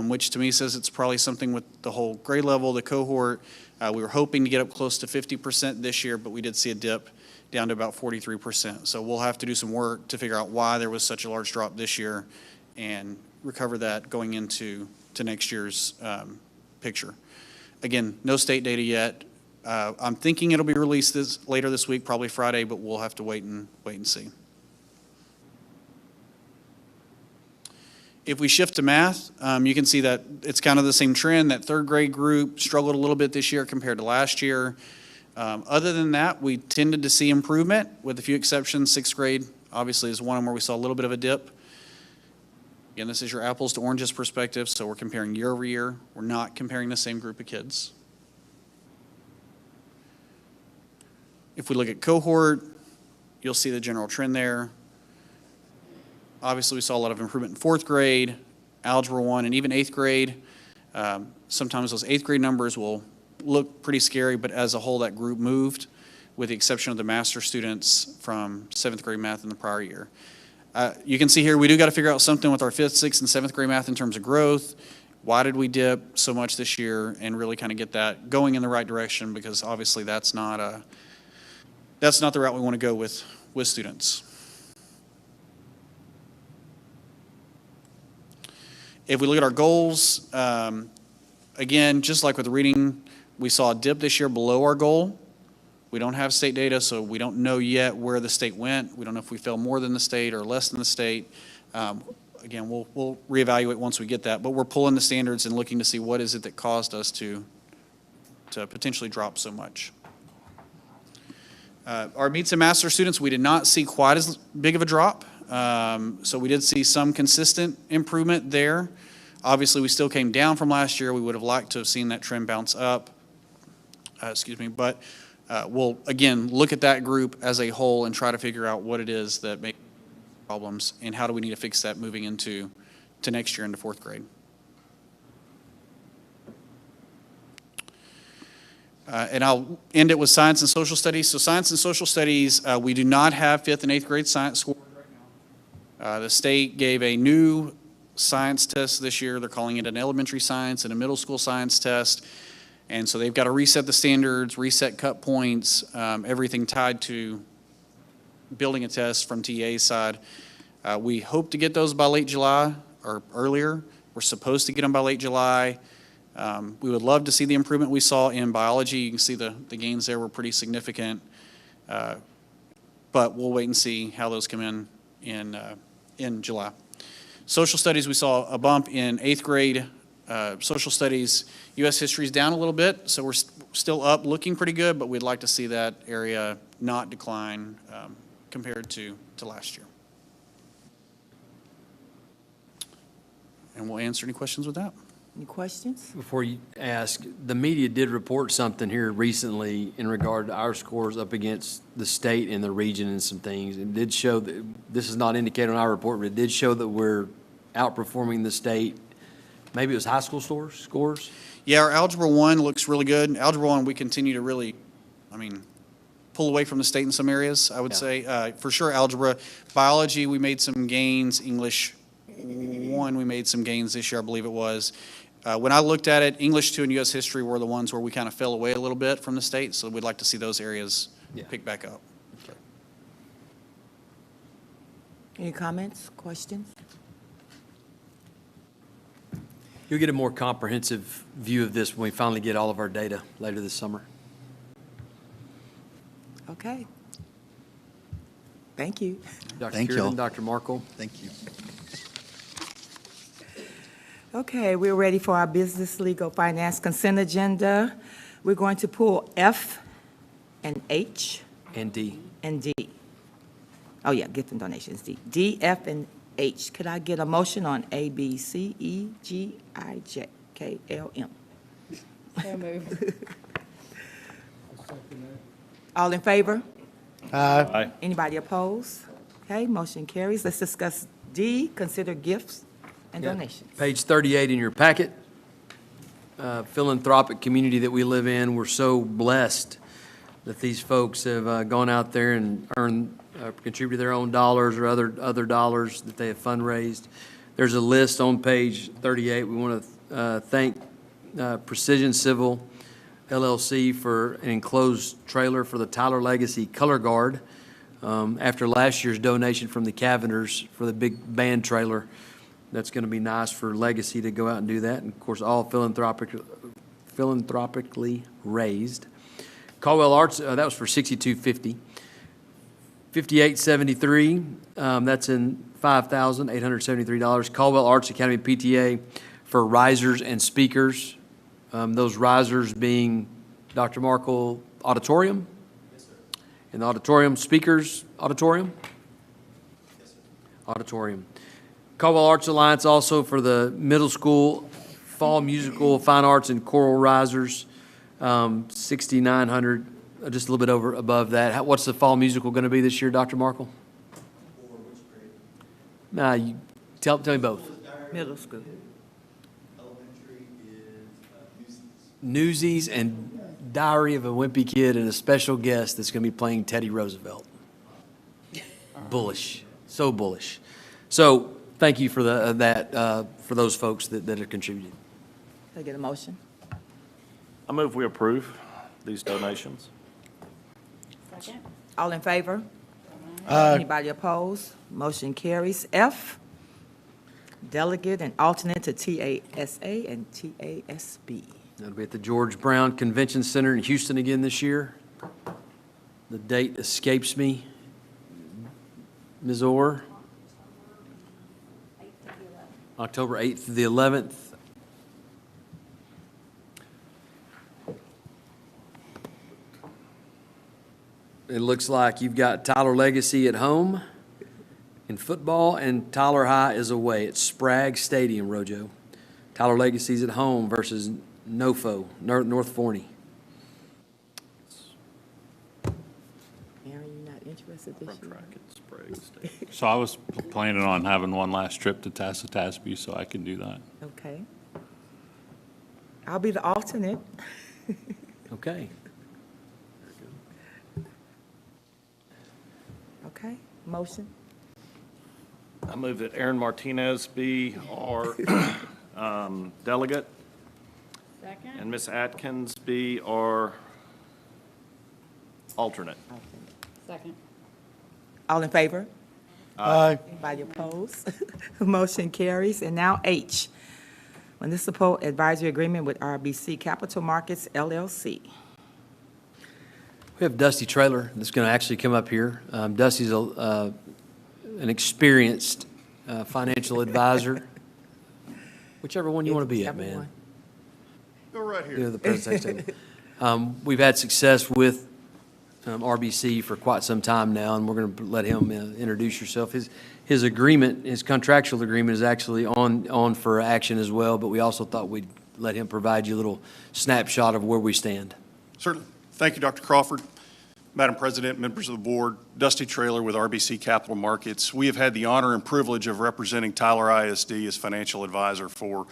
which to me says it's probably something with the whole grade level, the cohort. We were hoping to get up close to 50% this year, but we did see a dip down to about 43%. So we'll have to do some work to figure out why there was such a large drop this year and recover that going into next year's picture. Again, no state data yet. I'm thinking it'll be released later this week, probably Friday, but we'll have to wait and see. If we shift to math, you can see that it's kind of the same trend. That third grade group struggled a little bit this year compared to last year. Other than that, we tended to see improvement with a few exceptions. Sixth grade obviously is one where we saw a little bit of a dip. Again, this is your apples to oranges perspective, so we're comparing year over year. We're not comparing the same group of kids. If we look at cohort, you'll see the general trend there. Obviously, we saw a lot of improvement in fourth grade, Algebra 1, and even eighth grade. Sometimes those eighth grade numbers will look pretty scary, but as a whole, that group moved, with the exception of the master students from seventh grade math in the prior year. You can see here, we do got to figure out something with our fifth, sixth, and seventh grade math in terms of growth. Why did we dip so much this year, and really kind of get that going in the right direction, because obviously that's not the route we want to go with students. If we look at our goals, again, just like with the reading, we saw a dip this year below our goal. We don't have state data, so we don't know yet where the state went. We don't know if we fell more than the state or less than the state. Again, we'll reevaluate once we get that, but we're pulling the standards and looking to see what is it that caused us to potentially drop so much. Our meets and master students, we did not see quite as big of a drop. So we did see some consistent improvement there. Obviously, we still came down from last year. We would have liked to have seen that trend bounce up. But we'll, again, look at that group as a whole and try to figure out what it is that makes problems and how do we need to fix that moving into next year into fourth grade. And I'll end it with science and social studies. So science and social studies, we do not have fifth and eighth grade science scores right now. The state gave a new science test this year. They're calling it an elementary science and a middle school science test. And so they've got to reset the standards, reset cut points, everything tied to building a test from TA's side. We hope to get those by late July or earlier. We're supposed to get them by late July. We would love to see the improvement we saw in biology. You can see the gains there were pretty significant. But we'll wait and see how those come in July. Social studies, we saw a bump in eighth grade. Social studies, U.S. history is down a little bit, so we're still up, looking pretty good, but we'd like to see that area not decline compared to last year. And we'll answer any questions with that. Any questions? Before you ask, the media did report something here recently in regard to our scores up against the state and the region and some things. It did show that, this is not indicated on our report, but it did show that we're outperforming the state. Maybe it was high school scores? Yeah, our Algebra 1 looks really good. Algebra 1, we continue to really, pull away from the state in some areas, I would say. For sure, algebra. Biology, we made some gains. English 1, we made some gains this year, I believe it was. When I looked at it, English 2 and U.S. history were the ones where we kind of fell away a little bit from the state, so we'd like to see those areas pick back up. Okay. Any comments, questions? You'll get a more comprehensive view of this when we finally get all of our data later this summer. Okay. Thank you. Dr. Thank Kiernan, y'all. Dr. Markle. Thank you. Okay, we're ready for our business, legal, finance consent agenda. We're going to pull F and H And D. and D. Oh, yeah, gift and donations, D. D, F, and H. Could I get a motion on A, B, C, E, G, I, J, K, L, M? So moved. All in favor? Aye. Anybody opposed? Okay, motion carries. Let's discuss D, consider gifts and Yeah. donations. Page 38 in your packet. Philanthropic community that we live in, we're so blessed that these folks have gone out there and earned, contributed their own dollars or other dollars that they have fundraised. There's a list on page 38. We want to thank Precision Civil LLC for an enclosed trailer for the Tyler Legacy Color Guard. After last year's donation from the Cavenders for the big band trailer, that's going to be nice for Legacy to go out and do that. And of course, all philanthropically raised. Caldwell Arts, that was for $62.50. $58.73, that's in $5,873. Caldwell Arts Academy PTA for risers and speakers. Those risers being Dr. Markle Auditorium? Yes, sir. And the auditorium, speakers auditorium? Yes, sir. Auditorium. Caldwell Arts Alliance also for the middle school fall musical, fine arts, and choral risers, $6,900, just a little bit above that. What's the fall musical going to be this year, Dr. Markle? For which grade? You tell me both. Middle school. Newsies and Diary of a Wimpy Kid and a special guest that's going to be playing Teddy Roosevelt. Bullish, so bullish. So thank you for for those folks that have contributed. Can I get a motion? I move we approve these donations. Second. All in favor? Anybody opposed? Motion carries. F, delegate and alternate to TASA and TASB. That'll be at the George Brown Convention Center in Houston again this year. The date escapes me. Ms. Orr? October 8th to the 11th. It looks like you've got Tyler Legacy at home in football, and Tyler High is away at Sprague Stadium, Rojo. Tyler Legacy's at home versus NOFO, North Forney. Aaron, you're not interested this year? So I was planning on having one last trip to Tasby, so I can do that. Okay. I'll be the alternate. Okay. Okay, motion? I move that Aaron Martinez be our delegate, Second. and Ms. Atkins be our alternate. Second. All in favor? Aye. Anybody opposed? Motion carries. And now H, municipal advisory agreement with RBC Capital Markets LLC. We have Dusty Traylor that's going to actually come up here. Dusty's an experienced financial advisor. Whichever one you want to be at, man. Everyone. Go right here. You know, the presentation table. We've had success with RBC for quite some time now, and we're going to let him introduce yourself. His agreement, his contractual agreement is actually on for action as well, but we also thought we'd let him provide you a little snapshot of where we stand. Certainly. Thank you, Dr. Crawford. Madam President, members of the board, Dusty Traylor with RBC Capital Markets. We have had the honor and privilege of representing Tyler ISD as financial advisor for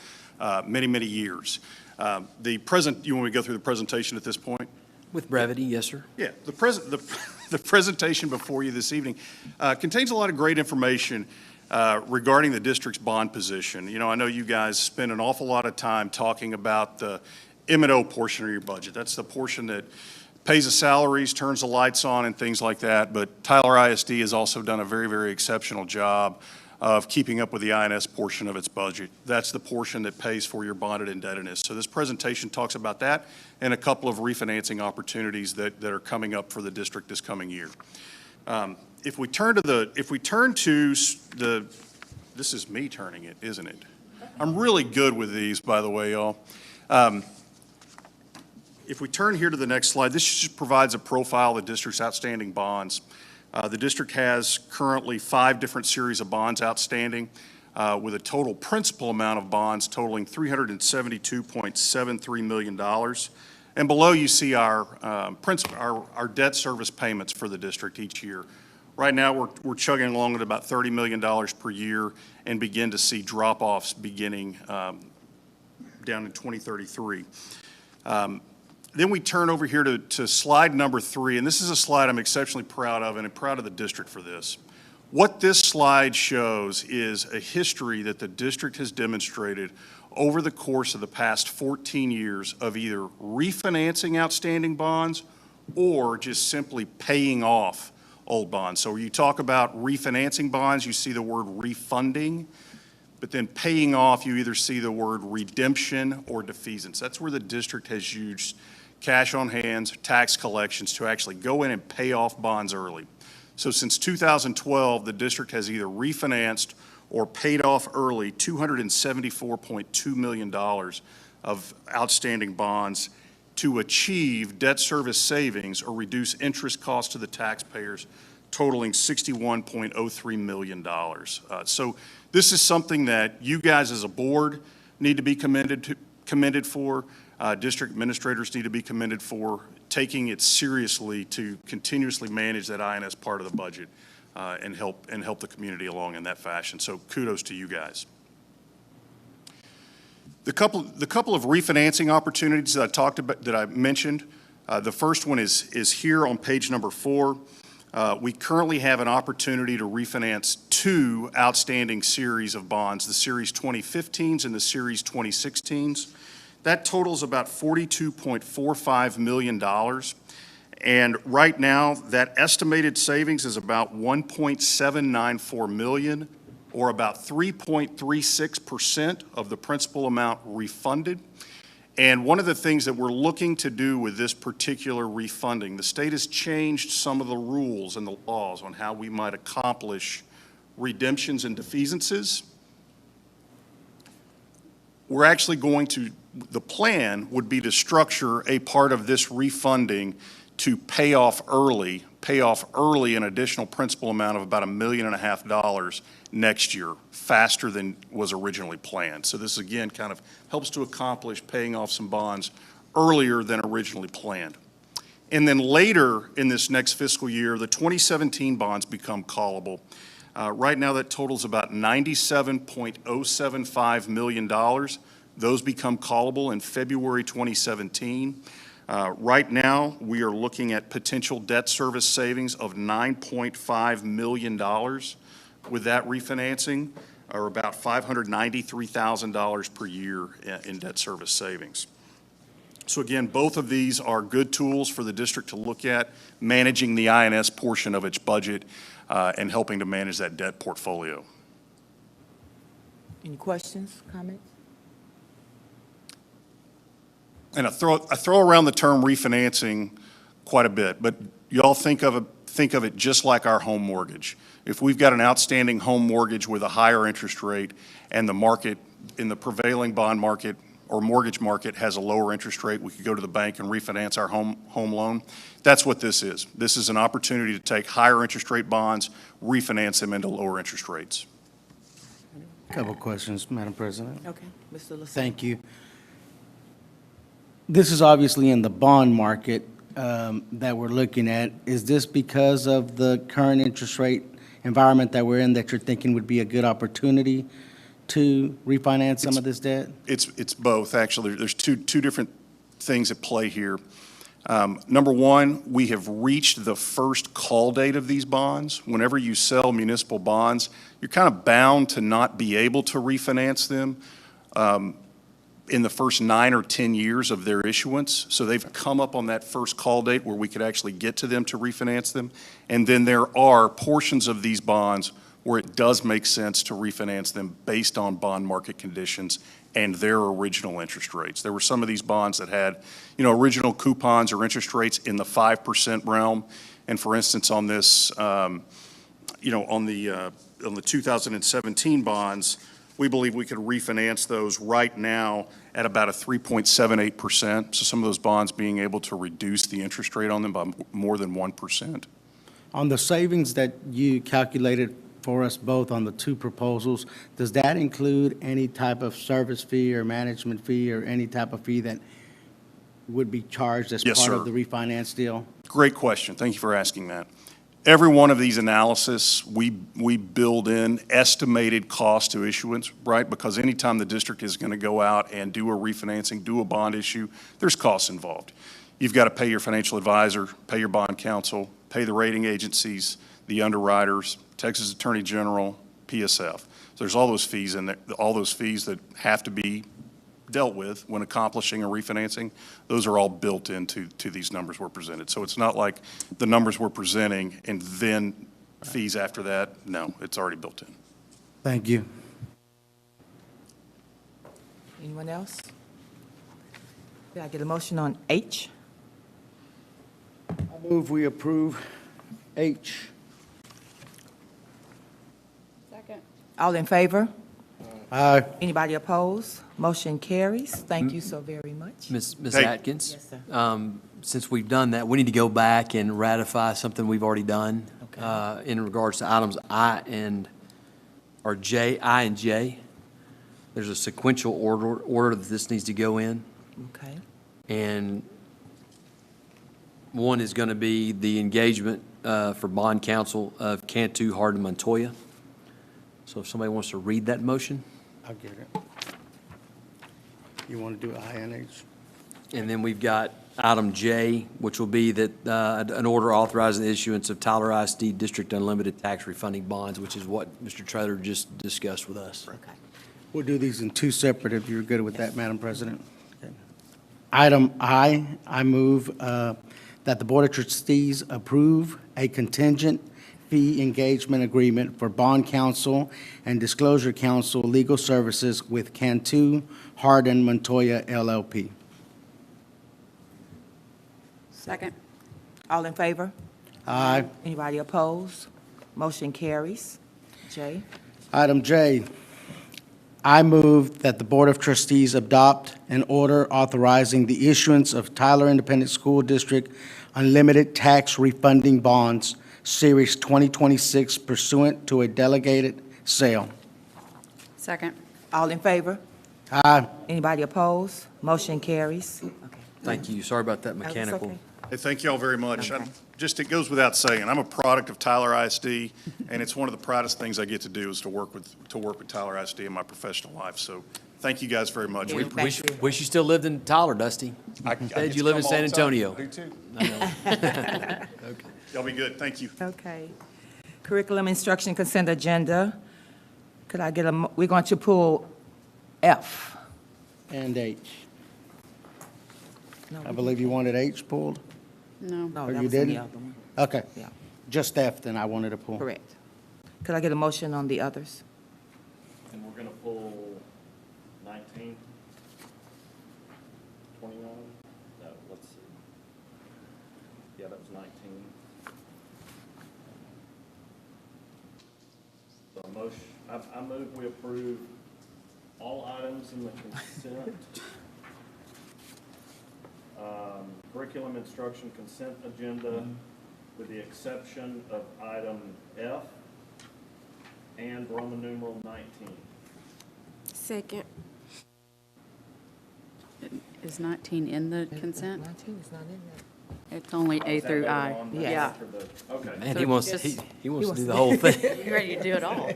many, many years. You want me to go through the presentation at this point? With brevity, yes, sir. Yeah, the presentation before you this evening contains a lot of great information regarding the district's bond position. You know, I know you guys spend an awful lot of time talking about the M&O portion of your budget. That's the portion that pays the salaries, turns the lights on, and things like that. But Tyler ISD has also done a very, very exceptional job of keeping up with the INS portion of its budget. That's the portion that pays for your bonded indebtedness. So this presentation talks about that and a couple of refinancing opportunities that are coming up for the district this coming year. If we turn to the, this is me turning it, isn't it? I'm really good with these, by the way, y'all. If we turn here to the next slide, this just provides a profile of the district's outstanding bonds. The district has currently 5 different series of bonds outstanding, with a total principal amount of bonds totaling $372.73 million. And below you see our debt service payments for the district each year. Right now, we're chugging along at about $30 million per year and begin to see drop-offs beginning down in 2033. Then we turn over here to slide number 3, and this is a slide I'm exceptionally proud of, and I'm proud of the district for this. What this slide shows is a history that the district has demonstrated over the course of the past 14 years of either refinancing outstanding bonds or just simply paying off old bonds. So when you talk about refinancing bonds, you see the word refunding, but then paying off, you either see the word redemption or defeasance. That's where the district has used cash on hands, tax collections to actually go in and pay off bonds early. So since 2012, the district has either refinanced or paid off early $274.2 million of outstanding bonds to achieve debt service savings or reduce interest costs to the taxpayers totaling $61.03 million. So this is something that you guys as a board need to be commended for. District administrators need to be commended for taking it seriously to continuously manage that INS part of the budget and help the community along in that fashion. So kudos to you guys. The couple of refinancing opportunities that I talked about, that I mentioned, the first one is here on page number 4. We currently have an opportunity to refinance 2 outstanding series of bonds, the Series 2015s and the Series 2016s. That totals about $42.45 million. And right now, that estimated savings is about $1.794 million, or about 3.36% of the principal amount refunded. And one of the things that we're looking to do with this particular refunding, the state has changed some of the rules and the laws on how we might accomplish redemptions and defeasances. We're actually going to, the plan would be to structure a part of this refunding to pay off early an additional principal amount of about $1.5 million next year, faster than was originally planned. So this again kind of helps to accomplish paying off some bonds earlier than originally planned. And then later in this next fiscal year, the 2017 bonds become callable. Right now that totals about $97.075 million. Those become callable in February 2017. Right now, we are looking at potential debt service savings of $9.5 million with that refinancing, or about $593,000 per year in debt service savings. So again, both of these are good tools for the district to look at, managing the INS portion of its budget and helping to manage that debt portfolio. Any questions, comments? And I throw around the term refinancing quite a bit, but y'all think of it just like our home mortgage. If we've got an outstanding home mortgage with a higher interest rate and the market in the prevailing bond market or mortgage market has a lower interest rate, we could go to the bank and refinance our home loan. That's what this is. This is an opportunity to take higher interest rate bonds, refinance them into lower interest rates. Couple questions, Madam President. Okay, Mr. LaSalle. Thank you. This is obviously in the bond market that we're looking at. Is this because of the current interest rate environment that we're in that you're thinking would be a good opportunity to refinance some of this debt? It's both, actually. There's two different things at play here. Number one, we have reached the first call date of these bonds. Whenever you sell municipal bonds, you're kind of bound to not be able to refinance them in the first 9 or 10 years of their issuance. So they've come up on that first call date where we could actually get to them to refinance them. And then there are portions of these bonds where it does make sense to refinance them based on bond market conditions and their original interest rates. There were some of these bonds that had, original coupons or interest rates in the 5% realm. And for instance, on this, on the 2017 bonds, we believe we could refinance those right now at about a 3.78%. So some of those bonds being able to reduce the interest rate on them by more than 1%. On the savings that you calculated for us both on the two proposals, does that include any type of service fee or management fee or any type of fee that would be charged as Yes, part sir. of the refinance deal? Great question. Thank you for asking that. Every one of these analysis, we build in estimated cost to issuance, right? Because anytime the district is going to go out and do a refinancing, do a bond issue, there's costs involved. You've got to pay your financial advisor, pay your bond counsel, pay the rating agencies, the underwriters, Texas Attorney General, PSF. So there's all those fees in there, all those fees that have to be dealt with when accomplishing a refinancing. Those are all built into these numbers we're presented. So it's not like the numbers we're presenting and then fees after that. No, it's already built in. Thank you. Anyone else? Did I get a motion on H? I move we approve H. Second. All in favor? Aye. Anybody opposed? Motion carries. Thank you so very much. Ms. Hey. Atkins? Yes, sir. Since we've done that, we need to go back and ratify something we've already done in regards to items I and J. There's a sequential order that this needs to go in. Okay. And one is going to be the engagement for bond counsel of Cantu, Hardin, Montoya. So if somebody wants to read that motion. I'll get it. You want to do I and H? And then we've got item J, which will be that an order authorizing the issuance of Tyler ISD District Unlimited Tax Refunding Bonds, which is what Mr. Trotter just discussed with us. Okay. We'll do these in two separate, if you're good with that, Madam President. Okay. Item I move that the Board of Trustees approve a contingent fee engagement agreement for bond counsel and disclosure counsel legal services with Cantu, Hardin, Montoya, LLP. Second. All in favor? Aye. Anybody opposed? Motion carries. J. Item J, I move that the Board of Trustees adopt an order authorizing the issuance of Tyler Independent School District Unlimited Tax Refunding Bonds, Series 2026 pursuant to a delegated sale. Second. All in favor? Aye. Anybody opposed? Motion carries. Okay. Thank you. Sorry about that That's mechanical. okay. Hey, thank you all very much. Okay. Just, it goes without saying, I'm a product of Tyler ISD, and it's one of the proudest things I get to do is to work with Tyler ISD in my professional life. So thank you guys very much. We appreciate Wish you still lived in Tyler, Dusty. I Said get you to live in come San all the time. Antonio. I do too. I know. Okay. Y'all be good. Thank you. Okay. Curriculum instruction consent agenda. Could I get we're going to pull F. And H. No, I believe you wanted H pulled? No. No, Or that you was in the didn't? other one. Okay. Yeah. Just F, then I wanted to pull. Correct. Could I get a motion on the others? And we're gonna pull 19, 29, no, let's see. Yeah, that was 19. So I move we approve all items in the consent. Curriculum instruction consent agenda with the exception of item F and Roman numeral 19. Second. Is 19 in the consent? 19 is not in there. It's only A Is that through later I. on? Yes. Yeah. After the- Okay. Man, So he wants, just- he wants to do the whole thing. You ready to do it all?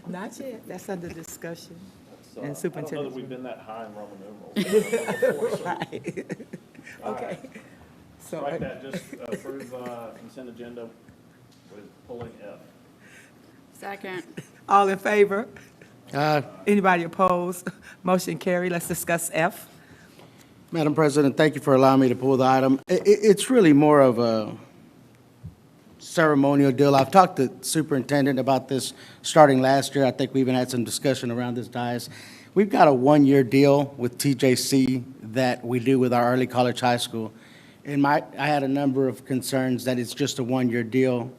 Not yet. That's under discussion. So, And I don't know superintendent. that we've been that high in Roman numerals. Right. All Okay. right. So, Strike that, just approve consent agenda with pulling F. Second. all in favor? Aye. Anybody opposed? Motion carried. Let's discuss F. Madam President, thank you for allowing me to pull the item. It's really more of a ceremonial deal. I've talked to superintendent about this starting last year. I think we even had some discussion around this dais. We've got a one-year deal with TJC that we do with our early college high school. I had a number of concerns that it's just a one-year deal,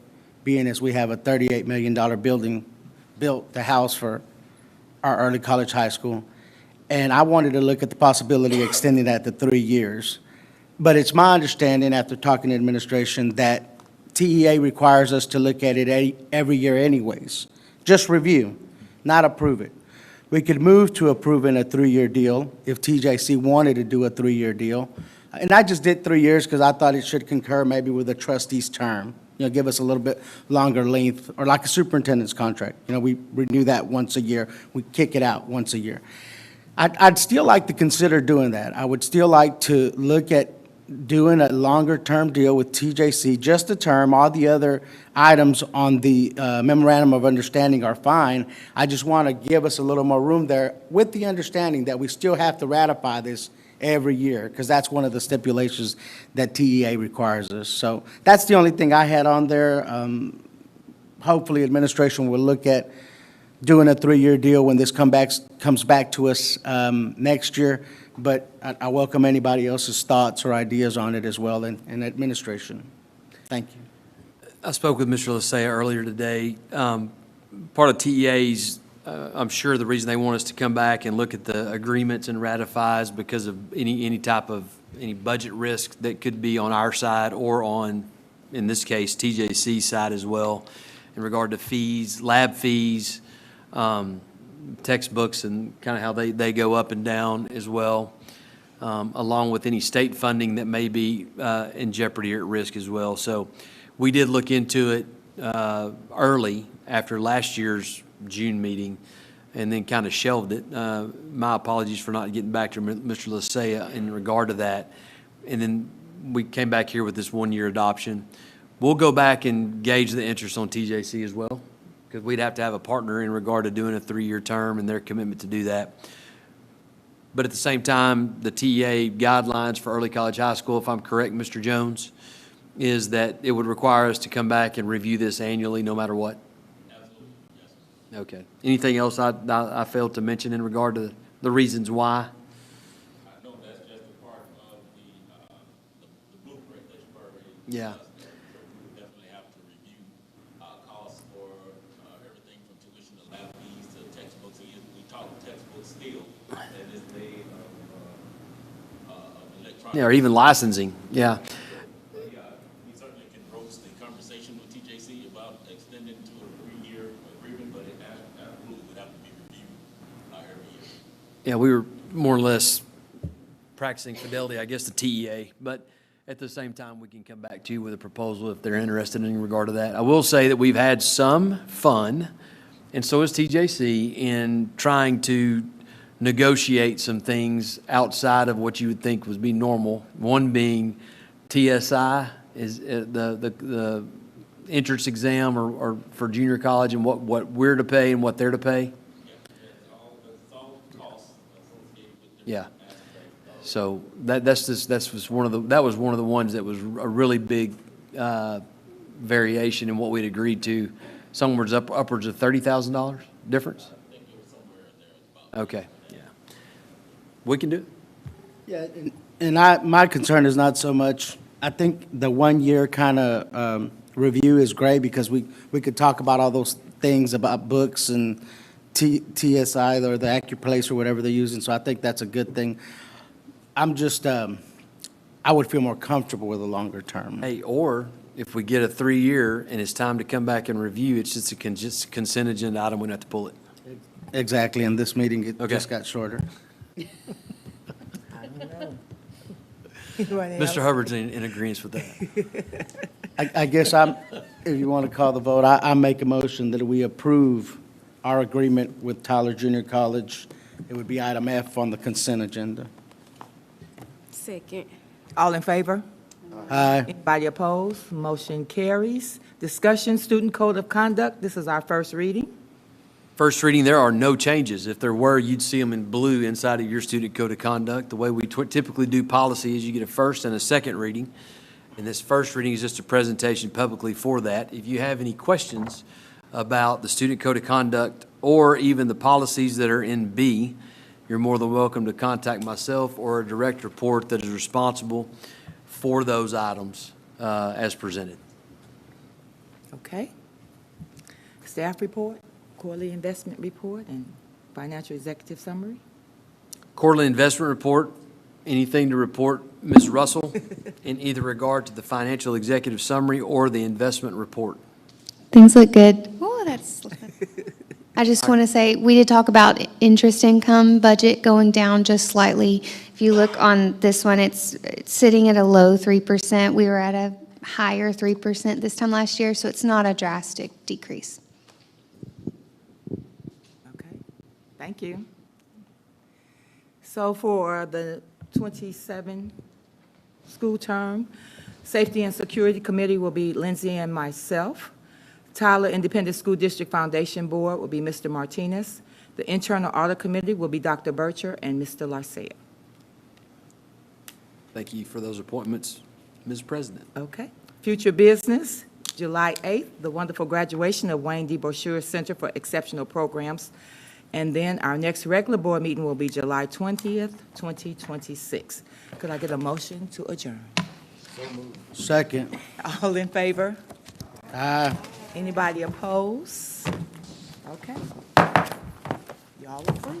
being as we have a $38 million building built to house for our early college high school. And I wanted to look at the possibility of extending that to 3 years. But it's my understanding, after talking to administration, that TEA requires us to look at it every year anyways. Just review, not approve it. We could move to approving a 3-year deal if TJC wanted to do a 3-year deal. And I just did 3 years because I thought it should concur maybe with the trustee's term. Give us a little bit longer length, or like a superintendent's contract. We renew that once a year. We kick it out once a year. I'd still like to consider doing that. I would still like to look at doing a longer-term deal with TJC, just a term. All the other items on the memorandum of understanding are fine. I just want to give us a little more room there with the understanding that we still have to ratify this every year, because that's one of the stipulations that TEA requires us. So that's the only thing I had on there. Hopefully, administration will look at doing a 3-year deal when this comes back to us next year. But I welcome anybody else's thoughts or ideas on it as well in administration. Thank you. I spoke with Mr. Lasea earlier today. Part of TEA's, I'm sure the reason they want us to come back and look at the agreements and ratify is because of any type of any budget risk that could be on our side or on, in this case, TJC's side as well, in regard to fees, lab fees, textbooks, and kind of how they go up and down as well, along with any state funding that may be in jeopardy or at risk as well. So we did look into it early after last year's June meeting and then kind of shelved it. My apologies for not getting back to Mr. Lasea in regard to that. And then we came back here with this 1-year adoption. We'll go back and gauge the interest on TJC as well, because we'd have to have a partner in regard to doing a 3-year term and their commitment to do that. But at the same time, the TEA guidelines for early college high school, if I'm correct, Mr. Jones, is that it would require us to come back and review this annually no matter what? Absolutely, yes. Okay. Anything else I failed to mention in regard to the reasons why? I know that's just a part of the blueprint that you've already Yeah. discussed. We definitely have to review costs for everything from tuition to lab fees to textbooks. We talk textbooks still that is made of electronic. Yeah, or even licensing, yeah. But yeah, we certainly can broach the conversation with TJC about extending to a 3-year agreement, but it absolutely would have to be reviewed every year. Yeah, we were more or less practicing fidelity, I guess, to TEA, but at the same time, we can come back to you with a proposal if they're interested in regard to that. I will say that we've had some fun, and so has TJC, in trying to negotiate some things outside of what you would think would be normal. One being TSI, is the entrance exam or for junior college, and what we're to pay and what they're to pay. Yeah. So that was one of the ones that was a really big variation in what we'd agreed to. Somewhere upwards of $30,000 difference. I think it was somewhere in there. About Okay. Yeah. We can do it. Yeah, and my concern is not so much, I think the 1-year kind of review is great because we could talk about all those things about books and TSI or the AccuPlace or whatever they're using, so I think that's a good thing. I'm just, I would feel more comfortable with a longer term. Hey, or if we get a 3-year and it's time to come back and review, it's just a consent agenda item, we don't have to pull it. Exactly, and this meeting, it Okay. just got shorter. Mr. Hubbard's in agreement with that. I guess if you want to call the vote, I make a motion that we approve our agreement with Tyler Junior College. It would be item F on the consent agenda. Second. All in favor? Aye. Anybody opposed? Motion carries. Discussion, student code of conduct. This is our first reading. First reading, there are no changes. If there were, you'd see them in blue inside of your student code of conduct. The way we typically do policy is you get a first and a second reading. And this first reading is just a presentation publicly for that. If you have any questions about the student code of conduct or even the policies that are in B, you're more than welcome to contact myself or a direct report that is responsible for those items as presented. Okay. Staff report, quarterly investment report, and financial executive summary. Quarterly investment report Anything to report, Ms. Russell, in either regard to the financial executive summary or the investment report? Things look good. Oh, that's. I just want to say, we did talk about interest income budget going down just slightly. If you look on this one, it's sitting at a low 3%. We were at a higher 3% this time last year, so it's not a drastic decrease. Okay, thank you. So for the 27 school term, Safety and Security Committee will be Lindsay and myself. Tyler Independent School District Foundation Board will be Mr. Martinez. The Internal Audit Committee will be Dr. Bircher and Mr. Larcea. Thank you for those appointments, Ms. President. Okay. Future business, July 8th, the wonderful graduation of Wayne D. Brochure Center for Exceptional Programs. And then our next regular board meeting will be July 20th, 2026. Could I get a motion to adjourn? Second. All in favor? Aye. Anybody opposed? Okay. Y'all agree?